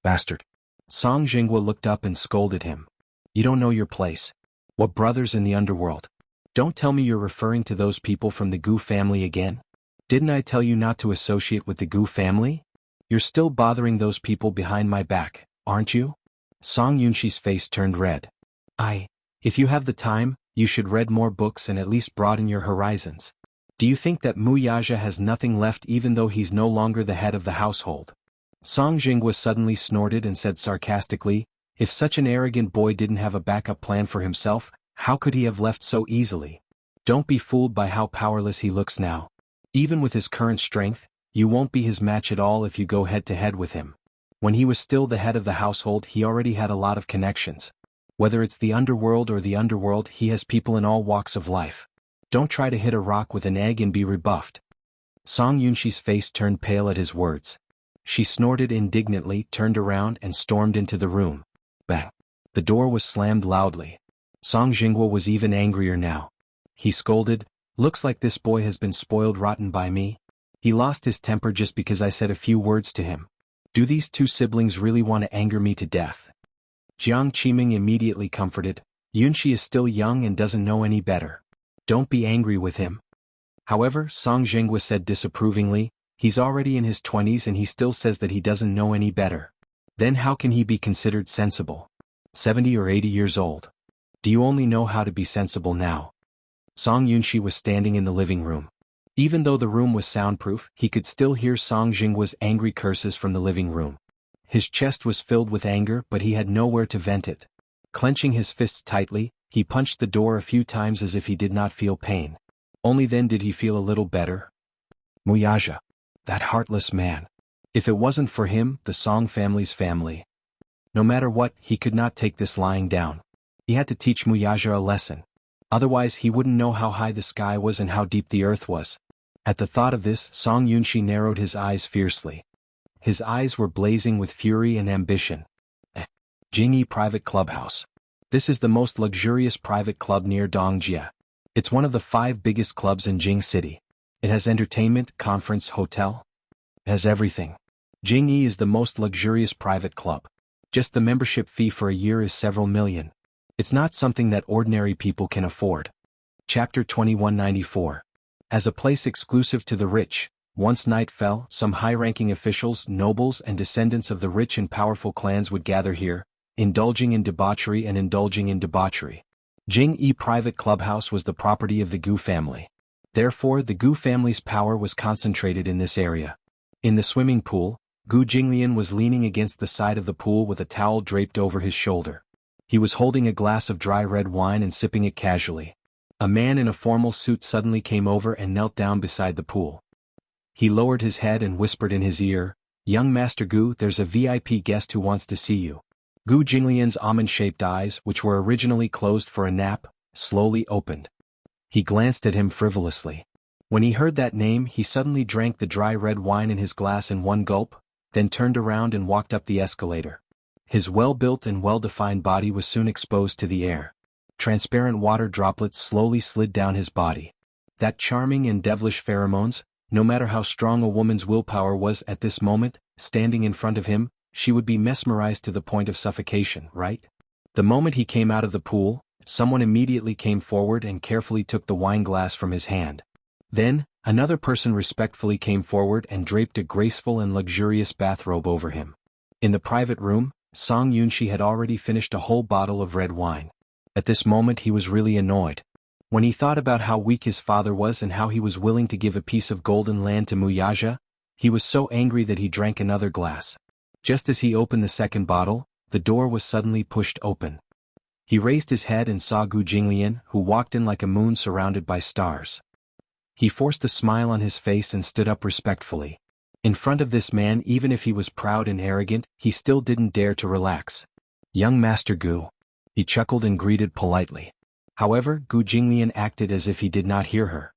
Bastard. Song Jingwa looked up and scolded him. You don't know your place. What brothers in the underworld? Don't tell me you're referring to those people from the Gu family again. Didn't I tell you not to associate with the Gu family? You're still bothering those people behind my back, aren't you? Song Yunshi's face turned red. If you have the time, you should read more books and at least broaden your horizons. Do you think that Mu Yaja has nothing left even though he's no longer the head of the household? Song Jingwa suddenly snorted and said sarcastically, if such an arrogant boy didn't have a backup plan for himself, how could he have left so easily? Don't be fooled by how powerless he looks now. Even with his current strength, you won't be his match at all if you go head-to-head with him. When he was still the head of the household, he already had a lot of connections. Whether it's the underworld or the underworld, he has people in all walks of life. Don't try to hit a rock with an egg and be rebuffed. Song Yunshi's face turned pale at his words. She snorted indignantly, turned around and stormed into the room. Bang! The door was slammed loudly. Song Jingwa was even angrier now. He scolded, looks like this boy has been spoiled rotten by me. He lost his temper just because I said a few words to him. Do these two siblings really want to anger me to death? Jiang Qiming immediately comforted, Yunshi is still young and doesn't know any better. Don't be angry with him. However, Song Jingwa said disapprovingly, he's already in his 20s and he still says that he doesn't know any better. Then how can he be considered sensible? 70 or 80 years old. Do you only know how to be sensible now? Song Yunshi was standing in the living room. Even though the room was soundproof, he could still hear Song Jingwa's angry curses from the living room. His chest was filled with anger, but he had nowhere to vent it. Clenching his fists tightly, he punched the door a few times as if he did not feel pain. Only then did he feel a little better. Muyaja. That heartless man. If it wasn't for him, the Song family's family. No matter what, he could not take this lying down. He had to teach Muyaja a lesson. Otherwise he wouldn't know how high the sky was and how deep the earth was. At the thought of this, Song Yunshi narrowed his eyes fiercely. His eyes were blazing with fury and ambition. Jingyi Private Clubhouse. This is the most luxurious private club near Dongjia. It's one of the 5 biggest clubs in Jing City. It has entertainment, conference, hotel. It has everything. Jingyi is the most luxurious private club. Just the membership fee for a year is several million. It's not something that ordinary people can afford. Chapter 2194. As a place exclusive to the rich, once night fell, some high-ranking officials, nobles and descendants of the rich and powerful clans would gather here, indulging in debauchery and indulging in debauchery. Jingyi Private Clubhouse was the property of the Gu family. Therefore, the Gu family's power was concentrated in this area. In the swimming pool, Gu Jinglian was leaning against the side of the pool with a towel draped over his shoulder. He was holding a glass of dry red wine and sipping it casually. A man in a formal suit suddenly came over and knelt down beside the pool. He lowered his head and whispered in his ear, "Young Master Gu, there's a VIP guest who wants to see you." Gu Jinglian's almond-shaped eyes, which were originally closed for a nap, slowly opened. He glanced at him frivolously. When he heard that name, he suddenly drank the dry red wine in his glass in one gulp, then turned around and walked up the escalator. His well-built and well-defined body was soon exposed to the air. Transparent water droplets slowly slid down his body. That charming and devilish pheromones, no matter how strong a woman's willpower was at this moment, standing in front of him, she would be mesmerized to the point of suffocation, right? The moment he came out of the pool, Someone immediately came forward and carefully took the wine glass from his hand. Then, another person respectfully came forward and draped a graceful and luxurious bathrobe over him. In the private room, Song Yunshi had already finished a whole bottle of red wine. At this moment he was really annoyed. When he thought about how weak his father was and how he was willing to give a piece of golden land to Muyaja, he was so angry that he drank another glass. Just as he opened the second bottle, the door was suddenly pushed open. He raised his head and saw Gu Jinglian, who walked in like a moon surrounded by stars. He forced a smile on his face and stood up respectfully. In front of this man, even if he was proud and arrogant, he still didn't dare to relax. "Young Master Gu." He chuckled and greeted politely. However, Gu Jinglian acted as if he did not hear her.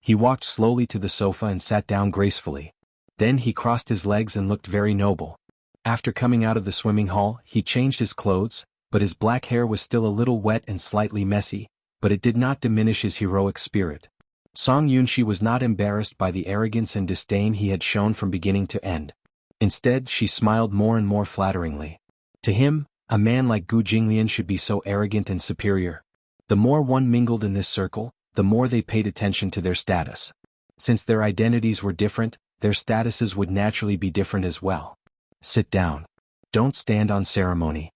He walked slowly to the sofa and sat down gracefully. Then he crossed his legs and looked very noble. After coming out of the swimming hall, he changed his clothes, but his black hair was still a little wet and slightly messy, but it did not diminish his heroic spirit. Song Yunshi was not embarrassed by the arrogance and disdain he had shown from beginning to end. Instead, she smiled more and more flatteringly. To him, a man like Gu Jinglian should be so arrogant and superior. The more one mingled in this circle, the more they paid attention to their status. Since their identities were different, their statuses would naturally be different as well. "Sit down. Don't stand on ceremony,"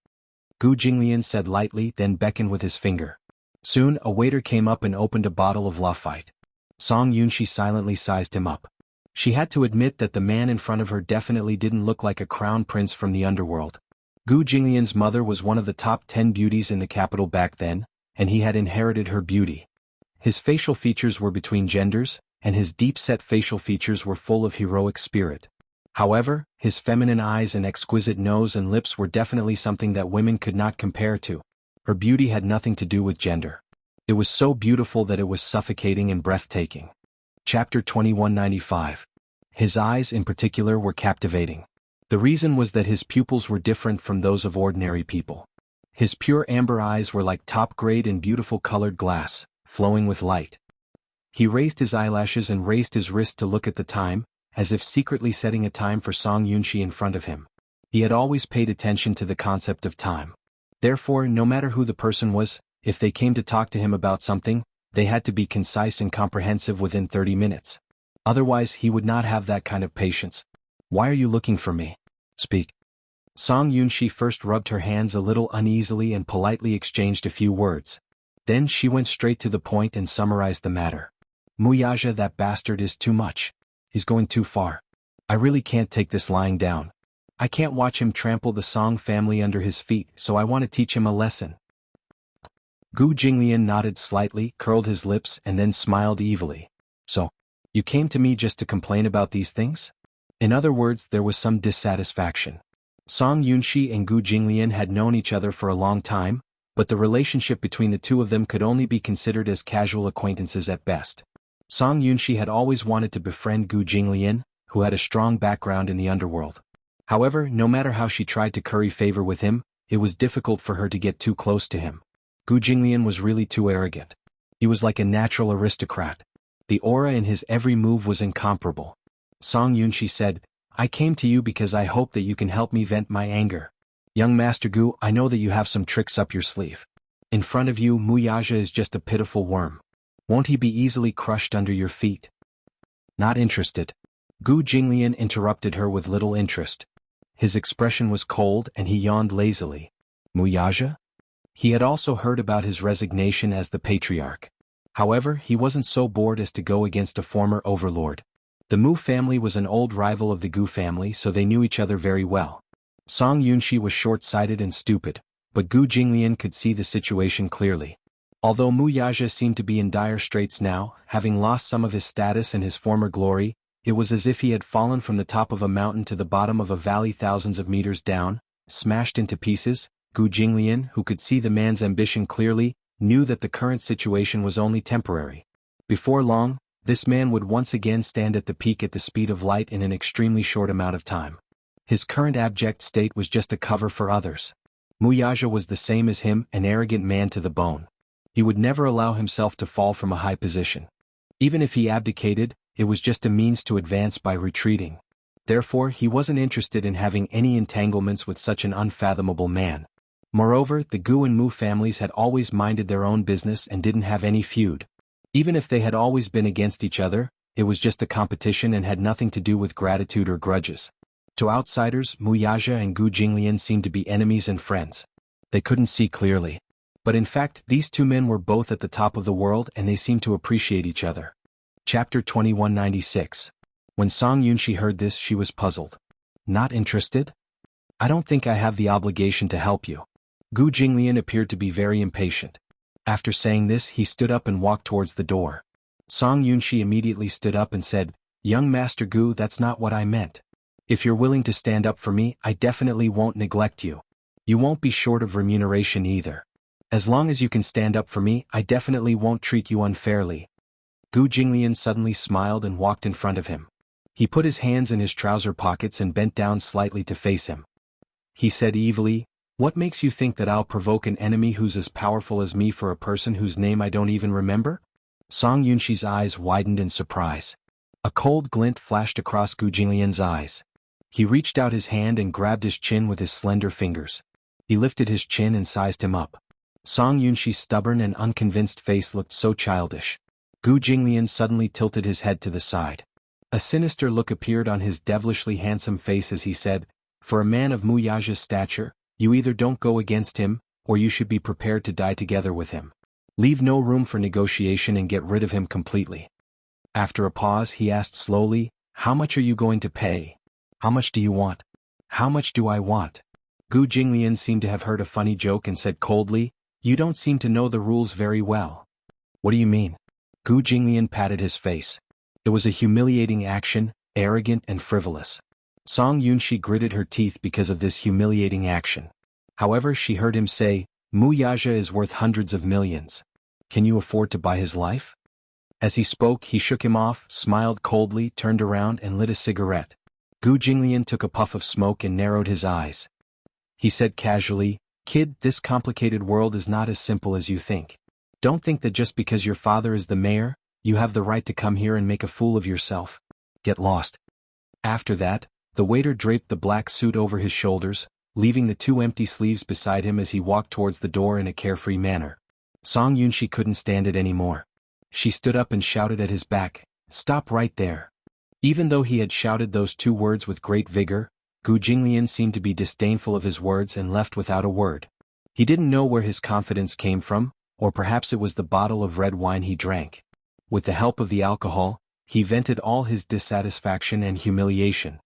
Gu Jinglian said lightly, then beckoned with his finger. Soon, a waiter came up and opened a bottle of Lafite. Song Yunshi silently sized him up. She had to admit that the man in front of her definitely didn't look like a crown prince from the underworld. Gu Jinglian's mother was one of the top 10 beauties in the capital back then, and he had inherited her beauty. His facial features were between genders, and his deep-set facial features were full of heroic spirit. However, his feminine eyes and exquisite nose and lips were definitely something that women could not compare to. Her beauty had nothing to do with gender. It was so beautiful that it was suffocating and breathtaking. Chapter 2195. His eyes in particular were captivating. The reason was that his pupils were different from those of ordinary people. His pure amber eyes were like top-grade and beautiful colored glass, flowing with light. He raised his eyelashes and raised his wrist to look at the time, as if secretly setting a time for Song Yunshi in front of him. He had always paid attention to the concept of time. Therefore, no matter who the person was, if they came to talk to him about something, they had to be concise and comprehensive within 30 minutes. Otherwise, he would not have that kind of patience. "Why are you looking for me? Speak." Song Yunshi first rubbed her hands a little uneasily and politely exchanged a few words. Then she went straight to the point and summarized the matter. "Muyaja, that bastard, is too much. He's going too far. I really can't take this lying down. I can't watch him trample the Song family under his feet, so I want to teach him a lesson." Gu Jinglian nodded slightly, curled his lips, and then smiled evilly. "So, you came to me just to complain about these things?" In other words, there was some dissatisfaction. Song Yunshi and Gu Jinglian had known each other for a long time, but the relationship between the two of them could only be considered as casual acquaintances at best. Song Yunshi had always wanted to befriend Gu Jinglian, who had a strong background in the underworld. However, no matter how she tried to curry favor with him, it was difficult for her to get too close to him. Gu Jinglian was really too arrogant. He was like a natural aristocrat. The aura in his every move was incomparable. Song Yunshi said, "I came to you because I hope that you can help me vent my anger. Young Master Gu, I know that you have some tricks up your sleeve. In front of you, Muyaja is just a pitiful worm. Won't he be easily crushed under your feet?" "Not interested." Gu Jinglian interrupted her with little interest. His expression was cold and he yawned lazily. Muyaja? He had also heard about his resignation as the patriarch. However, he wasn't so bored as to go against a former overlord. The Mu family was an old rival of the Gu family, so they knew each other very well. Song Yunshi was short-sighted and stupid, but Gu Jinglian could see the situation clearly. Although Muyaja seemed to be in dire straits now, having lost some of his status and his former glory, it was as if he had fallen from the top of a mountain to the bottom of a valley thousands of meters down, smashed into pieces. Gu Jinglian, who could see the man's ambition clearly, knew that the current situation was only temporary. Before long, this man would once again stand at the peak at the speed of light in an extremely short amount of time. His current abject state was just a cover for others. Muyaja was the same as him, an arrogant man to the bone. He would never allow himself to fall from a high position. Even if he abdicated, it was just a means to advance by retreating. Therefore, he wasn't interested in having any entanglements with such an unfathomable man. Moreover, the Gu and Mu families had always minded their own business and didn't have any feud. Even if they had always been against each other, it was just a competition and had nothing to do with gratitude or grudges. To outsiders, Mu Yaja and Gu Jinglian seemed to be enemies and friends. They couldn't see clearly. But in fact, these two men were both at the top of the world and they seemed to appreciate each other. Chapter 2196. When Song Yunshi heard this, she was puzzled. Not interested? I don't think I have the obligation to help you. Gu Jinglian appeared to be very impatient. After saying this, he stood up and walked towards the door. Song Yunshi immediately stood up and said, "Young Master Gu, that's not what I meant. If you're willing to stand up for me, I definitely won't neglect you. You won't be short of remuneration either. As long as you can stand up for me, I definitely won't treat you unfairly." Gu Jinglian suddenly smiled and walked in front of him. He put his hands in his trouser pockets and bent down slightly to face him. He said evilly, "What makes you think that I'll provoke an enemy who's as powerful as me for a person whose name I don't even remember?" Song Yunshi's eyes widened in surprise. A cold glint flashed across Gu Jinglian's eyes. He reached out his hand and grabbed his chin with his slender fingers. He lifted his chin and sized him up. Song Yunshi's stubborn and unconvinced face looked so childish. Gu Jinglian suddenly tilted his head to the side. A sinister look appeared on his devilishly handsome face as he said, "For a man of Mu Yaja's stature, you either don't go against him, or you should be prepared to die together with him. Leave no room for negotiation and get rid of him completely." After a pause, he asked slowly, "How much are you going to pay? How much do you want?" "How much do I want?" Gu Jinglian seemed to have heard a funny joke and said coldly, "You don't seem to know the rules very well." "What do you mean?" Gu Jinglian patted his face. It was a humiliating action, arrogant and frivolous. Song Yunshi gritted her teeth because of this humiliating action. However, she heard him say, "Mu Yaja is worth hundreds of millions. Can you afford to buy his life?" As he spoke, he shook him off, smiled coldly, turned around and lit a cigarette. Gu Jinglian took a puff of smoke and narrowed his eyes. He said casually, "Kid, this complicated world is not as simple as you think. Don't think that just because your father is the mayor, you have the right to come here and make a fool of yourself. Get lost." After that, the waiter draped the black suit over his shoulders, leaving the two empty sleeves beside him as he walked towards the door in a carefree manner. Song Yunshi couldn't stand it anymore. She stood up and shouted at his back, "Stop right there." Even though he had shouted those two words with great vigor, Gu Jinglian seemed to be disdainful of his words and left without a word. He didn't know where his confidence came from, or perhaps it was the bottle of red wine he drank. With the help of the alcohol, he vented all his dissatisfaction and humiliation.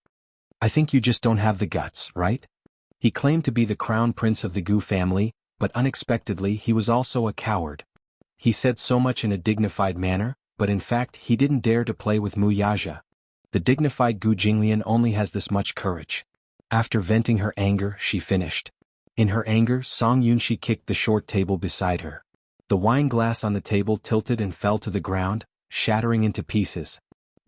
"I think you just don't have the guts, right?" He claimed to be the crown prince of the Gu family, but unexpectedly he was also a coward. He said so much in a dignified manner, but in fact he didn't dare to play with Mu Yaja. The dignified Gu Jinglian only has this much courage. After venting her anger, she finished. In her anger, Song Yunshi kicked the short table beside her. The wine glass on the table tilted and fell to the ground, shattering into pieces.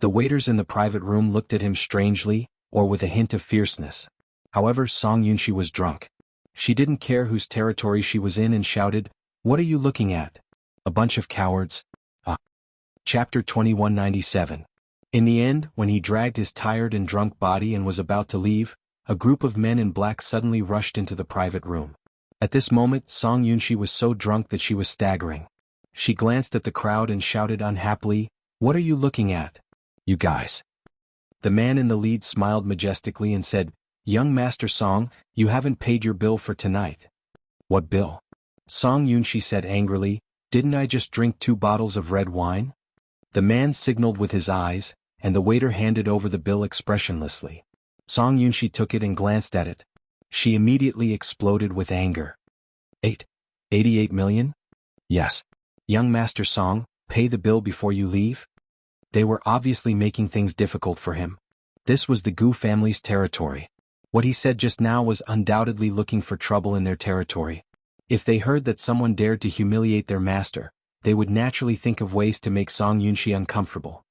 The waiters in the private room looked at him strangely, or with a hint of fierceness. However, Song Yunshi was drunk. She didn't care whose territory she was in and shouted, "What are you looking at? A bunch of cowards." Chapter 2197. In the end, when he dragged his tired and drunk body and was about to leave, a group of men in black suddenly rushed into the private room. At this moment, Song Yunshi was so drunk that she was staggering. She glanced at the crowd and shouted unhappily, "What are you looking at? You guys." The man in the lead smiled majestically and said, "Young Master Song, you haven't paid your bill for tonight." "What bill?" Song Yunshi said angrily, "Didn't I just drink 2 bottles of red wine?" The man signaled with his eyes, and the waiter handed over the bill expressionlessly. Song Yunshi took it and glanced at it. She immediately exploded with anger. 88 million? Yes. Young Master Song, pay the bill before you leave? They were obviously making things difficult for him. This was the Gu family's territory. What he said just now was undoubtedly looking for trouble in their territory. If they heard that someone dared to humiliate their master, they would naturally think of ways to make Song Yunshi uncomfortable.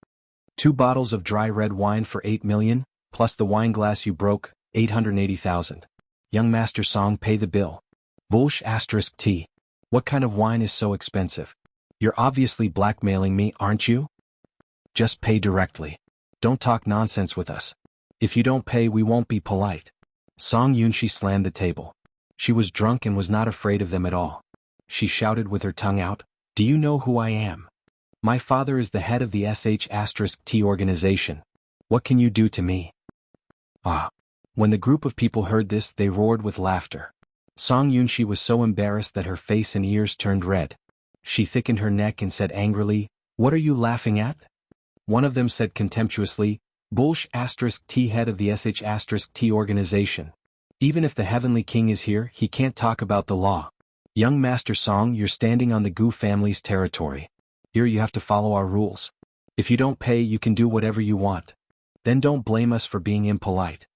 2 bottles of dry red wine for 8 million, plus the wine glass you broke, 880,000. Young Master Song, pay the bill. Bullsh*T. What kind of wine is so expensive? You're obviously blackmailing me, aren't you? Just pay directly. Don't talk nonsense with us. If you don't pay, we won't be polite. Song Yunshi slammed the table. She was drunk and was not afraid of them at all. She shouted with her tongue out, "Do you know who I am? My father is the head of the sh*t organization. What can you do to me?" Ah! When the group of people heard this, they roared with laughter. Song Yunshi was so embarrassed that her face and ears turned red. She thickened her neck and said angrily, "What are you laughing at?" One of them said contemptuously, "Bulsh*t head of the sh*t organization. Even if the Heavenly King is here, he can't talk about the law. Young Master Song, you're standing on the Gu family's territory. Here you have to follow our rules. If you don't pay, you can do whatever you want. Then don't blame us for being impolite."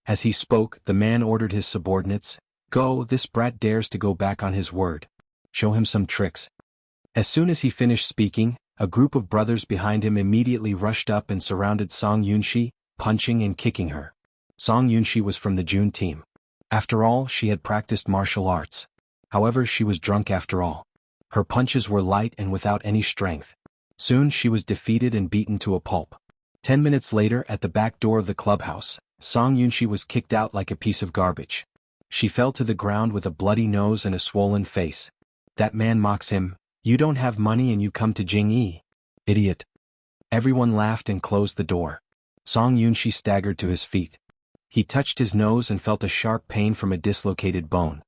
As he spoke, the man ordered his subordinates, "Go, this brat dares to go back on his word. Show him some tricks." As soon as he finished speaking, a group of brothers behind him immediately rushed up and surrounded Song Yunshi, punching and kicking her. Song Yunshi was from the June team. After all, she had practiced martial arts. However, she was drunk after all. Her punches were light and without any strength. Soon she was defeated and beaten to a pulp. 10 minutes later, at the back door of the clubhouse, Song Yunshi was kicked out like a piece of garbage. She fell to the ground with a bloody nose and a swollen face. That man mocks him, "You don't have money and you come to Jingyi. Idiot." Everyone laughed and closed the door. Song Yunshi staggered to his feet. He touched his nose and felt a sharp pain from a dislocated bone.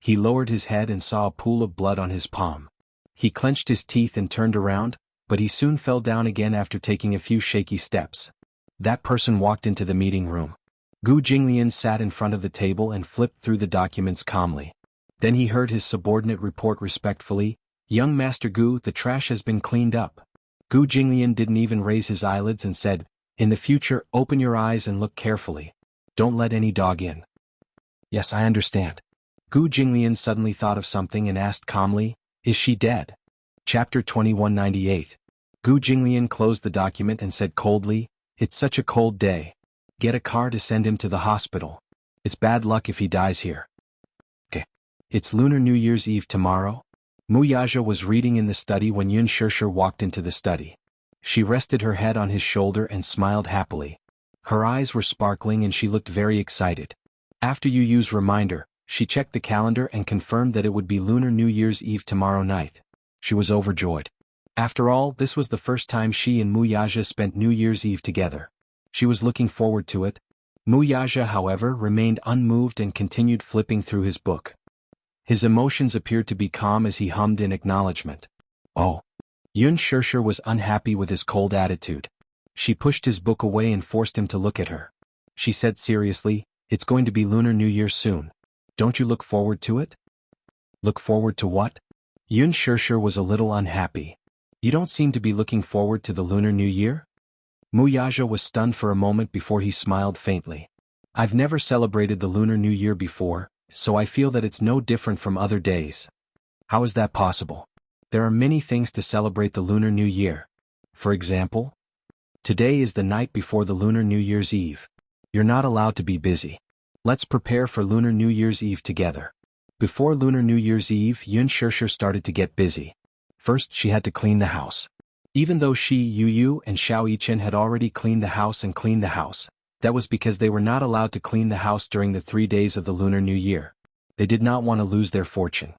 He lowered his head and saw a pool of blood on his palm. He clenched his teeth and turned around, but he soon fell down again after taking a few shaky steps. That person walked into the meeting room. Gu Jinglian sat in front of the table and flipped through the documents calmly. Then he heard his subordinate report respectfully, "Young Master Gu, the trash has been cleaned up." Gu Jinglian didn't even raise his eyelids and said, "In the future, open your eyes and look carefully. Don't let any dog in." "Yes, I understand." Gu Jinglian suddenly thought of something and asked calmly, "Is she dead?" Chapter 2198. Gu Jinglian closed the document and said coldly, "It's such a cold day. Get a car to send him to the hospital. It's bad luck if he dies here." Okay. It's Lunar New Year's Eve tomorrow. Muyaja was reading in the study when Yun Shirshir walked into the study. She rested her head on his shoulder and smiled happily. Her eyes were sparkling and she looked very excited. After Yu Yu's reminder, she checked the calendar and confirmed that it would be Lunar New Year's Eve tomorrow night. She was overjoyed. After all, this was the first time she and Muyaja spent New Year's Eve together. She was looking forward to it. Muyaja, however, remained unmoved and continued flipping through his book. His emotions appeared to be calm as he hummed in acknowledgement. Oh. Yun Shirshir was unhappy with his cold attitude. She pushed his book away and forced him to look at her. She said seriously, "It's going to be Lunar New Year soon. Don't you look forward to it?" "Look forward to what?" Yun Shirshir was a little unhappy. "You don't seem to be looking forward to the Lunar New Year?" Muyaja was stunned for a moment before he smiled faintly. "I've never celebrated the Lunar New Year before, so I feel that it's no different from other days." "How is that possible?" "There are many things to celebrate the Lunar New Year. For example, today is the night before the Lunar New Year's Eve. You're not allowed to be busy. Let's prepare for Lunar New Year's Eve together." Before Lunar New Year's Eve, Yun Shirshir started to get busy. First, she had to clean the house. Even though she, Yu Yu, and Xiao Yichen had already cleaned the house, that was because they were not allowed to clean the house during the 3 days of the Lunar New Year. They did not want to lose their fortune.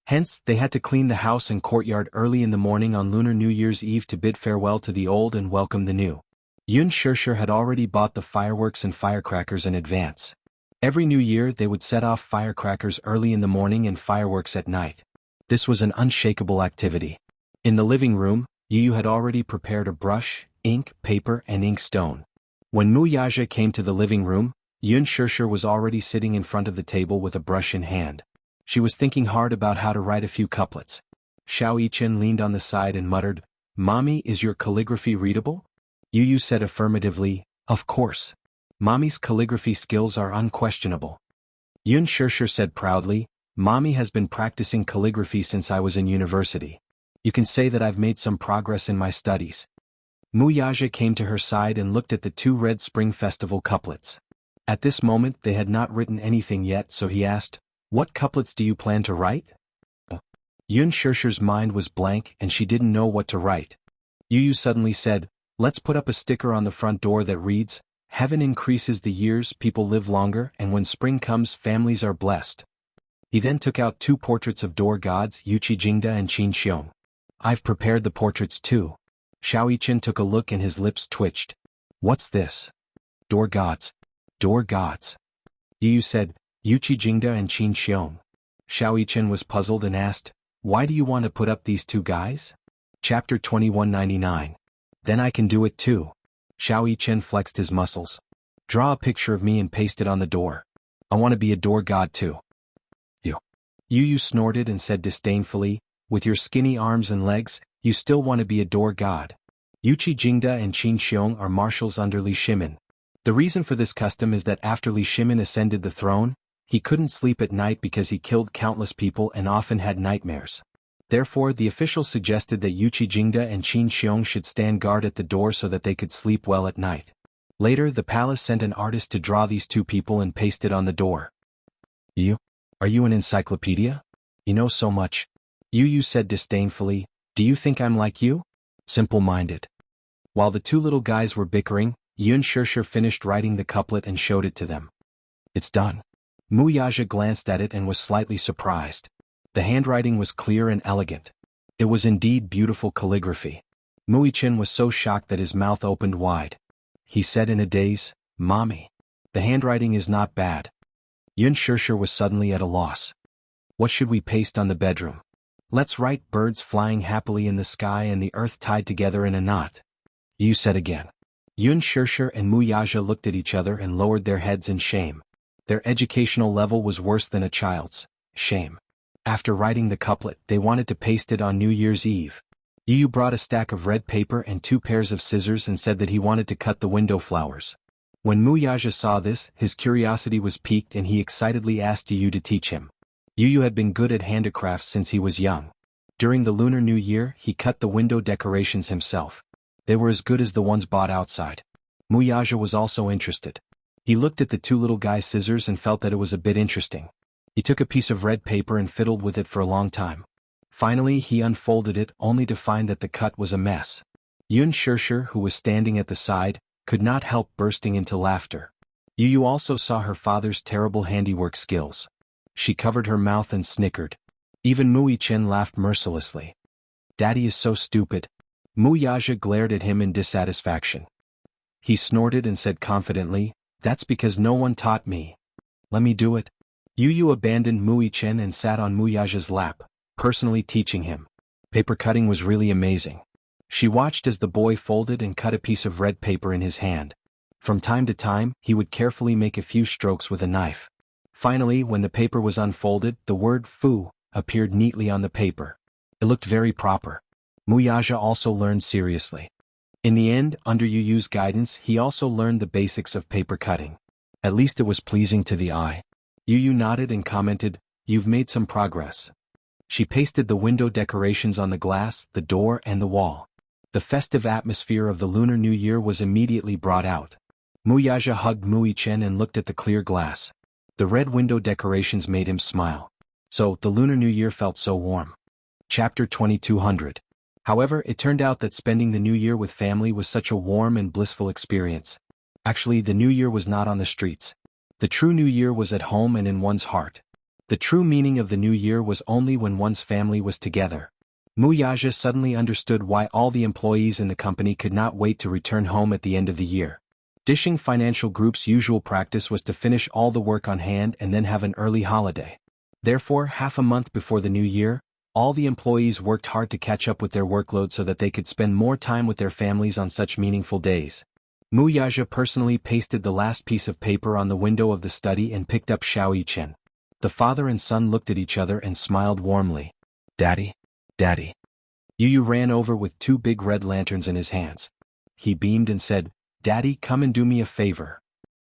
Hence, they had to clean the house and courtyard early in the morning on Lunar New Year's Eve to bid farewell to the old and welcome the new. Yun Shirshir had already bought the fireworks and firecrackers in advance. Every New Year they would set off firecrackers early in the morning and fireworks at night. This was an unshakable activity. In the living room, Yu Yu had already prepared a brush, ink, paper, and ink stone. When Muyaja came to the living room, Yun Shirshir was already sitting in front of the table with a brush in hand. She was thinking hard about how to write a few couplets. Xiao Yichen leaned on the side and muttered, "Mommy, is your calligraphy readable?" Yu Yu said affirmatively, "Of course. Mommy's calligraphy skills are unquestionable." Yun Shirshir said proudly, "Mommy has been practicing calligraphy since I was in university. You can say that I've made some progress in my studies." Muyaja came to her side and looked at the 2 Red Spring Festival couplets. At this moment they had not written anything yet, so he asked, "What couplets do you plan to write?" Yun Shirshir's mind was blank and she didn't know what to write. Yu Yu suddenly said, "Let's put up a sticker on the front door that reads, 'Heaven increases the years, people live longer, and when spring comes, families are blessed. He then took out 2 portraits of door gods, Yuchi Jingda and Qin Xiong. I've prepared the portraits too. Xiao Yichen took a look and his lips twitched. What's this? Door gods. Door gods. Yu said, Yuchi Jingda and Qin Xiong. Xiao Yichen was puzzled and asked, why do you want to put up these 2 guys? Chapter 2199. Then I can do it too. Xiao Yichen flexed his muscles. Draw a picture of me and paste it on the door. I want to be a door god too. Yu snorted and said disdainfully, with your skinny arms and legs, you still want to be a door god. Yuchi Jingda and Qin Xiong are marshals under Li Shimin. The reason for this custom is that after Li Shimin ascended the throne, he couldn't sleep at night because he killed countless people and often had nightmares. Therefore, the officials suggested that Yuchi Jingda and Qin Xiong should stand guard at the door so that they could sleep well at night. Later, the palace sent an artist to draw these 2 people and paste it on the door. Are you an encyclopedia? You know so much. Yu said disdainfully, do you think I'm like you? Simple-minded. While the 2 little guys were bickering, Yun Shirshir finished writing the couplet and showed it to them. It's done. Mu Yaja glanced at it and was slightly surprised. The handwriting was clear and elegant. It was indeed beautiful calligraphy. Mu Yichen was so shocked that his mouth opened wide. He said in a daze, Mommy. The handwriting is not bad. Yun Shirshir was suddenly at a loss. What should we paste on the bedroom? Let's write birds flying happily in the sky and the earth tied together in a knot. Yu said again. Yun Shirshir and Mu Yaja looked at each other and lowered their heads in shame. Their educational level was worse than a child's. Shame. After writing the couplet, they wanted to paste it on New Year's Eve. Yu brought a stack of red paper and 2 pairs of scissors and said that he wanted to cut the window flowers. When Mu Yaja saw this, his curiosity was piqued and he excitedly asked Yu to teach him. Yu had been good at handicrafts since he was young. During the Lunar New Year, he cut the window decorations himself. They were as good as the ones bought outside. Mu Yaja was also interested. He looked at the 2 little guys' scissors and felt that it was a bit interesting. He took a piece of red paper and fiddled with it for a long time. Finally, he unfolded it only to find that the cut was a mess. Yun Shirshir, who was standing at the side, could not help bursting into laughter. Yu also saw her father's terrible handiwork skills. She covered her mouth and snickered. Even Mu Yichen laughed mercilessly. Daddy is so stupid. Mu Yaja glared at him in dissatisfaction. He snorted and said confidently, that's because no one taught me. Let me do it. Yu abandoned Mu Yichen and sat on Mu Yaja's lap, personally teaching him. Paper cutting was really amazing. She watched as the boy folded and cut a piece of red paper in his hand. From time to time, he would carefully make a few strokes with a knife. Finally, when the paper was unfolded, the word Fu appeared neatly on the paper. It looked very proper. Mu Yaja also learned seriously. In the end, under Yu's guidance, he also learned the basics of paper cutting. At least it was pleasing to the eye. Yu nodded and commented, you've made some progress. She pasted the window decorations on the glass, the door, and the wall. The festive atmosphere of the Lunar New Year was immediately brought out. Mu Yaja hugged Mu Yichen and looked at the clear glass. The red window decorations made him smile. So, the Lunar New Year felt so warm. Chapter 2200. However, it turned out that spending the New Year with family was such a warm and blissful experience. Actually, the New Year was not on the streets. The true New Year was at home and in one's heart. The true meaning of the New Year was only when one's family was together. Mu Yaja suddenly understood why all the employees in the company could not wait to return home at the end of the year. Dishing Financial Group's usual practice was to finish all the work on hand and then have an early holiday. Therefore, half a month before the new year, all the employees worked hard to catch up with their workload so that they could spend more time with their families on such meaningful days. Mu Yaja personally pasted the last piece of paper on the window of the study and picked up Xiao Yichen. The father and son looked at each other and smiled warmly. Daddy? Daddy. Yu ran over with 2 big red lanterns in his hands. He beamed and said, Daddy, come and do me a favor.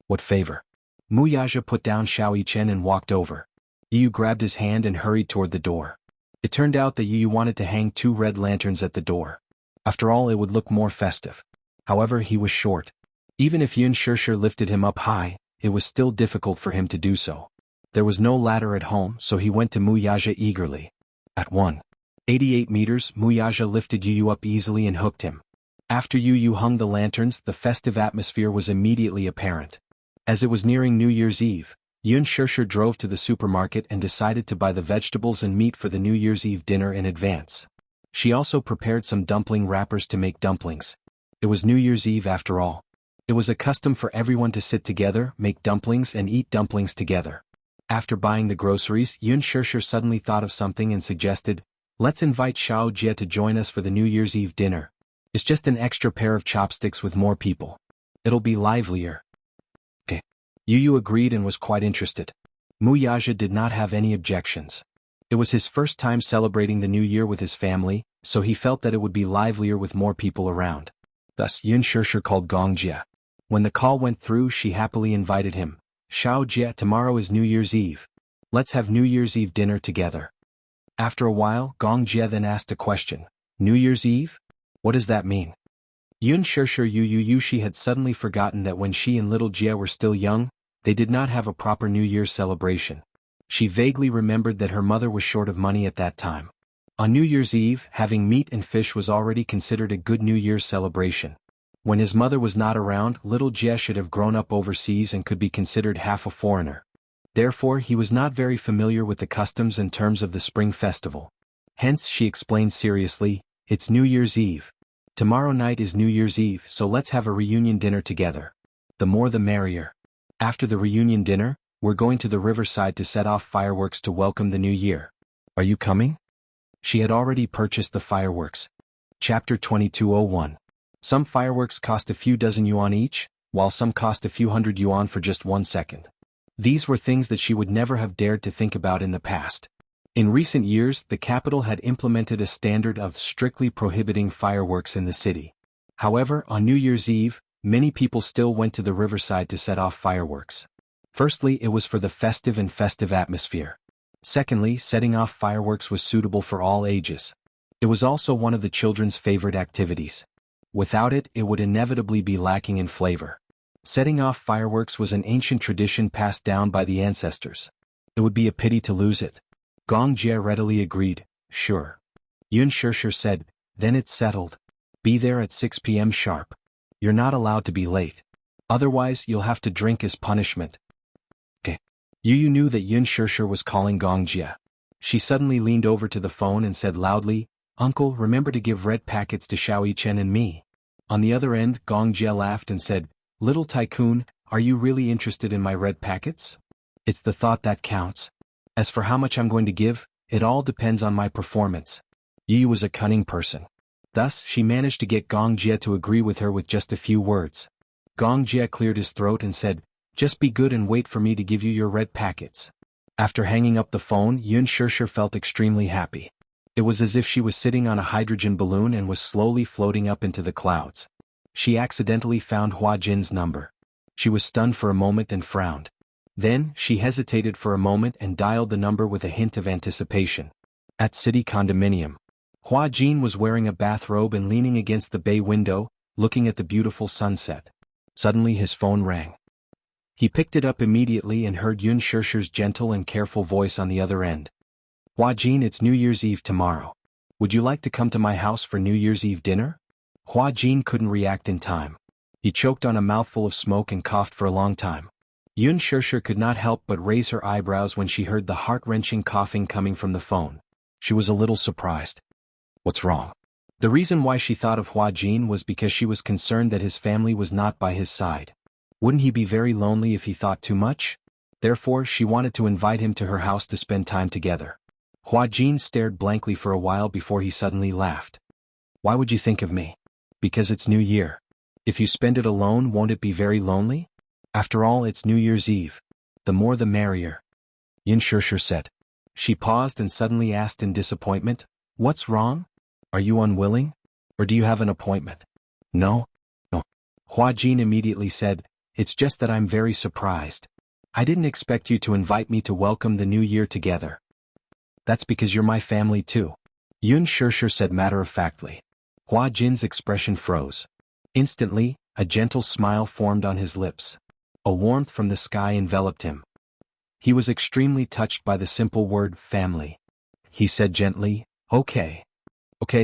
What favor? Mu Yaja put down Xiao Yichen and walked over. Yu grabbed his hand and hurried toward the door. It turned out that Yu wanted to hang 2 red lanterns at the door. After all, it would look more festive. However, he was short. Even if Yun Shirshir lifted him up high, it was still difficult for him to do so. There was no ladder at home, so he went to Mu Yaja eagerly. At 188 meters, Mu Yaja lifted Yu up easily and hooked him. After Yu hung the lanterns, the festive atmosphere was immediately apparent. As it was nearing New Year's Eve, Yun Shirshir drove to the supermarket and decided to buy the vegetables and meat for the New Year's Eve dinner in advance. She also prepared some dumpling wrappers to make dumplings. It was New Year's Eve after all. It was a custom for everyone to sit together, make dumplings and eat dumplings together. After buying the groceries, Yun Shirshir suddenly thought of something and suggested, "Let's invite Xiao Jie to join us for the New Year's Eve dinner. It's just an extra pair of chopsticks with more people. It'll be livelier." Yu Yu agreed and was quite interested. Mu Yaja did not have any objections. It was his first time celebrating the New Year with his family, so he felt that it would be livelier with more people around. Thus Yun Shirshir called Gong Jie. When the call went through, she happily invited him. "Xiao Jie, tomorrow is New Year's Eve. Let's have New Year's Eve dinner together." After a while, Gong Jie then asked a question. "New Year's Eve? What does that mean?" Yun Shirshir Yu she had suddenly forgotten that when she and little Jie were still young, they did not have a proper New Year's celebration. She vaguely remembered that her mother was short of money at that time. On New Year's Eve, having meat and fish was already considered a good New Year's celebration. When his mother was not around, little Jie should have grown up overseas and could be considered half a foreigner. Therefore, he was not very familiar with the customs and terms of the Spring Festival. Hence, she explained seriously, "It's New Year's Eve. Tomorrow night is New Year's Eve, so let's have a reunion dinner together. The more the merrier. After the reunion dinner, we're going to the riverside to set off fireworks to welcome the new year. Are you coming?" She had already purchased the fireworks. Chapter 2201. Some fireworks cost a few dozen yuan each, while some cost a few hundred yuan for just 1 second. These were things that she would never have dared to think about in the past. In recent years, the capital had implemented a standard of strictly prohibiting fireworks in the city. However, on New Year's Eve, many people still went to the riverside to set off fireworks. Firstly, it was for the festive atmosphere. Secondly, setting off fireworks was suitable for all ages. It was also one of the children's favorite activities. Without it, it would inevitably be lacking in flavor. Setting off fireworks was an ancient tradition passed down by the ancestors. It would be a pity to lose it. Gong Jie readily agreed, "Sure." Yun Shirshir said, "Then it's settled. Be there at 6 p.m. sharp. You're not allowed to be late. Otherwise, you'll have to drink as punishment." Yu knew that Yun Shirshir was calling Gong Jie. She suddenly leaned over to the phone and said loudly, "Uncle, remember to give red packets to Xiao Yichen and me." On the other end, Gong Jie laughed and said, "Little tycoon, are you really interested in my red packets? It's the thought that counts. As for how much I'm going to give, it all depends on my performance." Yu was a cunning person. Thus, she managed to get Gong Jie to agree with her with just a few words. Gong Jie cleared his throat and said, "Just be good and wait for me to give you your red packets." After hanging up the phone, Yun Shirshir felt extremely happy. It was as if she was sitting on a hydrogen balloon and was slowly floating up into the clouds. She accidentally found Hua Jin's number. She was stunned for a moment and frowned. Then, she hesitated for a moment and dialed the number with a hint of anticipation. At City Condominium. Hua Jin was wearing a bathrobe and leaning against the bay window, looking at the beautiful sunset. Suddenly his phone rang. He picked it up immediately and heard Yun Shirshir's gentle and careful voice on the other end. "Hua Jin, it's New Year's Eve tomorrow. Would you like to come to my house for New Year's Eve dinner?" Hua Jin couldn't react in time. He choked on a mouthful of smoke and coughed for a long time. Yun Shirshir could not help but raise her eyebrows when she heard the heart-wrenching coughing coming from the phone. She was a little surprised. What's wrong? The reason why she thought of Hua Jin was because she was concerned that his family was not by his side. Wouldn't he be very lonely if he thought too much? Therefore, she wanted to invite him to her house to spend time together. Hua Jin stared blankly for a while before he suddenly laughed. "Why would you think of me?" "Because it's New Year. If you spend it alone, won't it be very lonely? After all, it's New Year's Eve. The more the merrier." Yun Shirshir said. She paused and suddenly asked in disappointment, "What's wrong? Are you unwilling? Or do you have an appointment?" No. Hua Jin immediately said, "It's just that I'm very surprised. I didn't expect you to invite me to welcome the new year together." "That's because you're my family too," Yun Shirshir said matter-of-factly. Hua Jin's expression froze. Instantly, a gentle smile formed on his lips. A warmth from the sky enveloped him. He was extremely touched by the simple word family. He said gently, Okay,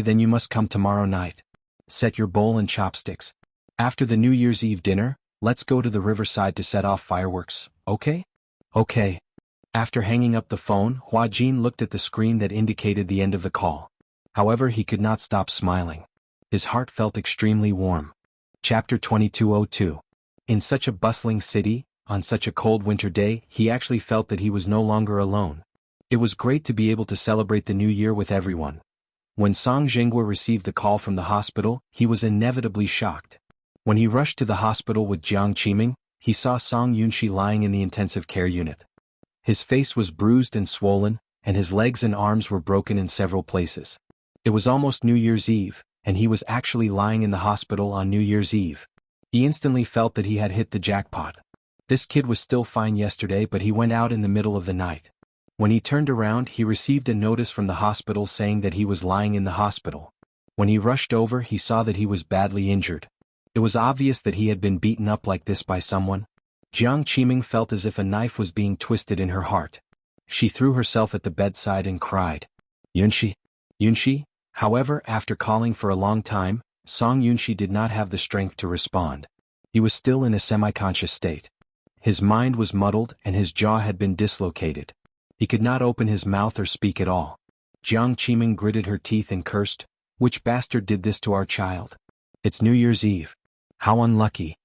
then you must come tomorrow night. Set your bowl and chopsticks. After the New Year's Eve dinner, let's go to the riverside to set off fireworks, okay?" Okay. After hanging up the phone, Hua Jin looked at the screen that indicated the end of the call. However, he could not stop smiling. His heart felt extremely warm. Chapter 2202. In such a bustling city, on such a cold winter day, he actually felt that he was no longer alone. It was great to be able to celebrate the new year with everyone. When Song Jinghua received the call from the hospital, he was inevitably shocked. When he rushed to the hospital with Jiang Qiming, he saw Song Yunshi lying in the intensive care unit. His face was bruised and swollen, and his legs and arms were broken in several places. It was almost New Year's Eve, and he was actually lying in the hospital on New Year's Eve. He instantly felt that he had hit the jackpot. This kid was still fine yesterday, but he went out in the middle of the night. When he turned around, he received a notice from the hospital saying that he was lying in the hospital. When he rushed over, he saw that he was badly injured. It was obvious that he had been beaten up like this by someone. Jiang Qiming felt as if a knife was being twisted in her heart. She threw herself at the bedside and cried, "Yunshi? Yunshi?" However, after calling for a long time, Song Yunshi did not have the strength to respond. He was still in a semi-conscious state. His mind was muddled and his jaw had been dislocated. He could not open his mouth or speak at all. Jiang Qiming gritted her teeth and cursed, "Which bastard did this to our child? It's New Year's Eve. How unlucky."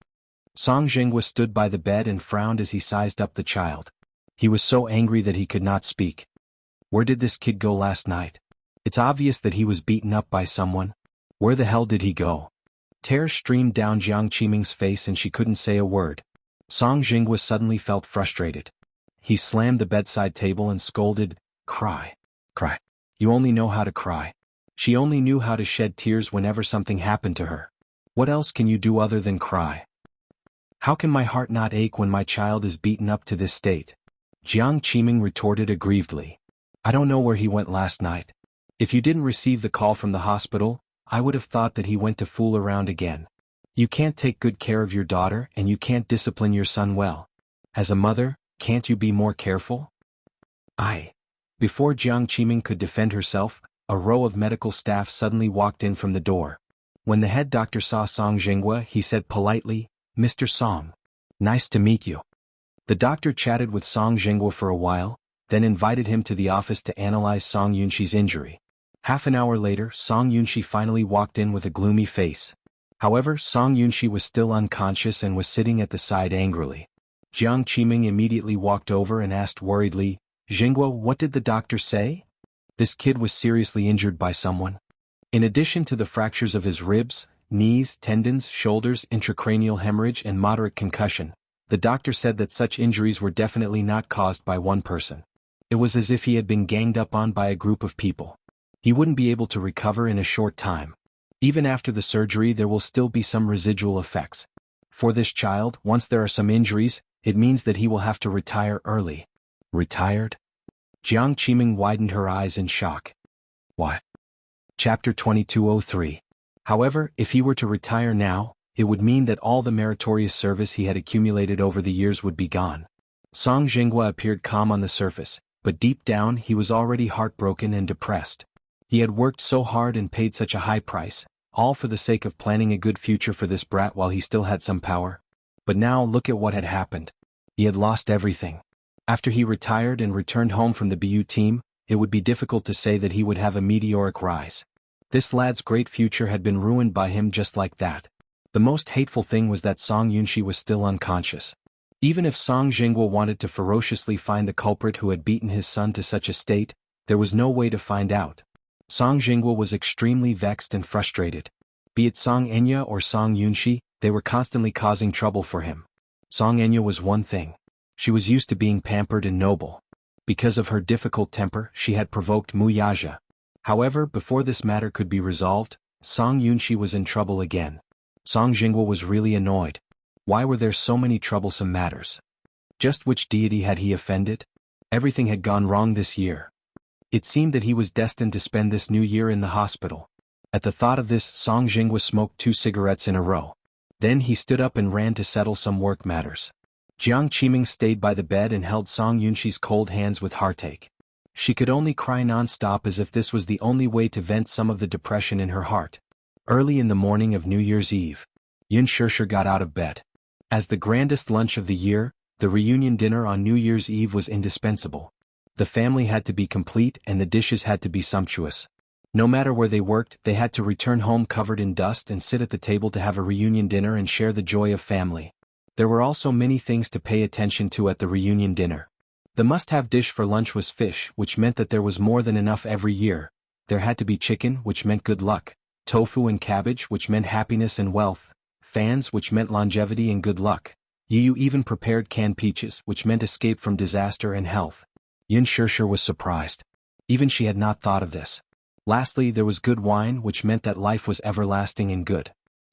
Song Jinghua stood by the bed and frowned as he sized up the child. He was so angry that he could not speak. Where did this kid go last night? It's obvious that he was beaten up by someone. Where the hell did he go? Tears streamed down Jiang Qiming's face and she couldn't say a word. Song Jinghua suddenly felt frustrated. He slammed the bedside table and scolded, "Cry. Cry. You only know how to cry." She only knew how to shed tears whenever something happened to her. What else can you do other than cry? How can my heart not ache when my child is beaten up to this state? Jiang Qiming retorted aggrievedly. I don't know where he went last night. If you didn't receive the call from the hospital, I would have thought that he went to fool around again. You can't take good care of your daughter and you can't discipline your son well. As a mother, can't you be more careful? Before Jiang Qiming could defend herself, a row of medical staff suddenly walked in from the door. When the head doctor saw Song Jinghua, he said politely, "Mr. Song. Nice to meet you." The doctor chatted with Song Jinghua for a while, then invited him to the office to analyze Song Yunshi's injury. Half an hour later, Song Yunshi finally walked in with a gloomy face. However, Song Yunshi was still unconscious and was sitting at the side angrily. Jiang Qiming immediately walked over and asked worriedly, "Jinghua, what did the doctor say?" This kid was seriously injured by someone. In addition to the fractures of his ribs, knees, tendons, shoulders, intracranial hemorrhage and moderate concussion, the doctor said that such injuries were definitely not caused by one person. It was as if he had been ganged up on by a group of people. He wouldn't be able to recover in a short time. Even after the surgery, there will still be some residual effects. For this child, once there are some injuries, it means that he will have to retire early. Retired? Jiang Qiming widened her eyes in shock. What? Chapter 2203. However, if he were to retire now, it would mean that all the meritorious service he had accumulated over the years would be gone. Song Jinghua appeared calm on the surface, but deep down he was already heartbroken and depressed. He had worked so hard and paid such a high price, all for the sake of planning a good future for this brat while he still had some power. But now look at what had happened. He had lost everything. After he retired and returned home from the BU team, it would be difficult to say that he would have a meteoric rise. This lad's great future had been ruined by him just like that. The most hateful thing was that Song Yunshi was still unconscious. Even if Song Jinghua wanted to ferociously find the culprit who had beaten his son to such a state, there was no way to find out. Song Jinghua was extremely vexed and frustrated. Be it Song Enya or Song Yunshi, they were constantly causing trouble for him. Song Enya was one thing. She was used to being pampered and noble. Because of her difficult temper, she had provoked Muyaja. However, before this matter could be resolved, Song Yunshi was in trouble again. Song Jinghua was really annoyed. Why were there so many troublesome matters? Just which deity had he offended? Everything had gone wrong this year. It seemed that he was destined to spend this new year in the hospital. At the thought of this, Song Jinghua smoked 2 cigarettes in a row. Then he stood up and ran to settle some work matters. Jiang Qiming stayed by the bed and held Song Yunshi's cold hands with heartache. She could only cry non-stop as if this was the only way to vent some of the depression in her heart. Early in the morning of New Year's Eve, Yun Shishir got out of bed. As the grandest lunch of the year, The reunion dinner on New Year's Eve was indispensable. The family had to be complete and the dishes had to be sumptuous. No matter where they worked, they had to return home covered in dust and sit at the table to have a reunion dinner and share the joy of family. There were also many things to pay attention to at the reunion dinner. The must-have dish for lunch was fish, which meant that there was more than enough every year. There had to be chicken, which meant good luck, tofu and cabbage, which meant happiness and wealth, fans, which meant longevity and good luck. Yu even prepared canned peaches, which meant escape from disaster and health. Yun Shirshir was surprised. Even she had not thought of this. Lastly, there was good wine, which meant that life was everlasting and good.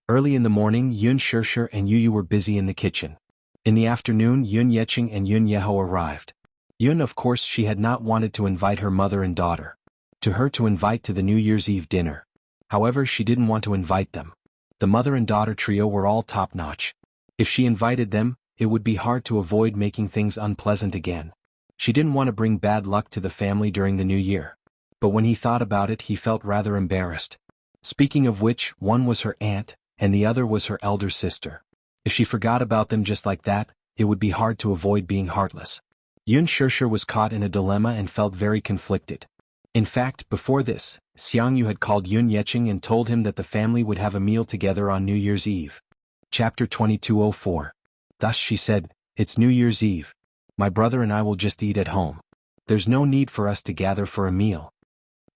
Early in the morning, Yun Shirshir and Yu were busy in the kitchen. In the afternoon, Yun Yeqing and Yun Yeho arrived. Yun, of course, she had not wanted to invite her mother and daughter to invite to the New Year's Eve dinner. However, she didn't want to invite them. The mother and daughter trio were all top-notch. If she invited them, it would be hard to avoid making things unpleasant again. She didn't want to bring bad luck to the family during the new year. But when he thought about it, he felt rather embarrassed. Speaking of which, one was her aunt, and the other was her elder sister. If she forgot about them just like that, it would be hard to avoid being heartless. Yun Shirshir was caught in a dilemma and felt very conflicted. In fact, before this, Xiang Yu had called Yun Yeqing and told him that the family would have a meal together on New Year's Eve. Chapter 2204. Thus she said, "It's New Year's Eve. My brother and I will just eat at home. There's no need for us to gather for a meal."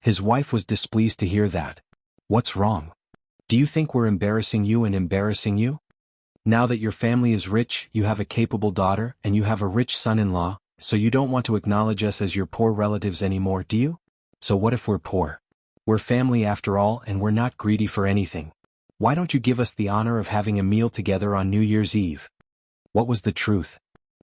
His wife was displeased to hear that. "What's wrong? Do you think we're embarrassing you and embarrassing you? Now that your family is rich, you have a capable daughter, and you have a rich son-in-law, so you don't want to acknowledge us as your poor relatives anymore, do you? So what if we're poor? We're family after all, and we're not greedy for anything. Why don't you give us the honor of having a meal together on New Year's Eve?" What was the truth?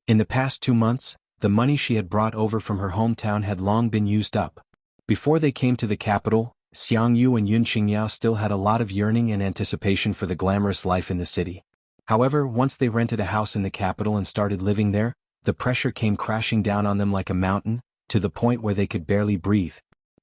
In the past 2 months, the money she had brought over from her hometown had long been used up. Before they came to the capital, Xiang Yu and Yun Qingyao still had a lot of yearning and anticipation for the glamorous life in the city. However, once they rented a house in the capital and started living there, the pressure came crashing down on them like a mountain, to the point where they could barely breathe.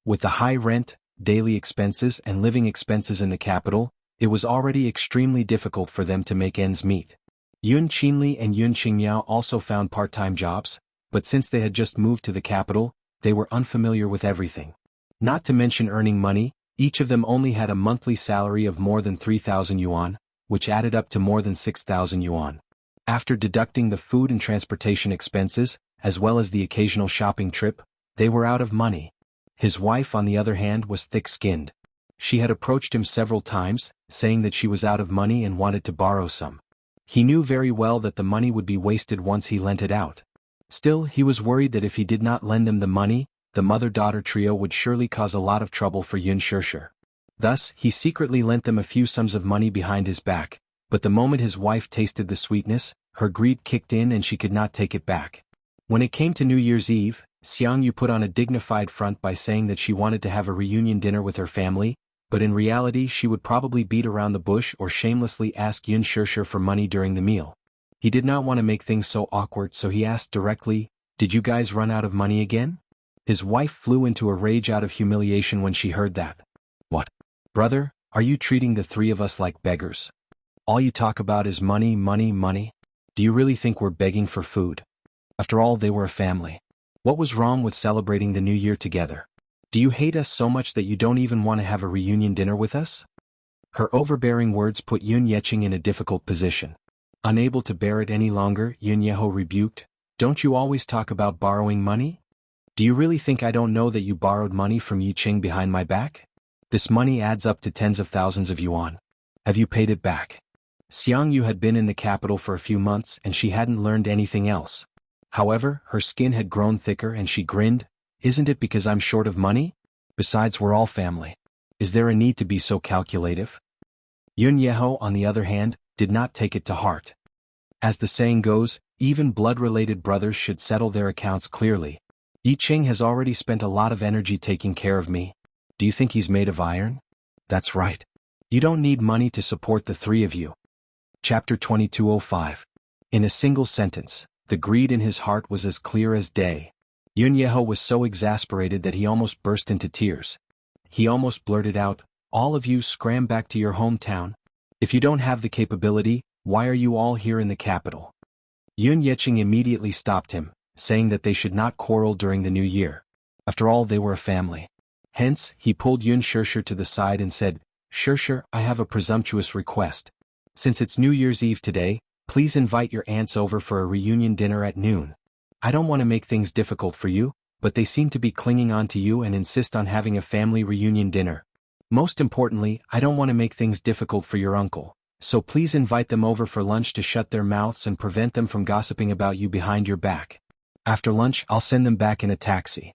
With the high rent, daily expenses and living expenses in the capital, it was already extremely difficult for them to make ends meet. Yun Qinli and Yun Qingyao also found part-time jobs, but since they had just moved to the capital, they were unfamiliar with everything. Not to mention earning money, each of them only had a monthly salary of more than 3,000 yuan, which added up to more than 6,000 yuan. After deducting the food and transportation expenses, as well as the occasional shopping trip, they were out of money. His wife, on the other hand, was thick-skinned. She had approached him several times, saying that she was out of money and wanted to borrow some. He knew very well that the money would be wasted once he lent it out. Still, he was worried that if he did not lend them the money, the mother-daughter trio would surely cause a lot of trouble for Yun Shirshir. Thus, he secretly lent them a few sums of money behind his back, but the moment his wife tasted the sweetness, her greed kicked in and she could not take it back. When it came to New Year's Eve, Xiang Yu put on a dignified front by saying that she wanted to have a reunion dinner with her family, but in reality she would probably beat around the bush or shamelessly ask Yun Shirshir for money during the meal. He did not want to make things so awkward, so he asked directly, "Did you guys run out of money again?" His wife flew into a rage out of humiliation when she heard that. "What? Brother, are you treating the three of us like beggars? All you talk about is money, money, money. Do you really think we're begging for food? After all, they were a family. What was wrong with celebrating the new year together? Do you hate us so much that you don't even want to have a reunion dinner with us?" Her overbearing words put Yun Yeqing in a difficult position. Unable to bear it any longer, Yun Yeho rebuked, "Don't you always talk about borrowing money? Do you really think I don't know that you borrowed money from Yi Qing behind my back? This money adds up to tens of thousands of yuan. Have you paid it back?" Xiang Yu had been in the capital for a few months and she hadn't learned anything else. However, her skin had grown thicker and she grinned, "Isn't it because I'm short of money? Besides, we're all family. Is there a need to be so calculative?" Yun Yeho, on the other hand, did not take it to heart. As the saying goes, even blood-related brothers should settle their accounts clearly. Yi Qing has already spent a lot of energy taking care of me. Do you think he's made of iron? That's right. You don't need money to support the three of you. Chapter 2205. In a single sentence, the greed in his heart was as clear as day. Yun Yeho was so exasperated that he almost burst into tears. He almost blurted out, "All of you scram back to your hometown. If you don't have the capability, why are you all here in the capital?" Yun Yeqing immediately stopped him, saying that they should not quarrel during the new year. After all, they were a family. Hence, he pulled Yun Shirshir to the side and said, "Shirshir, I have a presumptuous request. Since it's New Year's Eve today, please invite your aunts over for a reunion dinner at noon. I don't want to make things difficult for you, but they seem to be clinging on to you and insist on having a family reunion dinner. Most importantly, I don't want to make things difficult for your uncle, so please invite them over for lunch to shut their mouths and prevent them from gossiping about you behind your back. After lunch, I'll send them back in a taxi."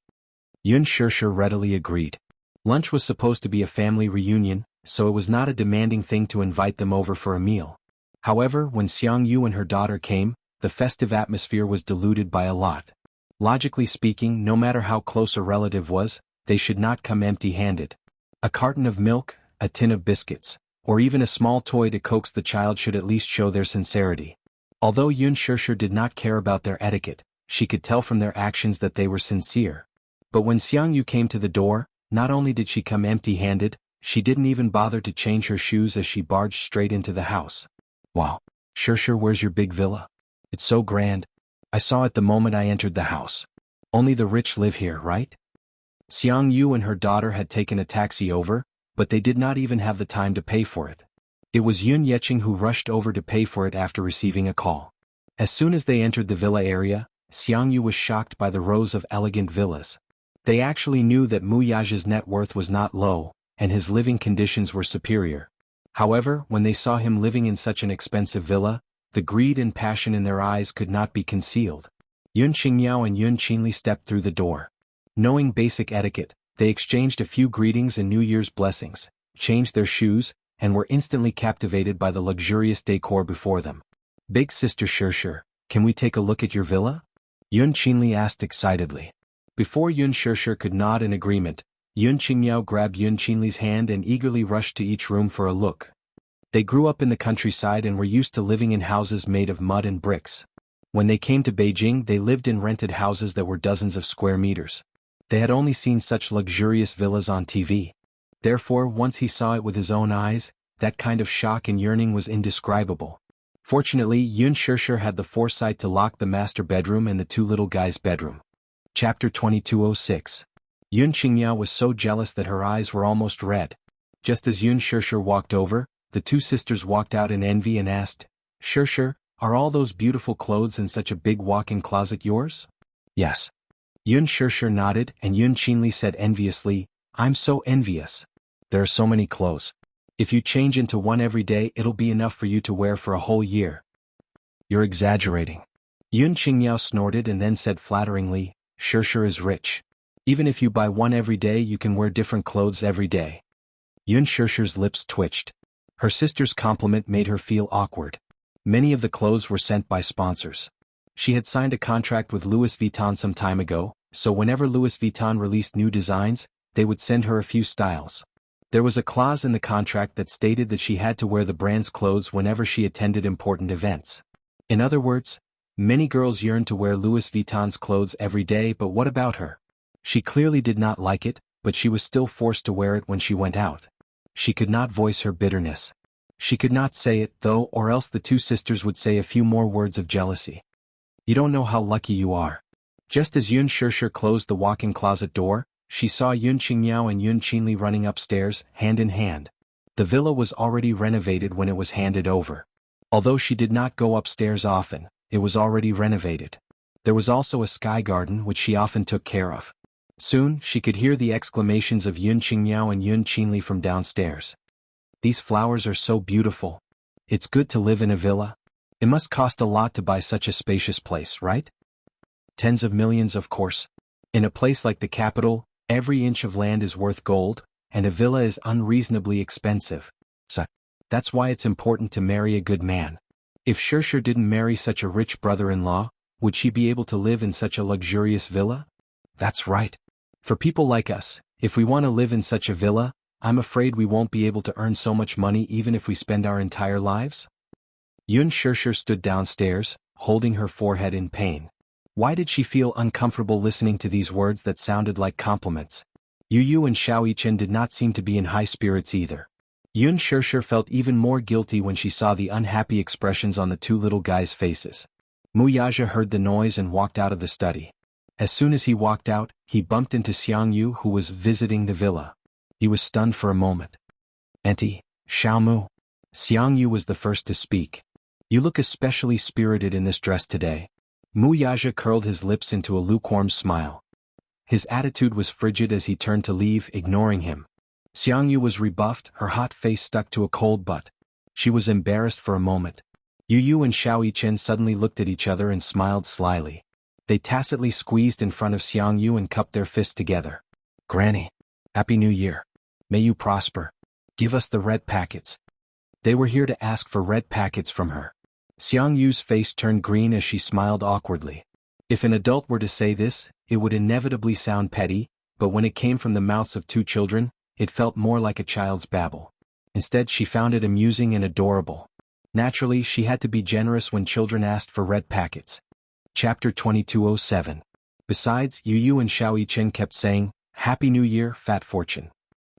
Yun Shirshir readily agreed. Lunch was supposed to be a family reunion, so it was not a demanding thing to invite them over for a meal. However, when Xiang Yu and her daughter came, the festive atmosphere was diluted by a lot. Logically speaking, no matter how close a relative was, they should not come empty-handed. A carton of milk, a tin of biscuits, or even a small toy to coax the child should at least show their sincerity. Although Yun Shirshir did not care about their etiquette, she could tell from their actions that they were sincere. But when Xiang Yu came to the door, not only did she come empty-handed, she didn't even bother to change her shoes as she barged straight into the house. "Wow, Shirshir, where's your big villa? It's so grand. I saw it the moment I entered the house. Only the rich live here, right?" Xiang Yu and her daughter had taken a taxi over, but they did not even have the time to pay for it. It was Yun Yeqing who rushed over to pay for it after receiving a call. As soon as they entered the villa area, Xiang Yu was shocked by the rows of elegant villas. They actually knew that Mu Yage's net worth was not low, and his living conditions were superior. However, when they saw him living in such an expensive villa, the greed and passion in their eyes could not be concealed. Yun Qingmiao and Yun Qinli stepped through the door. Knowing basic etiquette, they exchanged a few greetings and New Year's blessings, changed their shoes, and were instantly captivated by the luxurious decor before them. "Big sister Shirshir, can we take a look at your villa?" Yun Qinli asked excitedly. Before Yun Shirshir could nod in agreement, Yun Qingmiao grabbed Yun Qinli's hand and eagerly rushed to each room for a look. They grew up in the countryside and were used to living in houses made of mud and bricks. When they came to Beijing, they lived in rented houses that were dozens of square meters. They had only seen such luxurious villas on TV. Therefore, once he saw it with his own eyes, that kind of shock and yearning was indescribable. Fortunately, Yun Shirshir had the foresight to lock the master bedroom and the two little guys' bedroom. Chapter 2206. Yun Qingmiao was so jealous that her eyes were almost red. Just as Yun Shirshir walked over, the two sisters walked out in envy and asked, "Shirshir, are all those beautiful clothes in such a big walk-in closet yours?" "Yes." Yun Shirshir nodded and Yun Qinli said enviously, "I'm so envious. There are so many clothes. If you change into one every day, it'll be enough for you to wear for a whole year." "You're exaggerating." Yun Qingmiao snorted and then said flatteringly, "Shirshir is rich. Even if you buy one every day, you can wear different clothes every day." Yun Shirshir's lips twitched. Her sister's compliment made her feel awkward. Many of the clothes were sent by sponsors. She had signed a contract with Louis Vuitton some time ago, so whenever Louis Vuitton released new designs, they would send her a few styles. There was a clause in the contract that stated that she had to wear the brand's clothes whenever she attended important events. In other words, many girls yearned to wear Louis Vuitton's clothes every day, but what about her? She clearly did not like it, but she was still forced to wear it when she went out. She could not voice her bitterness. She could not say it, though, or else the two sisters would say a few more words of jealousy. "You don't know how lucky you are." Just as Yun Shirshir closed the walk-in closet door, she saw Yun Qingmiao and Yun Qinli running upstairs, hand in hand. The villa was already renovated when it was handed over. Although she did not go upstairs often, it was already renovated. There was also a sky garden which she often took care of. Soon, she could hear the exclamations of Yun Qingmiao and Yun Qinli from downstairs. "These flowers are so beautiful. It's good to live in a villa. It must cost a lot to buy such a spacious place, right?" "Tens of millions, of course. In a place like the capital, every inch of land is worth gold, and a villa is unreasonably expensive. So, that's why it's important to marry a good man. If Shirshir didn't marry such a rich brother-in-law, would she be able to live in such a luxurious villa?" "That's right. For people like us, if we want to live in such a villa, I'm afraid we won't be able to earn so much money even if we spend our entire lives." Yun Shirshir stood downstairs, holding her forehead in pain. Why did she feel uncomfortable listening to these words that sounded like compliments? Yu Yu and Xiao Yichen did not seem to be in high spirits either. Yun Shirshir felt even more guilty when she saw the unhappy expressions on the two little guys' faces. Muyaja heard the noise and walked out of the study. As soon as he walked out, he bumped into Xiang Yu, who was visiting the villa. He was stunned for a moment. "Auntie, Xiaomu." Xiang Yu was the first to speak. "You look especially spirited in this dress today." Muyaja curled his lips into a lukewarm smile. His attitude was frigid as he turned to leave, ignoring him. Xiang Yu was rebuffed, her hot face stuck to a cold butt. She was embarrassed for a moment. Yu Yu and Xiao Yichen suddenly looked at each other and smiled slyly. They tacitly squeezed in front of Xiang Yu and cupped their fists together. "Granny, Happy New Year. May you prosper. Give us the red packets." They were here to ask for red packets from her. Xiang Yu's face turned green as she smiled awkwardly. If an adult were to say this, it would inevitably sound petty, but when it came from the mouths of two children, it felt more like a child's babble. Instead, she found it amusing and adorable. Naturally, she had to be generous when children asked for red packets. Chapter 2207. Besides, Yu Yu and Xiao Yichen kept saying, "Happy New Year, Fat Fortune."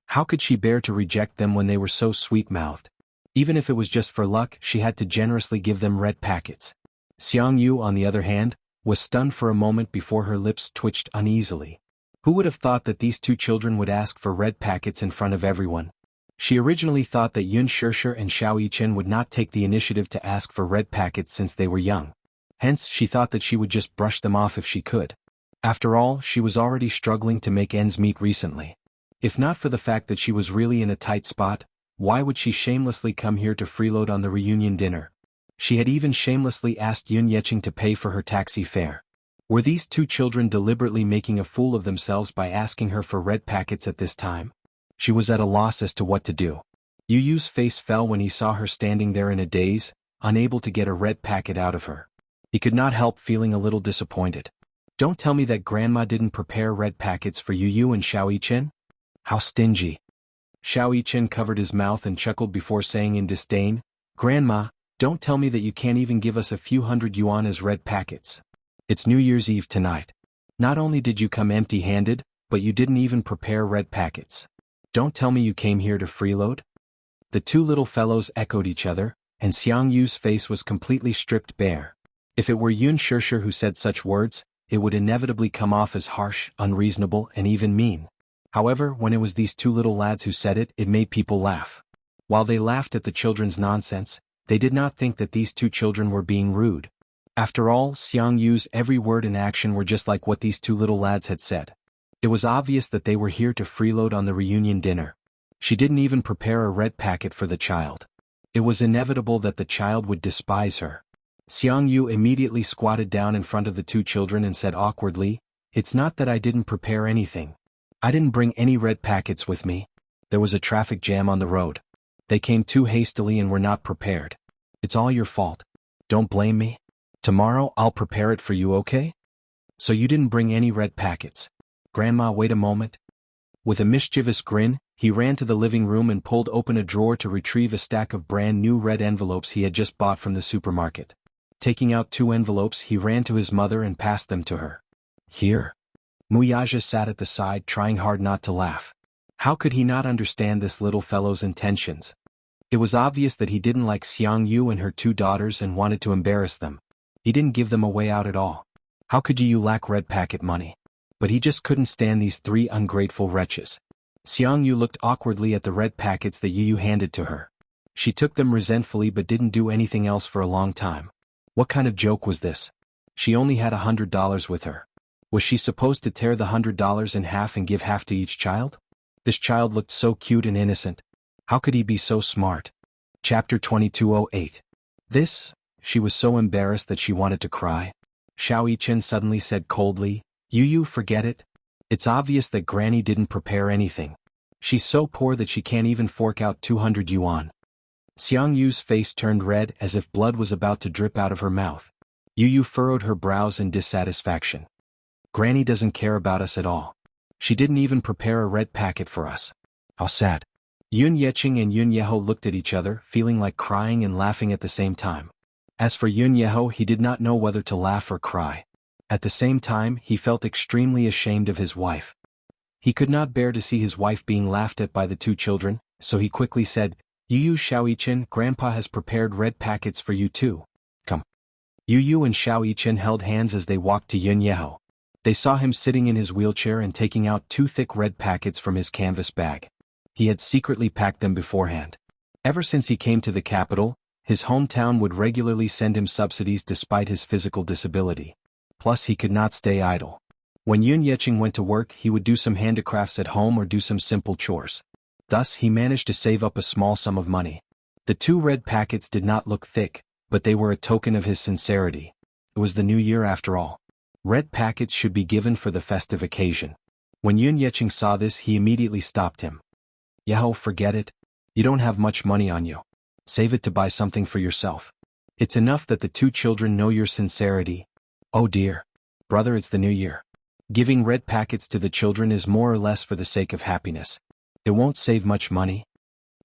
How could she bear to reject them when they were so sweet-mouthed? Even if it was just for luck, she had to generously give them red packets. Xiang Yu, on the other hand, was stunned for a moment before her lips twitched uneasily. Who would have thought that these two children would ask for red packets in front of everyone? She originally thought that Yun Shishir and Xiao Yichen would not take the initiative to ask for red packets since they were young. Hence, she thought that she would just brush them off if she could. After all, she was already struggling to make ends meet recently. If not for the fact that she was really in a tight spot, why would she shamelessly come here to freeload on the reunion dinner? She had even shamelessly asked Yun Yeqing to pay for her taxi fare. Were these two children deliberately making a fool of themselves by asking her for red packets at this time? She was at a loss as to what to do. Yu Yu's face fell when he saw her standing there in a daze, unable to get a red packet out of her. He could not help feeling a little disappointed. Don't tell me that Grandma didn't prepare red packets for Yu Yu and Xiao Yichen? How stingy. Xiao Yichen covered his mouth and chuckled before saying in disdain, "Grandma, don't tell me that you can't even give us a few hundred yuan as red packets. It's New Year's Eve tonight. Not only did you come empty-handed, but you didn't even prepare red packets. Don't tell me you came here to freeload?" The two little fellows echoed each other, and Xiang Yu's face was completely stripped bare. If it were Yun Shishir who said such words, it would inevitably come off as harsh, unreasonable, and even mean. However, when it was these two little lads who said it, it made people laugh. While they laughed at the children's nonsense, they did not think that these two children were being rude. After all, Xiang Yu's every word and action were just like what these two little lads had said. It was obvious that they were here to freeload on the reunion dinner. She didn't even prepare a red packet for the child. It was inevitable that the child would despise her. Xiang Yu immediately squatted down in front of the two children and said awkwardly, "It's not that I didn't prepare anything. I didn't bring any red packets with me. There was a traffic jam on the road. They came too hastily and were not prepared. It's all your fault. Don't blame me. Tomorrow I'll prepare it for you, okay? So you didn't bring any red packets. Grandma, wait a moment." With a mischievous grin, he ran to the living room and pulled open a drawer to retrieve a stack of brand new red envelopes he had just bought from the supermarket. Taking out 2 envelopes, he ran to his mother and passed them to her. "Here." Muyaja sat at the side, trying hard not to laugh. How could he not understand this little fellow's intentions? It was obvious that he didn't like Xiang Yu and her 2 daughters and wanted to embarrass them. He didn't give them a way out at all. How could you lack red packet money? But he just couldn't stand these 3 ungrateful wretches. Xiang Yu looked awkwardly at the red packets that Yu Yu handed to her. She took them resentfully but didn't do anything else for a long time. What kind of joke was this? She only had $100 with her. Was she supposed to tear the $100 in half and give half to each child? This child looked so cute and innocent. How could he be so smart? Chapter 2208. She was so embarrassed that she wanted to cry. Xiao Yichen suddenly said coldly, "Yu Yu, forget it. It's obvious that Granny didn't prepare anything. She's so poor that she can't even fork out 200 yuan. Xiang Yu's face turned red as if blood was about to drip out of her mouth. Yu Yu furrowed her brows in dissatisfaction. Granny doesn't care about us at all. She didn't even prepare a red packet for us. How sad. Yun Yeqing and Yun Yeho looked at each other, feeling like crying and laughing at the same time. As for Yun Yeho, he did not know whether to laugh or cry. At the same time, he felt extremely ashamed of his wife. He could not bear to see his wife being laughed at by the 2 children, so he quickly said, "Yu Yu, Xiao Yichen, Grandpa has prepared red packets for you too. Come." Yu Yu and Xiao Yichen held hands as they walked to Yun Yeho. They saw him sitting in his wheelchair and taking out 2 thick red packets from his canvas bag. He had secretly packed them beforehand. Ever since he came to the capital, his hometown would regularly send him subsidies despite his physical disability. Plus he could not stay idle. When Yun Yecheng went to work, he would do some handicrafts at home or do some simple chores. Thus he managed to save up a small sum of money. The 2 red packets did not look thick, but they were a token of his sincerity. It was the new year after all. Red packets should be given for the festive occasion. When Yun Yecheng saw this, he immediately stopped him. Yeho, forget it. You don't have much money on you. Save it to buy something for yourself. It's enough that the 2 children know your sincerity. Oh dear. Brother, it's the new year. Giving red packets to the children is more or less for the sake of happiness. It won't save much money.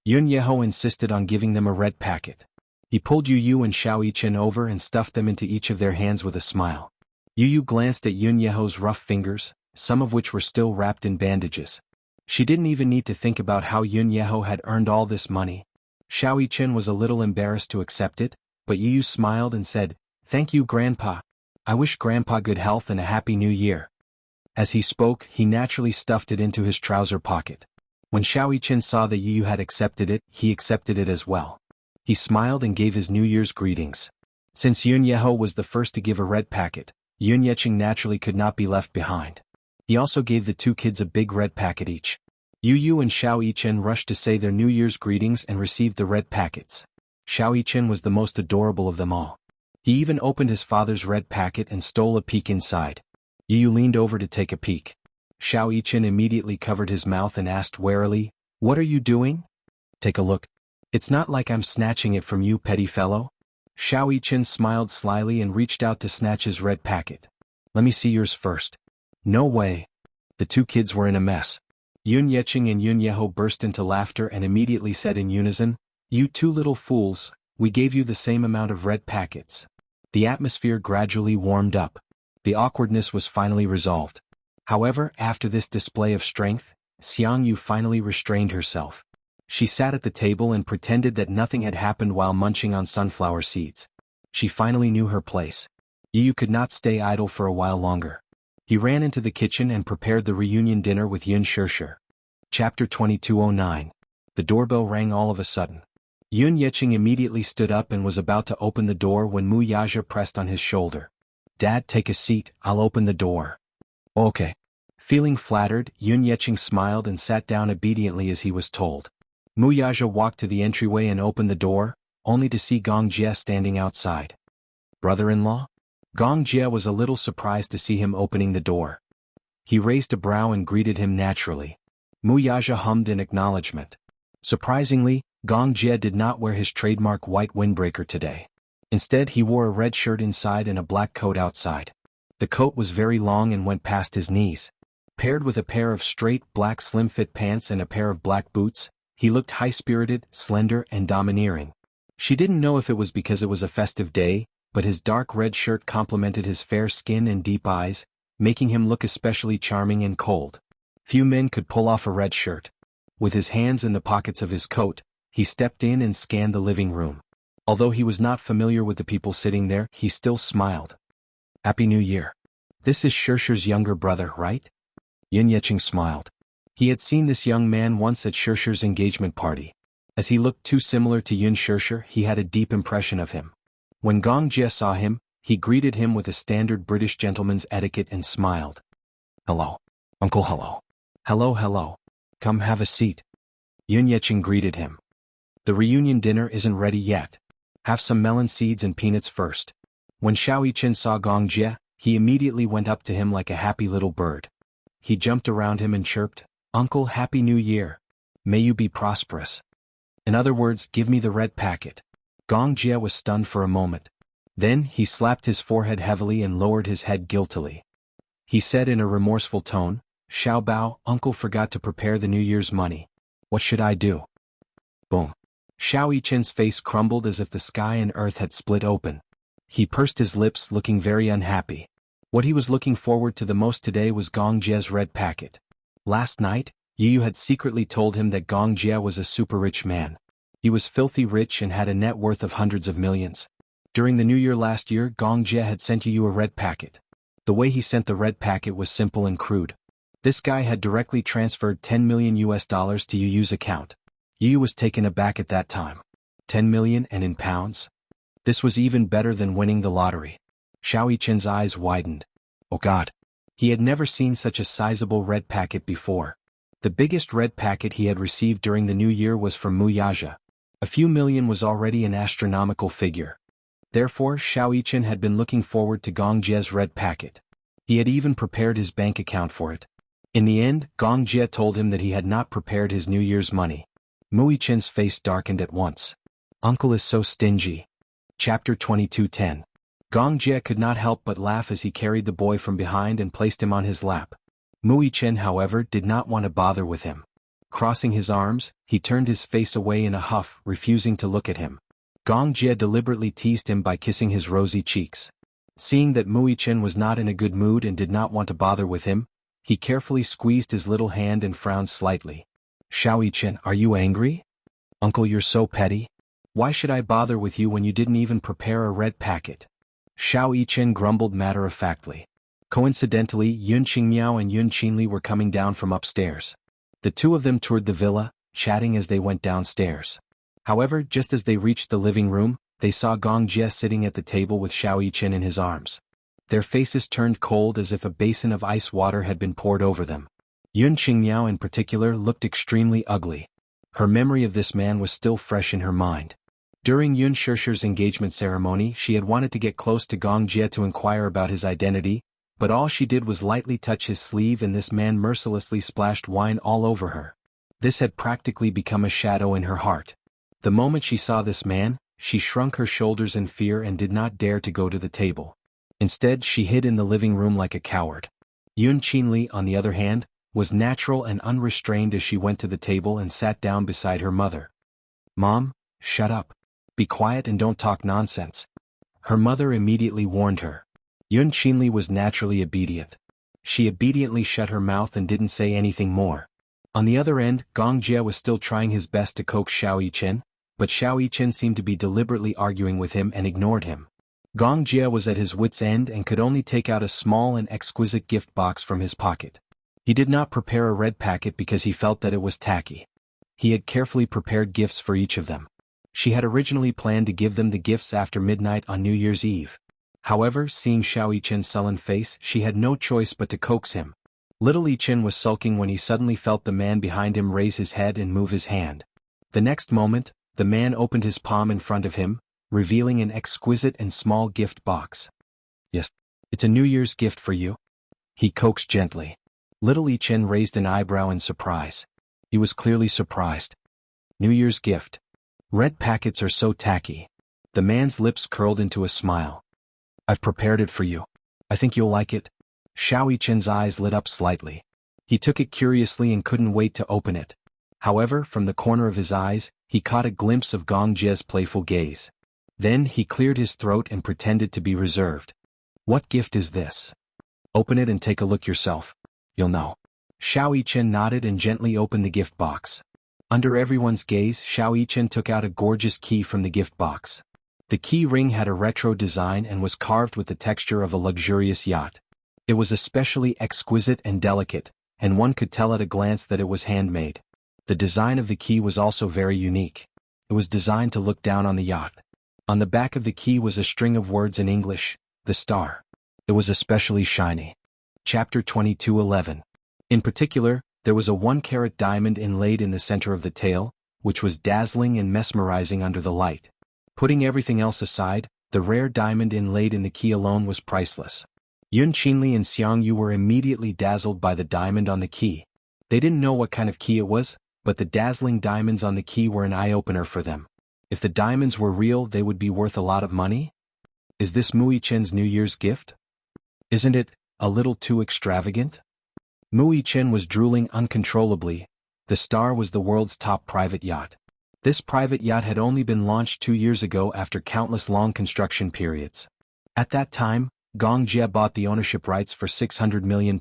Yun Yeho insisted on giving them a red packet. He pulled Yu Yu and Xiao Yichen over and stuffed them into each of their hands with a smile. Yu Yu glanced at Yun Yeho's rough fingers, some of which were still wrapped in bandages. She didn't even need to think about how Yun Yeho had earned all this money. Xiao Yichen was a little embarrassed to accept it, but Yu Yu smiled and said, "Thank you, Grandpa. I wish Grandpa good health and a happy new year." As he spoke, he naturally stuffed it into his trouser pocket. When Xiao Yichen saw that Yu Yu had accepted it, he accepted it as well. He smiled and gave his New Year's greetings. Since Yun Yeho was the first to give a red packet, Yun Yecheng naturally could not be left behind. He also gave the 2 kids a big red packet each. Yu Yu and Xiao Yichen rushed to say their New Year's greetings and received the red packets. Xiao Yichen was the most adorable of them all. He even opened his father's red packet and stole a peek inside. Yu Yu leaned over to take a peek. Xiao Yichen immediately covered his mouth and asked warily, "What are you doing?" "Take a look. It's not like I'm snatching it from you, petty fellow." Xiao Yichen smiled slyly and reached out to snatch his red packet. "Let me see yours first." "No way." The 2 kids were in a mess. Yun Yecheng and Yun Yeho burst into laughter and immediately said in unison, "You 2 little fools, we gave you the same amount of red packets." The atmosphere gradually warmed up. The awkwardness was finally resolved. However, after this display of strength, Xiang Yu finally restrained herself. She sat at the table and pretended that nothing had happened while munching on sunflower seeds. She finally knew her place. Yu Yu could not stay idle for a while longer. He ran into the kitchen and prepared the reunion dinner with Yun Shishir. Chapter 2209. The doorbell rang all of a sudden. Yun Yecheng immediately stood up and was about to open the door when Mu Yaja pressed on his shoulder. "Dad, take a seat, I'll open the door." "Okay." Feeling flattered, Yun Yecheng smiled and sat down obediently as he was told. Mu Yaja walked to the entryway and opened the door, only to see Gong Jie standing outside. "Brother-in-law?" Gong Jie was a little surprised to see him opening the door. He raised a brow and greeted him naturally. Mu Yaja hummed in acknowledgement. Surprisingly, Gong Jie did not wear his trademark white windbreaker today. Instead, he wore a red shirt inside and a black coat outside. The coat was very long and went past his knees. Paired with a pair of straight, black slim-fit pants and a pair of black boots, he looked high-spirited, slender, and domineering. She didn't know if it was because it was a festive day, but his dark red shirt complemented his fair skin and deep eyes, making him look especially charming and cold. Few men could pull off a red shirt. With his hands in the pockets of his coat, he stepped in and scanned the living room. Although he was not familiar with the people sitting there, he still smiled. "Happy New Year. This is Shirshir's younger brother, right?" Yun Yecheng smiled. He had seen this young man once at Shirshir's engagement party. As he looked too similar to Yun Shirshir, he had a deep impression of him. When Gong Jie saw him, he greeted him with a standard British gentleman's etiquette and smiled. "Hello. Uncle, hello." "Hello, hello. Come have a seat." Yun Yecheng greeted him. "The reunion dinner isn't ready yet. Have some melon seeds and peanuts first." When Xiao Yichen saw Gong Jie, he immediately went up to him like a happy little bird. He jumped around him and chirped, "Uncle, Happy New Year. May you be prosperous. In other words, give me the red packet." Gong Jie was stunned for a moment. Then he slapped his forehead heavily and lowered his head guiltily. He said in a remorseful tone, "Xiao Bao, Uncle forgot to prepare the New Year's money. What should I do?" Boom. Xiao Yichen's face crumbled as if the sky and earth had split open. He pursed his lips, looking very unhappy. What he was looking forward to the most today was Gong Jie's red packet. Last night, Yu Yu had secretly told him that Gong Jie was a super rich man. He was filthy rich and had a net worth of hundreds of millions. During the New Year last year, Gong Jie had sent you a red packet. The way he sent the red packet was simple and crude. This guy had directly transferred $10 million to Yu's account. Yu was taken aback at that time. 10 million and in pounds? This was even better than winning the lottery. Xiao Yichen's eyes widened. Oh God. He had never seen such a sizable red packet before. The biggest red packet he had received during the New Year was from Mu Yaja. A few million was already an astronomical figure. Therefore, Xiao Yichen had been looking forward to Gong Jie's red packet. He had even prepared his bank account for it. In the end, Gong Jie told him that he had not prepared his New Year's money. Mu Yichen's face darkened at once. Uncle is so stingy. Chapter 22:10. Gong Jie could not help but laugh as he carried the boy from behind and placed him on his lap. Mu Yichen, however, did not want to bother with him. Crossing his arms, he turned his face away in a huff, refusing to look at him. Gong Jie deliberately teased him by kissing his rosy cheeks. Seeing that Mu Yichen was not in a good mood and did not want to bother with him, he carefully squeezed his little hand and frowned slightly. Xiao Yichen, are you angry? Uncle, you're so petty. Why should I bother with you when you didn't even prepare a red packet? Xiao Yichen grumbled matter-of-factly. Coincidentally, Yun Qingmiao and Yun Qinli were coming down from upstairs. The two of them toured the villa, chatting as they went downstairs. However, just as they reached the living room, they saw Gong Jie sitting at the table with Xiao Yichen in his arms. Their faces turned cold as if a basin of ice water had been poured over them. Yun Qingmiao in particular looked extremely ugly. Her memory of this man was still fresh in her mind. During Yun Shishir's engagement ceremony, she had wanted to get close to Gong Jie to inquire about his identity, but all she did was lightly touch his sleeve and this man mercilessly splashed wine all over her. This had practically become a shadow in her heart. The moment she saw this man, she shrunk her shoulders in fear and did not dare to go to the table. Instead, she hid in the living room like a coward. Yun Qinli, on the other hand, was natural and unrestrained as she went to the table and sat down beside her mother. Mom, shut up. Be quiet and don't talk nonsense. Her mother immediately warned her. Yun Qinli was naturally obedient. She obediently shut her mouth and didn't say anything more. On the other end, Gong Jie was still trying his best to coax Xiao Yichen, but Xiao Yichen seemed to be deliberately arguing with him and ignored him. Gong Jie was at his wit's end and could only take out a small and exquisite gift box from his pocket. He did not prepare a red packet because he felt that it was tacky. He had carefully prepared gifts for each of them. She had originally planned to give them the gifts after midnight on New Year's Eve. However, seeing Xiao Yichen's sullen face, she had no choice but to coax him. Little Yichen was sulking when he suddenly felt the man behind him raise his head and move his hand. The next moment, the man opened his palm in front of him, revealing an exquisite and small gift box. Yes, it's a New Year's gift for you. He coaxed gently. Little Yichen raised an eyebrow in surprise. He was clearly surprised. New Year's gift. Red packets are so tacky. The man's lips curled into a smile. I've prepared it for you. I think you'll like it. Xiao Yichen's eyes lit up slightly. He took it curiously and couldn't wait to open it. However, from the corner of his eyes, he caught a glimpse of Gong Jie's playful gaze. Then he cleared his throat and pretended to be reserved. What gift is this? Open it and take a look yourself. You'll know. Xiao Yichen nodded and gently opened the gift box. Under everyone's gaze, Xiao Yichen took out a gorgeous key from the gift box. The key ring had a retro design and was carved with the texture of a luxurious yacht. It was especially exquisite and delicate, and one could tell at a glance that it was handmade. The design of the key was also very unique. It was designed to look down on the yacht. On the back of the key was a string of words in English, the star. It was especially shiny. Chapter 22:11. In particular, there was a 1-carat diamond inlaid in the center of the tail, which was dazzling and mesmerizing under the light. Putting everything else aside, the rare diamond inlaid in the key alone was priceless. Yun Qinli and Xiang Yu were immediately dazzled by the diamond on the key. They didn't know what kind of key it was, but the dazzling diamonds on the key were an eye-opener for them. If the diamonds were real, they would be worth a lot of money? Is this Mu Yichen's New Year's gift? Isn't it a little too extravagant? Mu Yichen was drooling uncontrollably. The Star was the world's top private yacht. This private yacht had only been launched 2 years ago after countless long construction periods. At that time, Gong Jie bought the ownership rights for £600 million.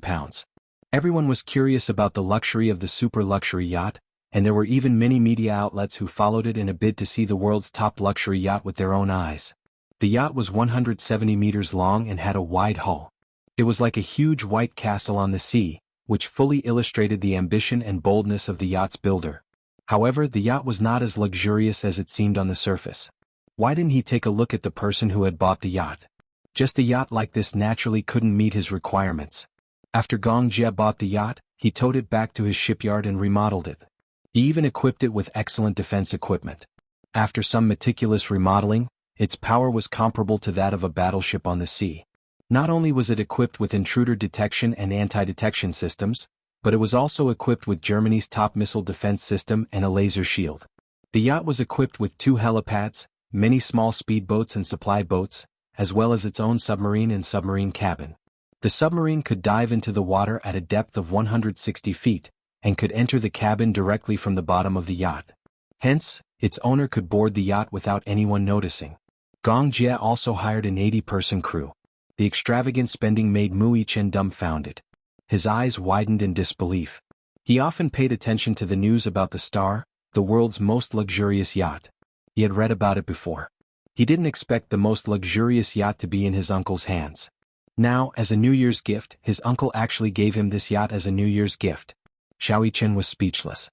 Everyone was curious about the luxury of the super luxury yacht, and there were even many media outlets who followed it in a bid to see the world's top luxury yacht with their own eyes. The yacht was 170 meters long and had a wide hull. It was like a huge white castle on the sea, which fully illustrated the ambition and boldness of the yacht's builder. However, the yacht was not as luxurious as it seemed on the surface. Why didn't he take a look at the person who had bought the yacht? Just a yacht like this naturally couldn't meet his requirements. After Gong Jie bought the yacht, he towed it back to his shipyard and remodeled it. He even equipped it with excellent defense equipment. After some meticulous remodeling, its power was comparable to that of a battleship on the sea. Not only was it equipped with intruder detection and anti-detection systems, but it was also equipped with Germany's top missile defense system and a laser shield. The yacht was equipped with 2 helipads, many small speedboats and supply boats, as well as its own submarine and submarine cabin. The submarine could dive into the water at a depth of 160 feet, and could enter the cabin directly from the bottom of the yacht. Hence, its owner could board the yacht without anyone noticing. Gong Jie also hired an 80-person crew. The extravagant spending made Mu Yichen dumbfounded. His eyes widened in disbelief. He often paid attention to the news about the Star, the world's most luxurious yacht. He had read about it before. He didn't expect the most luxurious yacht to be in his uncle's hands. Now, as a New Year's gift, his uncle actually gave him this yacht as a New Year's gift. Xiao Yichen was speechless.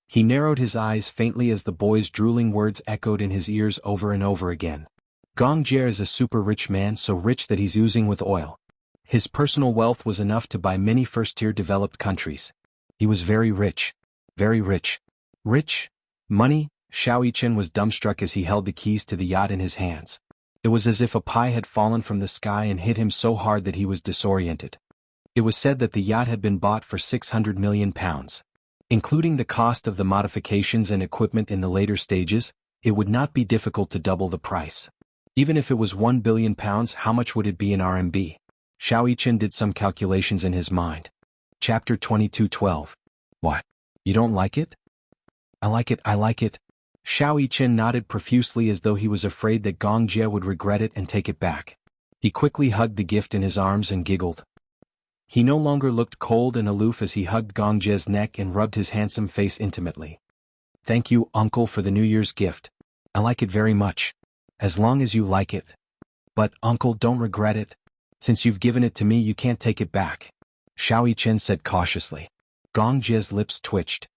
He narrowed his eyes faintly as the boy's drooling words echoed in his ears over and over again. Gong Jie is a super rich man, so rich that he's oozing with oil. His personal wealth was enough to buy many first-tier developed countries. He was very rich. Very rich. Rich? Money? Xiao Yichen was dumbstruck as he held the keys to the yacht in his hands. It was as if a pie had fallen from the sky and hit him so hard that he was disoriented. It was said that the yacht had been bought for 600 million pounds. Including the cost of the modifications and equipment in the later stages, it would not be difficult to double the price. Even if it was 1 billion pounds, how much would it be in RMB? Xiao Yichen did some calculations in his mind. Chapter 22:12. What? You don't like it? I like it, I like it. Xiao Yichen nodded profusely as though he was afraid that Gong Jie would regret it and take it back. He quickly hugged the gift in his arms and giggled. He no longer looked cold and aloof as he hugged Gong Jie's neck and rubbed his handsome face intimately. Thank you, uncle, for the New Year's gift. I like it very much. As long as you like it. But, uncle, don't regret it. Since you've given it to me, you can't take it back. Xiao Yichen said cautiously. Gong Jie's lips twitched.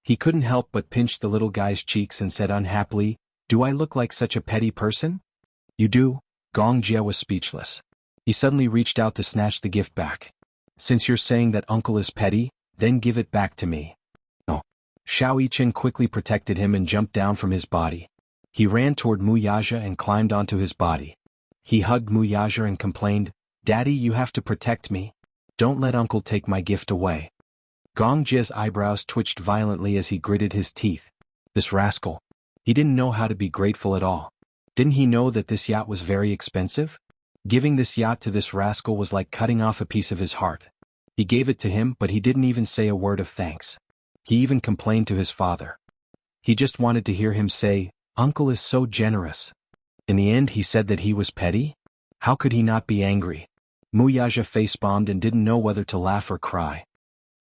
He couldn't help but pinch the little guy's cheeks and said unhappily, Do I look like such a petty person? You do? Gong Jie was speechless. He suddenly reached out to snatch the gift back. Since you're saying that uncle is petty, then give it back to me. No. Xiao Yichen quickly protected him and jumped down from his body. He ran toward Mu Yaja and climbed onto his body. He hugged Mu Yaja and complained, Daddy, you have to protect me. Don't let uncle take my gift away. Gong Jie's eyebrows twitched violently as he gritted his teeth. This rascal. He didn't know how to be grateful at all. Didn't he know that this yacht was very expensive? Giving this yacht to this rascal was like cutting off a piece of his heart. He gave it to him, but he didn't even say a word of thanks. He even complained to his father. He just wanted to hear him say, Uncle is so generous. In the end, he said that he was petty? How could he not be angry? Mu Yaja face-bombed and didn't know whether to laugh or cry.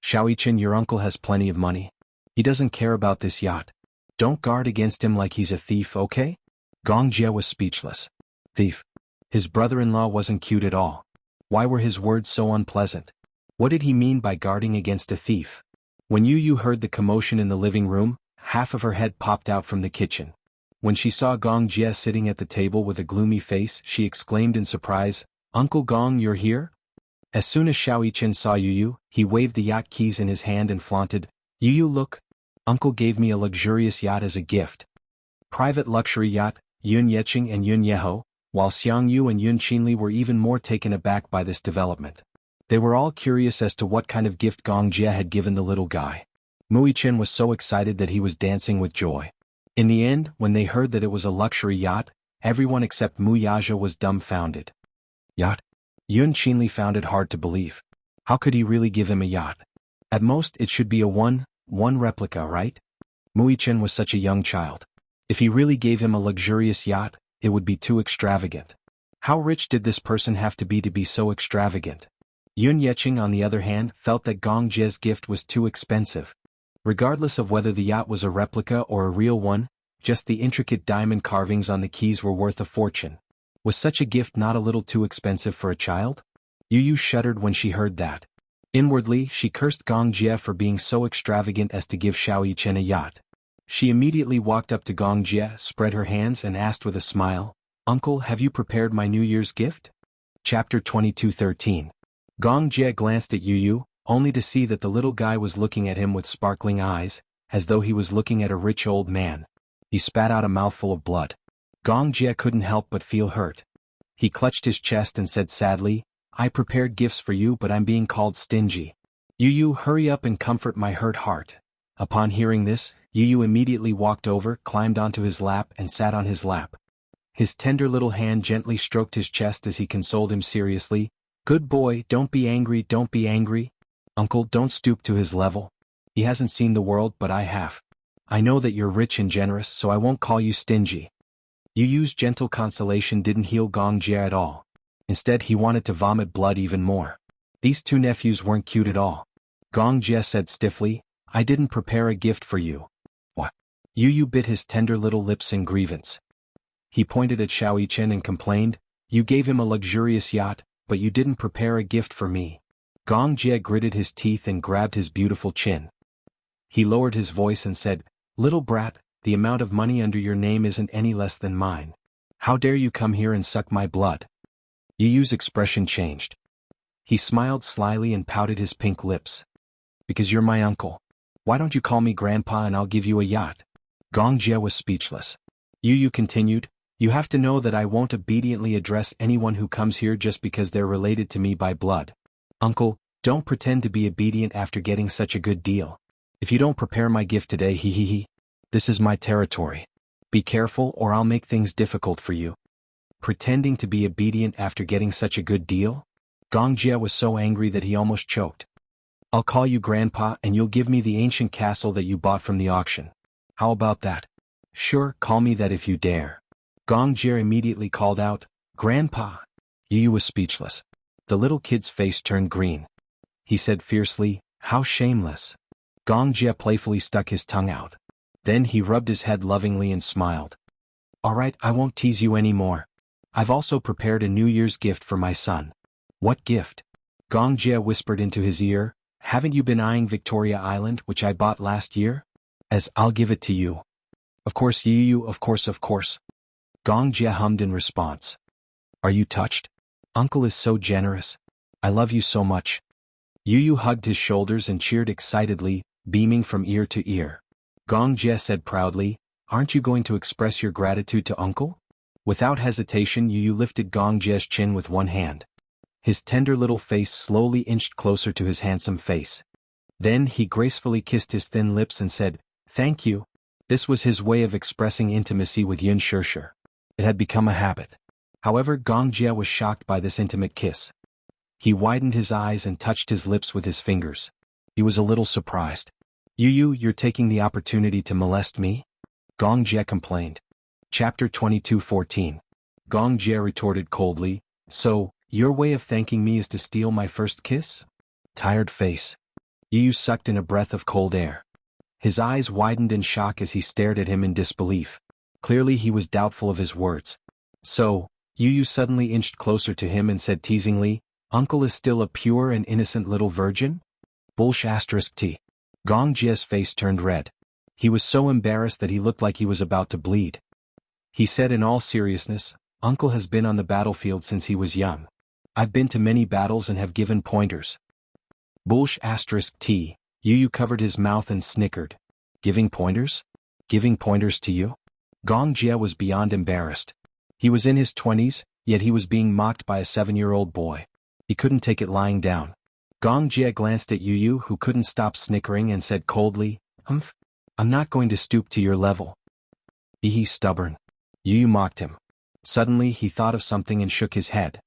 Xiao Yichen, your uncle has plenty of money. He doesn't care about this yacht. Don't guard against him like he's a thief, okay? Gong Jie was speechless. Thief. His brother-in-law wasn't cute at all. Why were his words so unpleasant? What did he mean by guarding against a thief? When Yu heard the commotion in the living room, half of her head popped out from the kitchen. When she saw Gong Jie sitting at the table with a gloomy face, she exclaimed in surprise, Uncle Gong, you're here? As soon as Xiao Yichen saw Yu, he waved the yacht keys in his hand and flaunted, Yu, look. Uncle gave me a luxurious yacht as a gift. Private luxury yacht, Yun Yeqing and Yun Yeho, while Xiang Yu and Yun Qinli were even more taken aback by this development. They were all curious as to what kind of gift Gong Jie had given the little guy. Mu Yichen was so excited that he was dancing with joy. In the end, when they heard that it was a luxury yacht, everyone except Mu Yaja was dumbfounded. Yacht? Yun Qinli found it hard to believe. How could he really give him a yacht? At most it should be a one replica, right? Mu Yichen was such a young child. If he really gave him a luxurious yacht, it would be too extravagant. How rich did this person have to be so extravagant? Yun Yeqing, on the other hand, felt that Gong Jie's gift was too expensive. Regardless of whether the yacht was a replica or a real one, Just the intricate diamond carvings on the keys were worth a fortune. Was such a gift not a little too expensive for a child? Yu Yu shuddered when she heard that. Inwardly, she cursed Gong Jie for being so extravagant as to give Xiao Yichen a yacht. She immediately walked up to Gong Jie, spread her hands and asked with a smile, "Uncle, have you prepared my New Year's gift?" Chapter 22:13. Gong Jie glanced at Yu Yu, only to see that the little guy was looking at him with sparkling eyes, as though he was looking at a rich old man. He spat out a mouthful of blood. Gong Jie couldn't help but feel hurt. He clutched his chest and said sadly, "I prepared gifts for you, but I'm being called stingy. Yu Yu, hurry up and comfort my hurt heart." Upon hearing this, Yu Yu immediately walked over, climbed onto his lap and sat on his lap. His tender little hand gently stroked his chest as he consoled him seriously, "Good boy, don't be angry, don't be angry. Uncle, don't stoop to his level. He hasn't seen the world, but I have. I know that you're rich and generous, so I won't call you stingy." Yu Yu's gentle consolation didn't heal Gong Jie at all. Instead, he wanted to vomit blood even more. These two nephews weren't cute at all. Gong Jie said stiffly, "I didn't prepare a gift for you." What? Yu Yu bit his tender little lips in grievance. He pointed at Xiao Yichen and complained, "You gave him a luxurious yacht, but you didn't prepare a gift for me." Gong Jie gritted his teeth and grabbed his beautiful chin. He lowered his voice and said, "Little brat, the amount of money under your name isn't any less than mine. How dare you come here and suck my blood?" Yu Yu's expression changed. He smiled slyly and pouted his pink lips. "Because you're my uncle. Why don't you call me grandpa and I'll give you a yacht?" Gong Jie was speechless. Yu Yu continued, "You have to know that I won't obediently address anyone who comes here just because they're related to me by blood. Uncle, don't pretend to be obedient after getting such a good deal. If you don't prepare my gift today, this is my territory. Be careful or I'll make things difficult for you." Pretending to be obedient after getting such a good deal? Gong Jie was so angry that he almost choked. "I'll call you grandpa and you'll give me the ancient castle that you bought from the auction. How about that?" "Sure, call me that if you dare." Gong Jie immediately called out, "Grandpa!" Yu Yu was speechless. The little kid's face turned green. He said fiercely, "How shameless." Gong Jie playfully stuck his tongue out. Then he rubbed his head lovingly and smiled. "All right, I won't tease you anymore. I've also prepared a New Year's gift for my son." "What gift?" Gong Jie whispered into his ear, "Haven't you been eyeing Victoria Island, which I bought last year? I'll give it to you." "Of course, Yu Yu, of course." Gong Jie hummed in response. "Are you touched? Uncle is so generous. I love you so much." Yu Yu hugged his shoulders and cheered excitedly, beaming from ear to ear. Gong Jie said proudly, "Aren't you going to express your gratitude to Uncle?" Without hesitation, Yu Yu lifted Gong Jie's chin with one hand. His tender little face slowly inched closer to his handsome face. Then he gracefully kissed his thin lips and said, "Thank you." This was his way of expressing intimacy with Yun Shirshir. It had become a habit. However, Gong Jie was shocked by this intimate kiss. He widened his eyes and touched his lips with his fingers. He was a little surprised. "Yu Yu, you're taking the opportunity to molest me?" Gong Jie complained. Chapter 22:14. Gong Jie retorted coldly, "So, your way of thanking me is to steal my first kiss?" Tired face. Yu Yu sucked in a breath of cold air. His eyes widened in shock as he stared at him in disbelief. Clearly he was doubtful of his words. "So," Yu Yu suddenly inched closer to him and said teasingly, "Uncle is still a pure and innocent little virgin?" T. Gong Jie's face turned red. He was so embarrassed that he looked like he was about to bleed. He said in all seriousness, "Uncle has been on the battlefield since he was young. I've been to many battles and have given pointers." T. Yu Yu covered his mouth and snickered. "Giving pointers? Giving pointers to you?" Gong Jie was beyond embarrassed. He was in his 20s, yet he was being mocked by a 7-year-old boy. He couldn't take it lying down. Gong Jie glanced at Yu Yu, who couldn't stop snickering, and said coldly, "Humph. I'm not going to stoop to your level." He's stubborn." Yu Yu mocked him. Suddenly he thought of something and shook his head.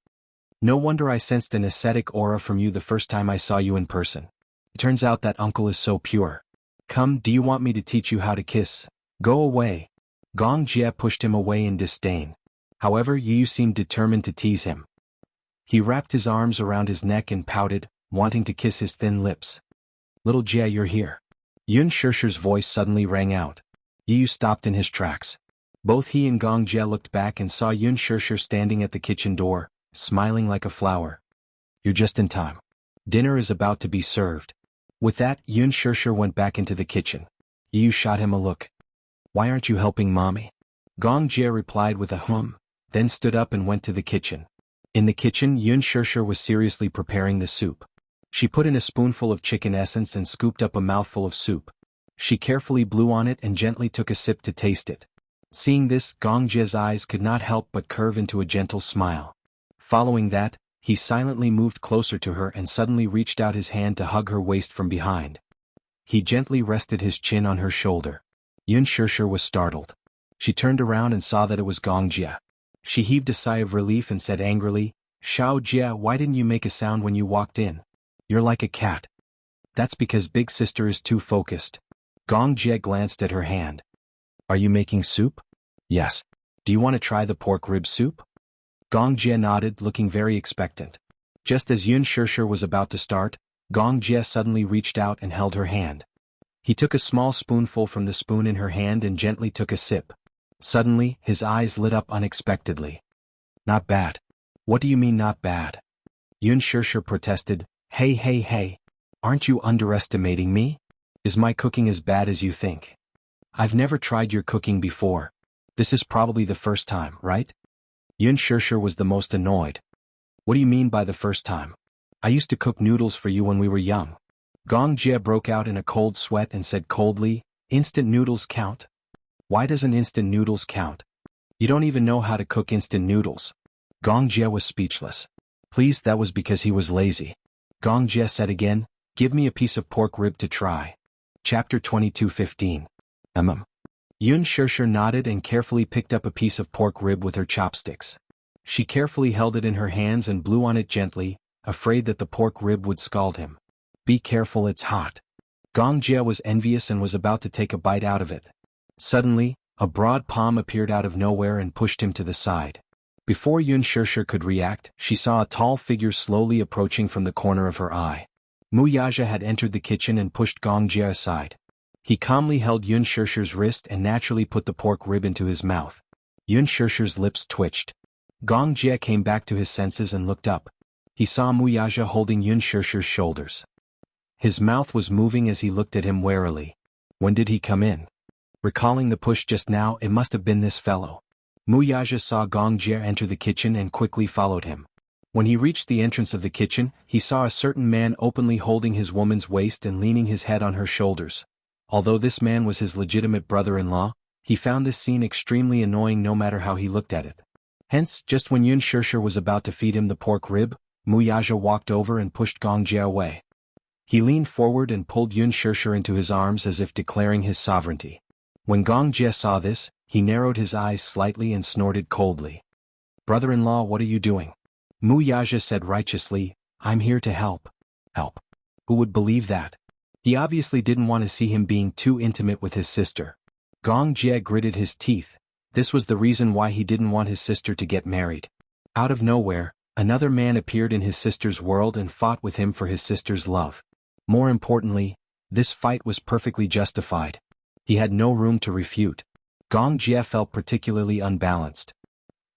"No wonder I sensed an ascetic aura from you the first time I saw you in person. It turns out that uncle is so pure. Come, do you want me to teach you how to kiss? Go away." Gong Jie pushed him away in disdain. However, Yu Yu seemed determined to tease him. He wrapped his arms around his neck and pouted, wanting to kiss his thin lips. "Little Jie, you're here." Yun Shirshir's voice suddenly rang out. Yu stopped in his tracks. Both he and Gong Jie looked back and saw Yun Shishir standing at the kitchen door, smiling like a flower. You're just in time. Dinner is about to be served. With that, Yun Shishir went back into the kitchen. Yu shot him a look. Why aren't you helping mommy? Gong Jie replied with a then stood up and went to the kitchen. In the kitchen, Yun Shishir was seriously preparing the soup. She put in a spoonful of chicken essence and scooped up a mouthful of soup. She carefully blew on it and gently took a sip to taste it. Seeing this, Gong Jie's eyes could not help but curve into a gentle smile. Following that, he silently moved closer to her and suddenly reached out his hand to hug her waist from behind. He gently rested his chin on her shoulder. Yun Shishir was startled. She turned around and saw that it was Gong Jie. She heaved a sigh of relief and said angrily, Xiao Jie, why didn't you make a sound when you walked in? You're like a cat. That's because big sister is too focused. Gong Jie glanced at her hand. Are you making soup? Yes. Do you want to try the pork rib soup? Gong Jie nodded, looking very expectant. Just as Yun Shishir was about to start, Gong Jie suddenly reached out and held her hand. He took a small spoonful from the spoon in her hand and gently took a sip. Suddenly, his eyes lit up unexpectedly. Not bad. What do you mean not bad? Yun Shishir protested. Hey. Aren't you underestimating me? Is my cooking as bad as you think? I've never tried your cooking before. This is probably the first time, right? Yun Shishir was the most annoyed. What do you mean by the first time? I used to cook noodles for you when we were young. Gong Jie broke out in a cold sweat and said coldly, Instant noodles count? Why doesn't instant noodles count? You don't even know how to cook instant noodles. Gong Jie was speechless. Please, that was because he was lazy. Gong Jie said again, Give me a piece of pork rib to try. Chapter 22:15. Yun Shishir nodded and carefully picked up a piece of pork rib with her chopsticks. She carefully held it in her hands and blew on it gently, afraid that the pork rib would scald him. Be careful, it's hot. Gong Jie was envious and was about to take a bite out of it. Suddenly, a broad palm appeared out of nowhere and pushed him to the side. Before Yun Shishir could react, she saw a tall figure slowly approaching from the corner of her eye. Mu Yaja had entered the kitchen and pushed Gong Jie aside. He calmly held Yun Shishir's wrist and naturally put the pork rib into his mouth. Yun Shishir's lips twitched. Gong Jie came back to his senses and looked up. He saw Mu Yaja holding Yun Shishir's shoulders. His mouth was moving as he looked at him warily. When did he come in? Recalling the push just now, it must have been this fellow. Mu Yaja saw Gong Jie enter the kitchen and quickly followed him. When he reached the entrance of the kitchen, he saw a certain man openly holding his woman's waist and leaning his head on her shoulders. Although this man was his legitimate brother-in-law, he found this scene extremely annoying no matter how he looked at it. Hence, just when Yun Shishir was about to feed him the pork rib, Mu Yaja walked over and pushed Gong Jie away. He leaned forward and pulled Yun Shishir into his arms as if declaring his sovereignty. When Gong Jie saw this, he narrowed his eyes slightly and snorted coldly. Brother-in-law, what are you doing? Mu Yaja said righteously, I'm here to help. Help? Who would believe that? He obviously didn't want to see him being too intimate with his sister. Gong Jie gritted his teeth. This was the reason why he didn't want his sister to get married. Out of nowhere, another man appeared in his sister's world and fought with him for his sister's love. More importantly, this fight was perfectly justified. He had no room to refute. Gong Jie felt particularly unbalanced.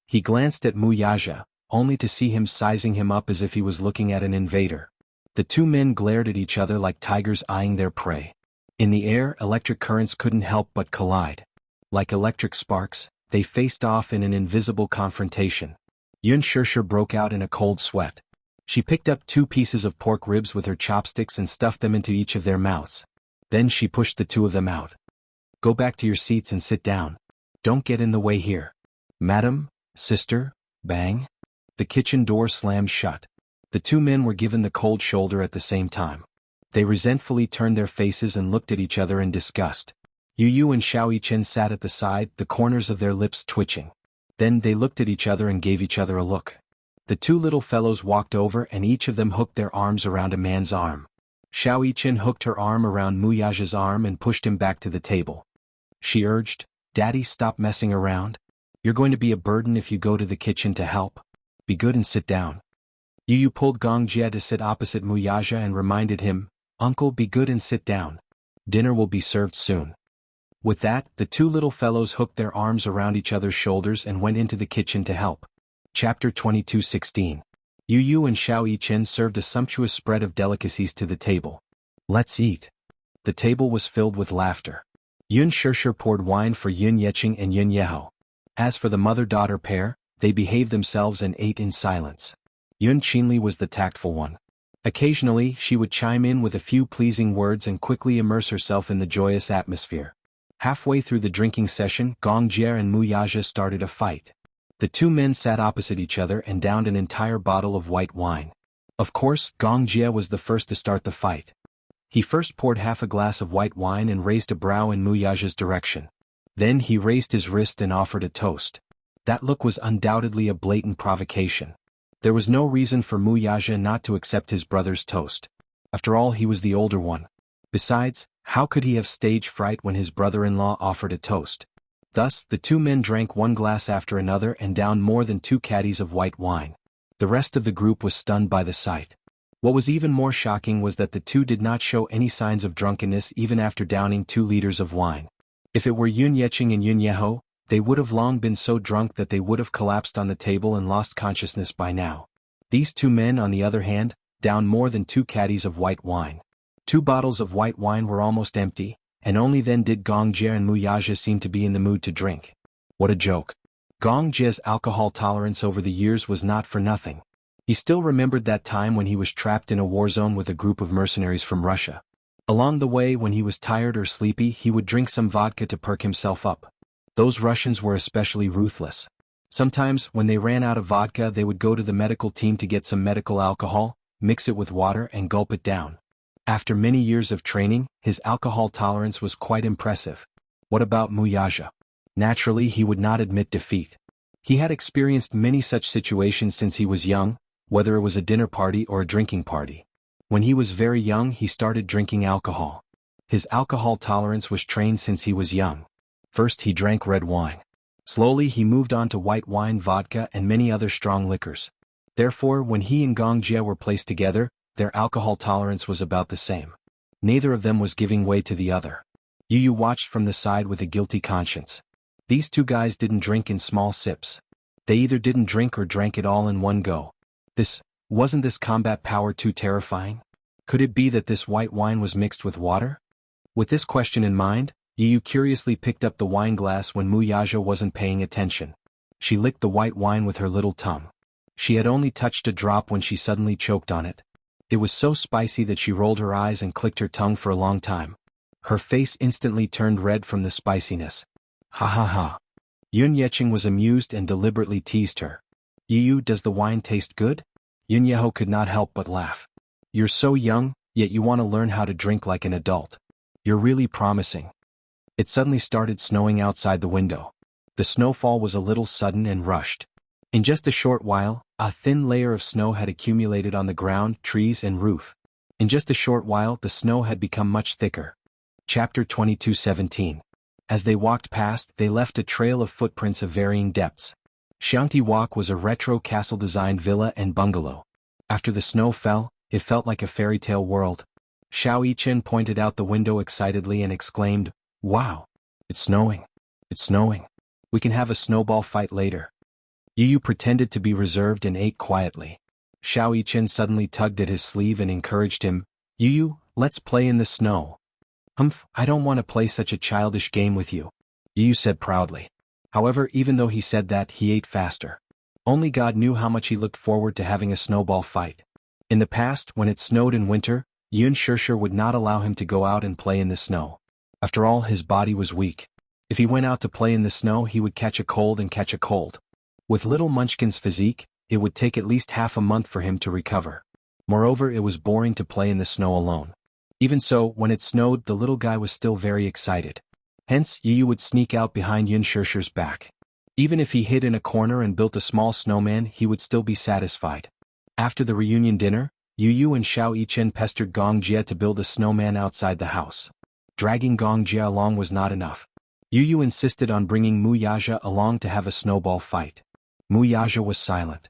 He glanced at Mu Yaja, only to see him sizing him up as if he was looking at an invader. The two men glared at each other like tigers eyeing their prey. In the air, electric currents couldn't help but collide. Like electric sparks, they faced off in an invisible confrontation. Yun Shishir broke out in a cold sweat. She picked up 2 pieces of pork ribs with her chopsticks and stuffed them into each of their mouths. Then she pushed the 2 of them out. Go back to your seats and sit down. Don't get in the way here. Madam, sister, bang. The kitchen door slammed shut. The 2 men were given the cold shoulder at the same time. They resentfully turned their faces and looked at each other in disgust. Yu and Xiao Yichen sat at the side, the corners of their lips twitching. Then they looked at each other and gave each other a look. The 2 little fellows walked over and each of them hooked their arms around a man's arm. Xiao Yichen hooked her arm around Mu Yaja's arm and pushed him back to the table. She urged, Daddy, stop messing around. You're going to be a burden if you go to the kitchen to help. Be good and sit down. Yu pulled Gong Jie to sit opposite Mu Yaja and reminded him, Uncle, be good and sit down. Dinner will be served soon. With that, the two little fellows hooked their arms around each other's shoulders and went into the kitchen to help. Chapter 22:16. Yu Yu and Xiao Yichen served a sumptuous spread of delicacies to the table. Let's eat. The table was filled with laughter. Yun Shishir poured wine for Yun Yeqing and Yun Yeho. As for the mother-daughter pair, they behaved themselves and ate in silence. Yun Qinli was the tactful one. Occasionally, she would chime in with a few pleasing words and quickly immerse herself in the joyous atmosphere. Halfway through the drinking session, Gong Jie and Mu Yaja started a fight. The two men sat opposite each other and downed an entire bottle of white wine. Of course, Gong Jie was the first to start the fight. He first poured half a glass of white wine and raised a brow in Mu Yaja's direction. Then he raised his wrist and offered a toast. That look was undoubtedly a blatant provocation. There was no reason for Mu Yaja not to accept his brother's toast. After all, he was the older one. Besides, how could he have stage fright when his brother-in-law offered a toast? Thus, the two men drank one glass after another and downed more than 2 caddies of white wine. The rest of the group was stunned by the sight. What was even more shocking was that the two did not show any signs of drunkenness even after downing 2 liters of wine. If it were Yun Yeqing and Yun Yeho, they would have long been so drunk that they would have collapsed on the table and lost consciousness by now. These two men, on the other hand, downed more than 2 caddies of white wine. 2 bottles of white wine were almost empty, and only then did Gong Jie and Mu Yaja seem to be in the mood to drink. What a joke. Gong Jie's alcohol tolerance over the years was not for nothing. He still remembered that time when he was trapped in a war zone with a group of mercenaries from Russia. Along the way, when he was tired or sleepy, he would drink some vodka to perk himself up. Those Russians were especially ruthless. Sometimes, when they ran out of vodka, they would go to the medical team to get some medical alcohol, mix it with water and gulp it down. After many years of training, his alcohol tolerance was quite impressive. What about Mu Yaja? Naturally, he would not admit defeat. He had experienced many such situations since he was young, whether it was a dinner party or a drinking party. When he was very young, he started drinking alcohol. His alcohol tolerance was trained since he was young. First, he drank red wine. Slowly, he moved on to white wine, vodka, and many other strong liquors. Therefore, when he and Gong Jie were placed together, their alcohol tolerance was about the same. Neither of them was giving way to the other. Yu Yu watched from the side with a guilty conscience. These two guys didn't drink in small sips. They either didn't drink or drank it all in one go. Wasn't this combat power too terrifying? Could it be that this white wine was mixed with water? With this question in mind, Yu Yu curiously picked up the wine glass when Mu Yaja wasn't paying attention. She licked the white wine with her little tongue. She had only touched a drop when she suddenly choked on it. It was so spicy that she rolled her eyes and clicked her tongue for a long time. Her face instantly turned red from the spiciness. Ha ha ha. Yun Yeqing was amused and deliberately teased her. Yu Yu, does the wine taste good? Yun Yeho could not help but laugh. You're so young, yet you want to learn how to drink like an adult. You're really promising. It suddenly started snowing outside the window. The snowfall was a little sudden and rushed. In just a short while, a thin layer of snow had accumulated on the ground, trees and roof. In just a short while, the snow had become much thicker. Chapter 22:17. As they walked past, they left a trail of footprints of varying depths. Xiangti Walk was a retro castle-designed villa and bungalow. After the snow fell, it felt like a fairy tale world. Xiao Yichen pointed out the window excitedly and exclaimed, "Wow! It's snowing! It's snowing! We can have a snowball fight later." Yu Yu pretended to be reserved and ate quietly. Xiao Yichen suddenly tugged at his sleeve and encouraged him, "Yu Yu, let's play in the snow." "Humph, I don't want to play such a childish game with you," Yu Yu said proudly. However, even though he said that, he ate faster. Only God knew how much he looked forward to having a snowball fight. In the past, when it snowed in winter, Yun Shishir would not allow him to go out and play in the snow. After all, his body was weak. If he went out to play in the snow, he would catch a cold and catch a cold. With little Munchkin's physique, it would take at least half a month for him to recover. Moreover, it was boring to play in the snow alone. Even so, when it snowed, the little guy was still very excited. Hence, Yu Yu would sneak out behind Yun Shishir's back. Even if he hid in a corner and built a small snowman, he would still be satisfied. After the reunion dinner, Yu Yu and Xiao Yichen pestered Gong Jie to build a snowman outside the house. Dragging Gong Jie along was not enough. Yu Yu insisted on bringing Mu Yaja along to have a snowball fight. Mu Yaja was silent.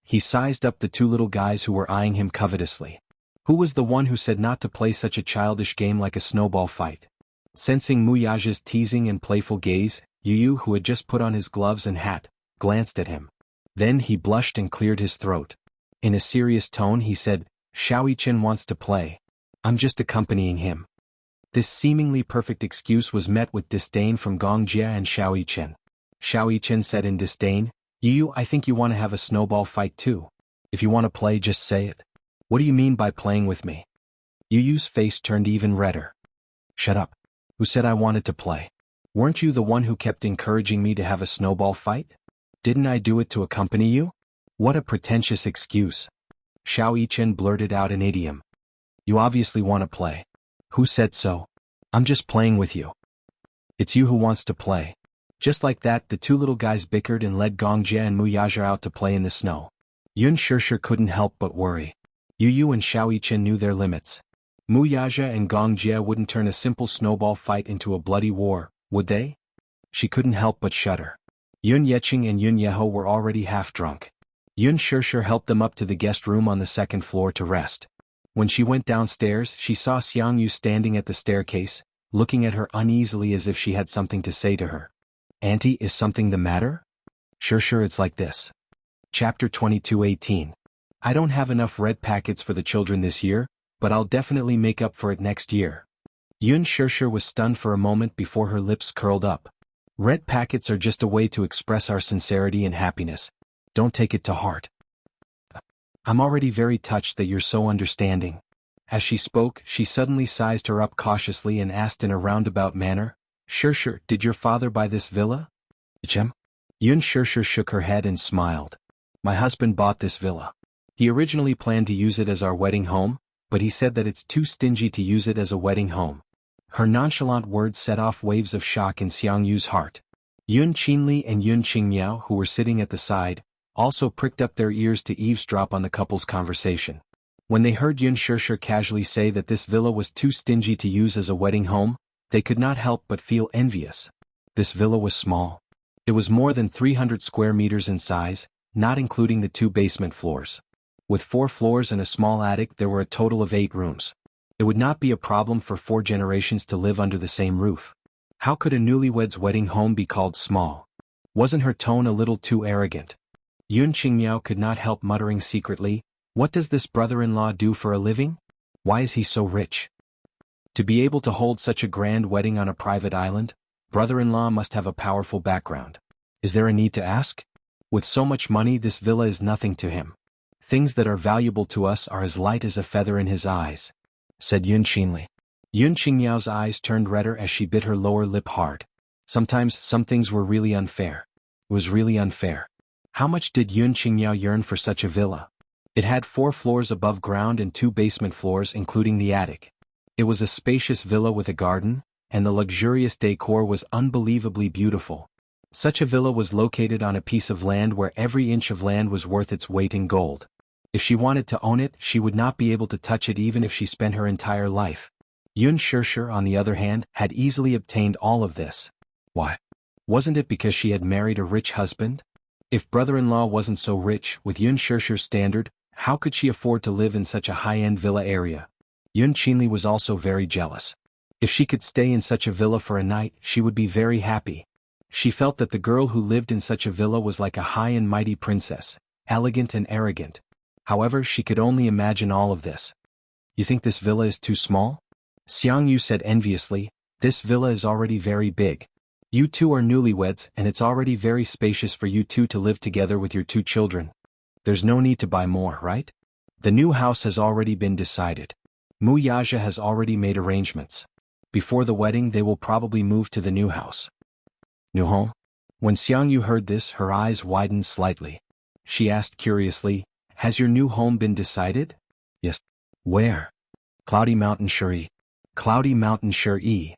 He sized up the 2 little guys who were eyeing him covetously. Who was the one who said not to play such a childish game like a snowball fight? Sensing Muyaja's teasing and playful gaze, Yu, who had just put on his gloves and hat, glanced at him. Then he blushed and cleared his throat. In a serious tone he said, Xiaoyichen wants to play. I'm just accompanying him. This seemingly perfect excuse was met with disdain from Gongjie and Xiaoyichen. Xiaoyichen said in disdain, Yu, I think you want to have a snowball fight too. If you want to play, just say it. What do you mean by playing with me? Yu's face turned even redder. Shut up. Who said I wanted to play? Weren't you the one who kept encouraging me to have a snowball fight? Didn't I do it to accompany you? What a pretentious excuse. Xiaoyichen blurted out an idiom. You obviously want to play. Who said so? I'm just playing with you. It's you who wants to play. Just like that, the two little guys bickered and led Gongjie and Muyaja out to play in the snow. Yun Shishir couldn't help but worry. Yu and Xiaoyichen knew their limits. Muyaja and Gongjie wouldn't turn a simple snowball fight into a bloody war, would they? She couldn't help but shudder. Yun Yeqing and Yun Yeho were already half drunk. Yun Shishir helped them up to the guest room on the second floor to rest. When she went downstairs, she saw Xiangyu standing at the staircase, looking at her uneasily as if she had something to say to her. Auntie, is something the matter? Sure, it's like this. Chapter 22:18. I don't have enough red packets for the children this year, but I'll definitely make up for it next year. Yun Shishir was stunned for a moment before her lips curled up. Red packets are just a way to express our sincerity and happiness. Don't take it to heart. I'm already very touched that you're so understanding. As she spoke, she suddenly sized her up cautiously and asked in a roundabout manner, Shishir, did your father buy this villa? Yun Shishir shook her head and smiled. My husband bought this villa. He originally planned to use it as our wedding home, but he said that it's too stingy to use it as a wedding home. Her nonchalant words set off waves of shock in Xiangyu's heart. Yun Qinli and Yun Qingmiao, who were sitting at the side, also pricked up their ears to eavesdrop on the couple's conversation. When they heard Yun Shishir casually say that this villa was too stingy to use as a wedding home, they could not help but feel envious. This villa was small. It was more than 300 square meters in size, not including the 2 basement floors. With 4 floors and a small attic, there were a total of 8 rooms. It would not be a problem for 4 generations to live under the same roof. How could a newlywed's wedding home be called small? Wasn't her tone a little too arrogant? Yun Qingmiao could not help muttering secretly, what does this brother-in-law do for a living? Why is he so rich? To be able to hold such a grand wedding on a private island, brother-in-law must have a powerful background. Is there a need to ask? With so much money, this villa is nothing to him. Things that are valuable to us are as light as a feather in his eyes, said Yun Qinli. Yun Qingmiao's eyes turned redder as she bit her lower lip hard. Sometimes some things were really unfair. It was really unfair. How much did Yun Qingmiao yearn for such a villa? It had 4 floors above ground and 2 basement floors including the attic. It was a spacious villa with a garden, and the luxurious decor was unbelievably beautiful. Such a villa was located on a piece of land where every inch of land was worth its weight in gold. If she wanted to own it, she would not be able to touch it even if she spent her entire life. Yun Shishir, on the other hand, had easily obtained all of this. Why? Wasn't it because she had married a rich husband? If brother-in-law wasn't so rich, with Yun Shishir's standard, how could she afford to live in such a high-end villa area? Yun Qinli was also very jealous. If she could stay in such a villa for a night, she would be very happy. She felt that the girl who lived in such a villa was like a high and mighty princess, elegant and arrogant. However, she could only imagine all of this. You think this villa is too small? Xiangyu said enviously, this villa is already very big. You two are newlyweds and it's already very spacious for you two to live together with your 2 children. There's no need to buy more, right? The new house has already been decided. Muyaja has already made arrangements. Before the wedding they will probably move to the new house. New home? When Xiangyu heard this, her eyes widened slightly. She asked curiously, has your new home been decided? Yes. Where? Cloudy Mountain Shuri. Cloudy Mountain Shuri.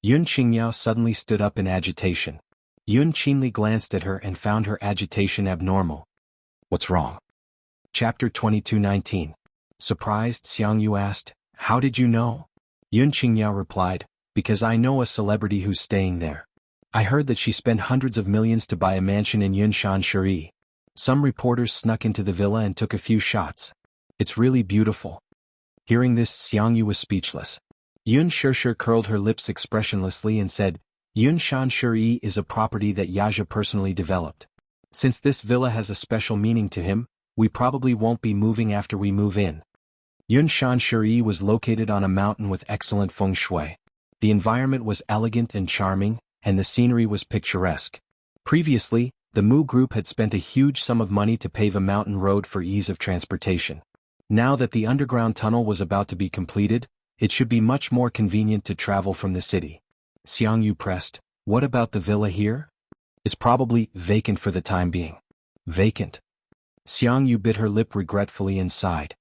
Yun Qingmiao suddenly stood up in agitation. Yun Qinli glanced at her and found her agitation abnormal. What's wrong? Chapter 22:19. Surprised, Xiangyu asked, how did you know? Yun Qingmiao replied, because I know a celebrity who's staying there. I heard that she spent hundreds of millions to buy a mansion in Yunshan Shuri. Some reporters snuck into the villa and took a few shots. It's really beautiful. Hearing this, Xiangyu was speechless. Yun Shirshir curled her lips expressionlessly and said, Yun Shan Shuri is a property that Yaja personally developed. Since this villa has a special meaning to him, we probably won't be moving after we move in. Yun Shan Shuri was located on a mountain with excellent feng shui. The environment was elegant and charming, and the scenery was picturesque. Previously, the Mu group had spent a huge sum of money to pave a mountain road for ease of transportation. Now that the underground tunnel was about to be completed, it should be much more convenient to travel from the city. Xiang Yu pressed, what about the villa here? It's probably vacant for the time being. Vacant. Xiang Yu bit her lip regretfully and sighed.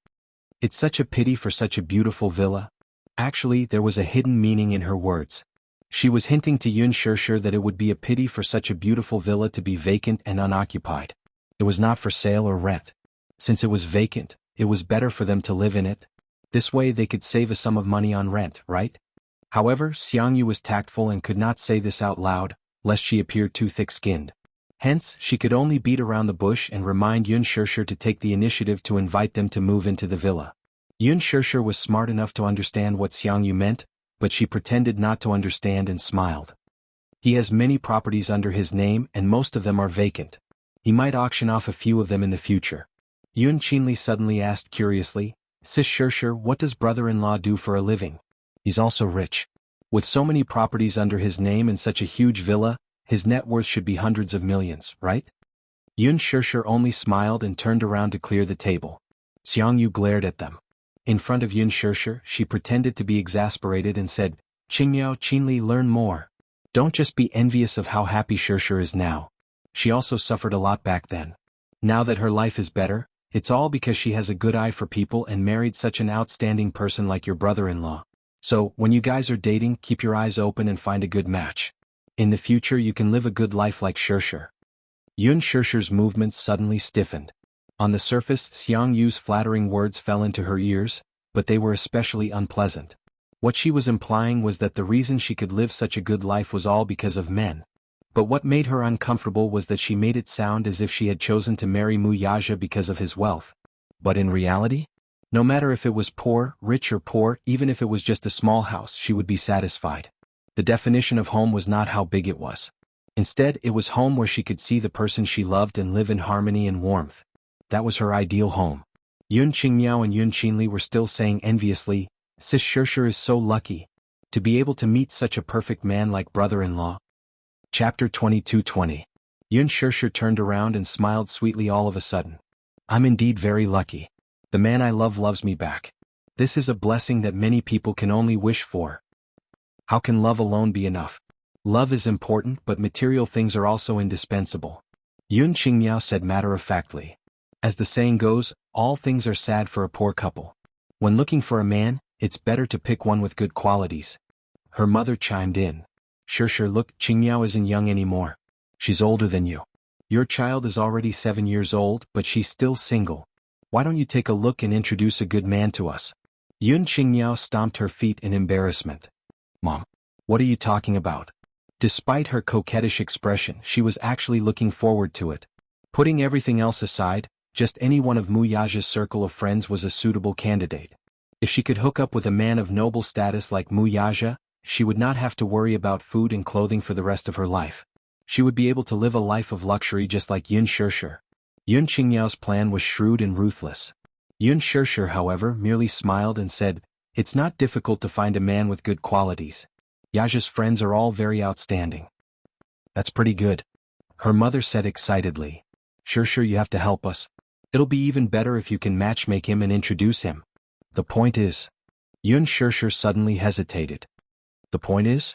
It's such a pity for such a beautiful villa. Actually, there was a hidden meaning in her words. She was hinting to Yun Shirshir that it would be a pity for such a beautiful villa to be vacant and unoccupied. It was not for sale or rent. Since it was vacant, it was better for them to live in it. This way they could save a sum of money on rent, right? However, Xiang Yu was tactful and could not say this out loud, lest she appear too thick-skinned. Hence, she could only beat around the bush and remind Yun Shirshir to take the initiative to invite them to move into the villa. Yun Shirshir was smart enough to understand what Xiang Yu meant, but she pretended not to understand and smiled. He has many properties under his name and most of them are vacant. He might auction off a few of them in the future. Yun Qinli suddenly asked curiously, Sis Shirshir, what does brother-in-law do for a living? He's also rich. With so many properties under his name and such a huge villa, his net worth should be hundreds of millions, right? Yun Shirshir only smiled and turned around to clear the table. Xiang Yu glared at them. In front of Yun Shirshir, she pretended to be exasperated and said, Qingmiao Qinli, learn more. Don't just be envious of how happy Shirshir is now. She also suffered a lot back then. Now that her life is better, it's all because she has a good eye for people and married such an outstanding person like your brother-in-law. So, when you guys are dating, keep your eyes open and find a good match. In the future you can live a good life like Shirshir. Yun Shirshir's movements suddenly stiffened. On the surface, Xiang Yu's flattering words fell into her ears, but they were especially unpleasant. What she was implying was that the reason she could live such a good life was all because of men. But what made her uncomfortable was that she made it sound as if she had chosen to marry Mu Yaja because of his wealth. But in reality? No matter if it was poor, rich or poor, even if it was just a small house, she would be satisfied. The definition of home was not how big it was. Instead, it was home where she could see the person she loved and live in harmony and warmth. That was her ideal home. Yun Qingmiao and Yun Qinli were still saying enviously, Sis Shirshir is so lucky to be able to meet such a perfect man like brother-in-law. Chapter 22:20. Yun Shirshir turned around and smiled sweetly all of a sudden. I'm indeed very lucky. The man I love loves me back. This is a blessing that many people can only wish for. How can love alone be enough? Love is important, but material things are also indispensable. Yun Qingmiao said matter-of-factly. As the saying goes, all things are sad for a poor couple. When looking for a man, it's better to pick one with good qualities. Her mother chimed in. Shirshir, look, Qingmiao isn't young anymore. She's older than you. Your child is already 7 years old, but she's still single. Why don't you take a look and introduce a good man to us? Yun Qingmiao stomped her feet in embarrassment. Mom, what are you talking about? Despite her coquettish expression, she was actually looking forward to it. Putting everything else aside, just any one of Mu Yaja's circle of friends was a suitable candidate. If she could hook up with a man of noble status like Mu Yaja, she would not have to worry about food and clothing for the rest of her life. She would be able to live a life of luxury just like Yun Shirshir. Yun Qingmiao's plan was shrewd and ruthless. Yun Shirshir, however, merely smiled and said, It's not difficult to find a man with good qualities. Yaja's friends are all very outstanding. That's pretty good. Her mother said excitedly. Shirshir, you have to help us. It'll be even better if you can matchmake him and introduce him. The point is. Yun Shirshir suddenly hesitated. The point is?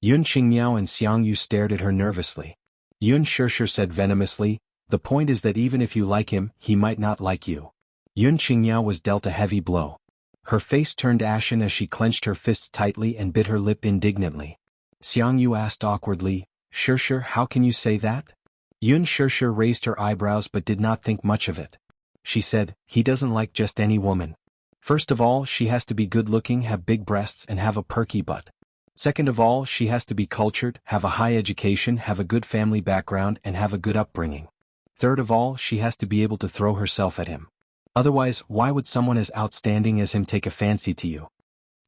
Yun Qingmiao and Xiang Yu stared at her nervously. Yun Shirshir said venomously, The point is that even if you like him, he might not like you. Yun Qingmiao was dealt a heavy blow. Her face turned ashen as she clenched her fists tightly and bit her lip indignantly. Xiang Yu asked awkwardly, Shirshir, how can you say that? Yun Shirshir raised her eyebrows but did not think much of it. She said, He doesn't like just any woman. First of all, she has to be good-looking, have big breasts and have a perky butt. Second of all, she has to be cultured, have a high education, have a good family background and have a good upbringing. Third of all, she has to be able to throw herself at him. Otherwise, why would someone as outstanding as him take a fancy to you?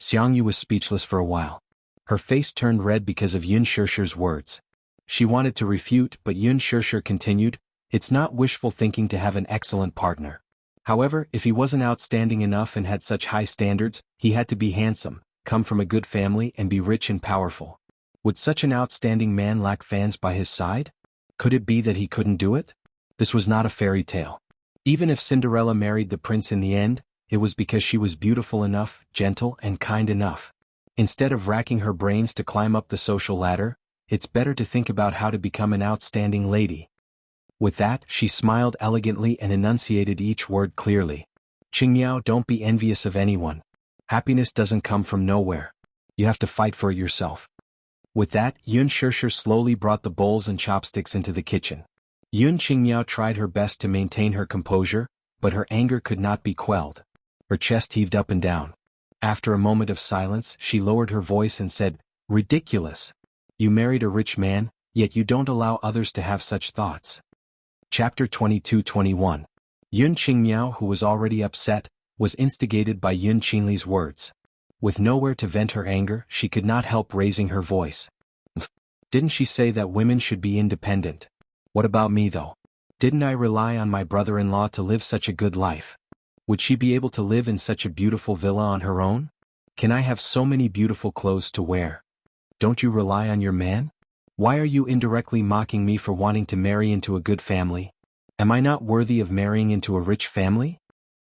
Xiang Yu was speechless for a while. Her face turned red because of Yun Shishir's words. She wanted to refute, but Yun Shishir continued, "It's not wishful thinking to have an excellent partner. However, if he wasn't outstanding enough and had such high standards, he had to be handsome, come from a good family and be rich and powerful. Would such an outstanding man lack fans by his side? Could it be that he couldn't do it? This was not a fairy tale. Even if Cinderella married the prince in the end, it was because she was beautiful enough, gentle and kind enough. Instead of racking her brains to climb up the social ladder, it's better to think about how to become an outstanding lady." With that, she smiled elegantly and enunciated each word clearly. "Qingmiao, don't be envious of anyone. Happiness doesn't come from nowhere. You have to fight for it yourself." With that, Yun Shishir slowly brought the bowls and chopsticks into the kitchen. Yun Qingmiao tried her best to maintain her composure, but her anger could not be quelled. Her chest heaved up and down. After a moment of silence, she lowered her voice and said, "Ridiculous. You married a rich man, yet you don't allow others to have such thoughts." Chapter 22-21. Yun Qingmiao, who was already upset, was instigated by Yun Qingli's words. With nowhere to vent her anger, she could not help raising her voice. "Didn't she say that women should be independent? What about me though? Didn't I rely on my brother-in-law to live such a good life? Would she be able to live in such a beautiful villa on her own? Can I have so many beautiful clothes to wear? Don't you rely on your man? Why are you indirectly mocking me for wanting to marry into a good family? Am I not worthy of marrying into a rich family?"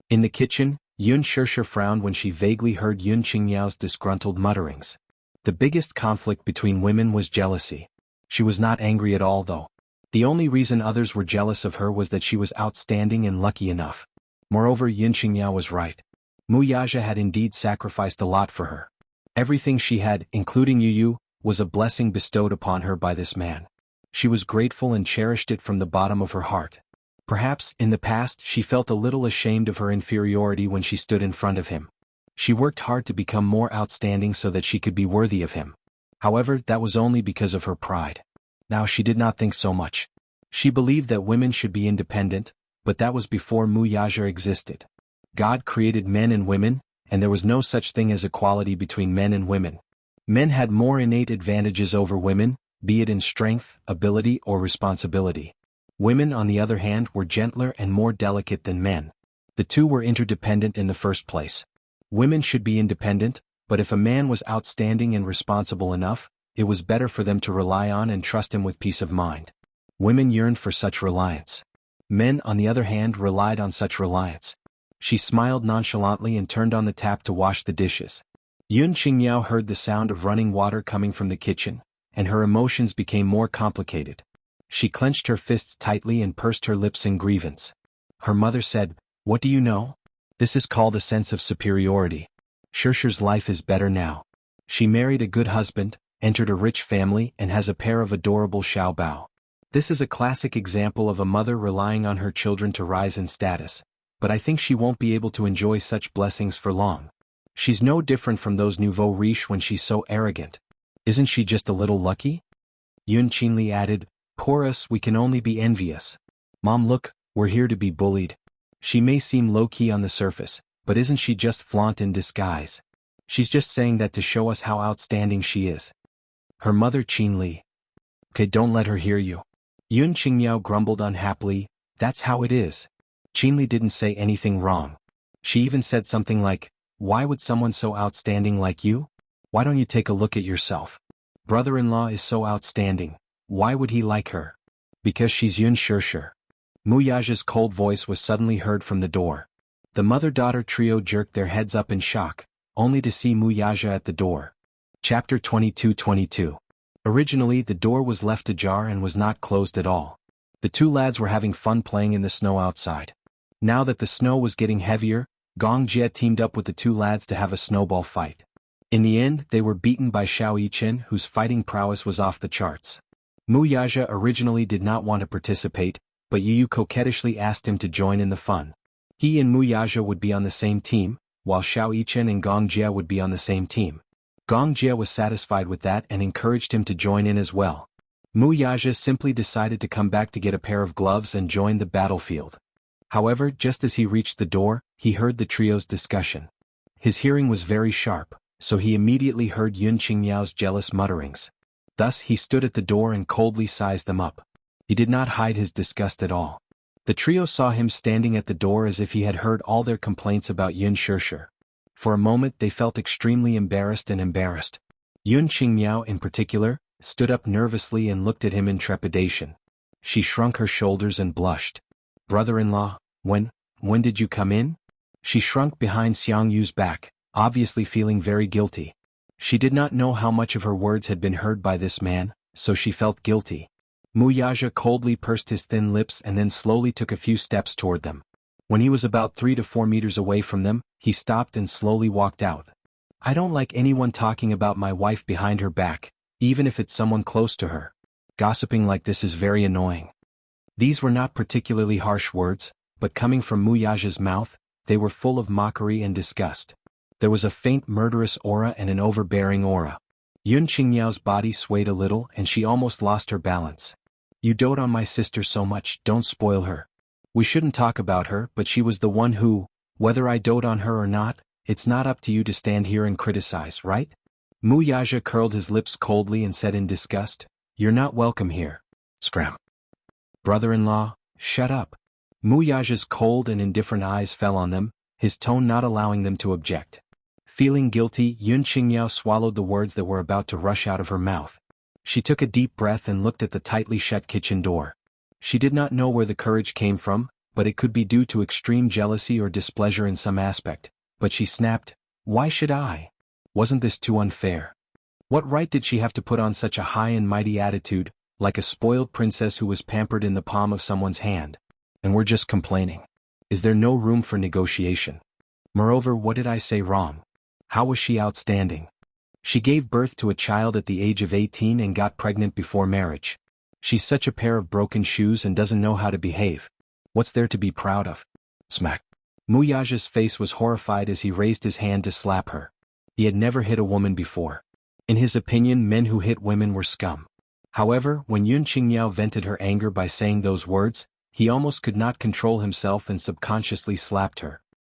In the kitchen, Yun Shishir frowned when she vaguely heard Yun Qingmiao's disgruntled mutterings. The biggest conflict between women was jealousy. She was not angry at all though. The only reason others were jealous of her was that she was outstanding and lucky enough. Moreover, Yun Qingmiao was right. Mu Yaja had indeed sacrificed a lot for her. Everything she had, including Yu, was a blessing bestowed upon her by this man. She was grateful and cherished it from the bottom of her heart. Perhaps, in the past, she felt a little ashamed of her inferiority when she stood in front of him. She worked hard to become more outstanding so that she could be worthy of him. However, that was only because of her pride. Now she did not think so much. She believed that women should be independent, but that was before Mu Yaja existed. God created men and women, and there was no such thing as equality between men and women. Men had more innate advantages over women, be it in strength, ability or responsibility. Women, on the other hand, were gentler and more delicate than men. The two were interdependent in the first place. Women should be independent, but if a man was outstanding and responsible enough, it was better for them to rely on and trust him with peace of mind. Women yearned for such reliance. Men, on the other hand, relied on such reliance. She smiled nonchalantly and turned on the tap to wash the dishes. Yun Qingmiao heard the sound of running water coming from the kitchen, and her emotions became more complicated. She clenched her fists tightly and pursed her lips in grievance. Her mother said, "What do you know? This is called a sense of superiority. Shishir's life is better now. She married a good husband, entered a rich family and has a pair of adorable xiaobao. This is a classic example of a mother relying on her children to rise in status, but I think she won't be able to enjoy such blessings for long. She's no different from those nouveau riches when she's so arrogant. Isn't she just a little lucky?" Yun Qingli added, "Poor us, we can only be envious. Mom, look, we're here to be bullied. She may seem low-key on the surface, but isn't she just flaunt in disguise? She's just saying that to show us how outstanding she is." Her mother Qingli. "Okay, don't let her hear you." Yun Qingmiao grumbled unhappily, "That's how it is." Qingli didn't say anything wrong. She even said something like, "Why would someone so outstanding like you? Why don't you take a look at yourself? Brother-in-law is so outstanding. Why would he like her? Because she's Yun Shishir." Mu Yaja's cold voice was suddenly heard from the door. The mother-daughter trio jerked their heads up in shock, only to see Mu Yaja at the door. Chapter 22-22. Originally, the door was left ajar and was not closed at all. The two lads were having fun playing in the snow outside. Now that the snow was getting heavier, Gong Jie teamed up with the two lads to have a snowball fight. In the end, they were beaten by Xiao Yichen, whose fighting prowess was off the charts. Mu Yaja originally did not want to participate, but Yu coquettishly asked him to join in the fun. He and Mu Yaja would be on the same team, while Xiao Yichen and Gong Jie would be on the same team. Gong Jie was satisfied with that and encouraged him to join in as well. Mu Yaja simply decided to come back to get a pair of gloves and join the battlefield. However, just as he reached the door, he heard the trio's discussion. His hearing was very sharp. so he immediately heard Yun Qingmiao's jealous mutterings. Thus he stood at the door and coldly sized them up. He did not hide his disgust at all. The trio saw him standing at the door as if he had heard all their complaints about Yun Shishir. For a moment they felt extremely embarrassed. Yun Qingmiao in particular stood up nervously and looked at him in trepidation. She shrunk her shoulders and blushed. "Brother-in-law, when did you come in?" She shrunk behind Xiang Yu's back, obviously feeling very guilty. She did not know how much of her words had been heard by this man, so she felt guilty. Mu Yaja coldly pursed his thin lips and then slowly took a few steps toward them. When he was about 3 to 4 meters away from them, he stopped and slowly walked out. "I don't like anyone talking about my wife behind her back, even if it's someone close to her. Gossiping like this is very annoying." These were not particularly harsh words, but coming from Mu Yaja's mouth, they were full of mockery and disgust. There was a faint murderous aura and an overbearing aura. Yun Qingmiao's body swayed a little and she almost lost her balance. "You dote on my sister so much, don't spoil her. We shouldn't talk about her, but she was the one who, whether I dote on her or not, it's not up to you to stand here and criticize, right?" Mu Yaja curled his lips coldly and said in disgust, "You're not welcome here." Scram. "Brother-in-law, shut up." Mu Yaja's cold and indifferent eyes fell on them, his tone not allowing them to object. Feeling guilty, Yun Qingmiao swallowed the words that were about to rush out of her mouth. She took a deep breath and looked at the tightly shut kitchen door. She did not know where the courage came from, but it could be due to extreme jealousy or displeasure in some aspect. But she snapped, "Why should I? Wasn't this too unfair? What right did she have to put on such a high and mighty attitude, like a spoiled princess who was pampered in the palm of someone's hand? And we're just complaining. Is there no room for negotiation? Moreover, what did I say wrong? How was she outstanding? She gave birth to a child at the age of 18 and got pregnant before marriage. She's such a pair of broken shoes and doesn't know how to behave. What's there to be proud of?" Smack. Mu Yaja's face was horrified as he raised his hand to slap her. He had never hit a woman before. In his opinion, men who hit women were scum. However, when Yun Qingmiao vented her anger by saying those words, he almost could not control himself and subconsciously slapped her.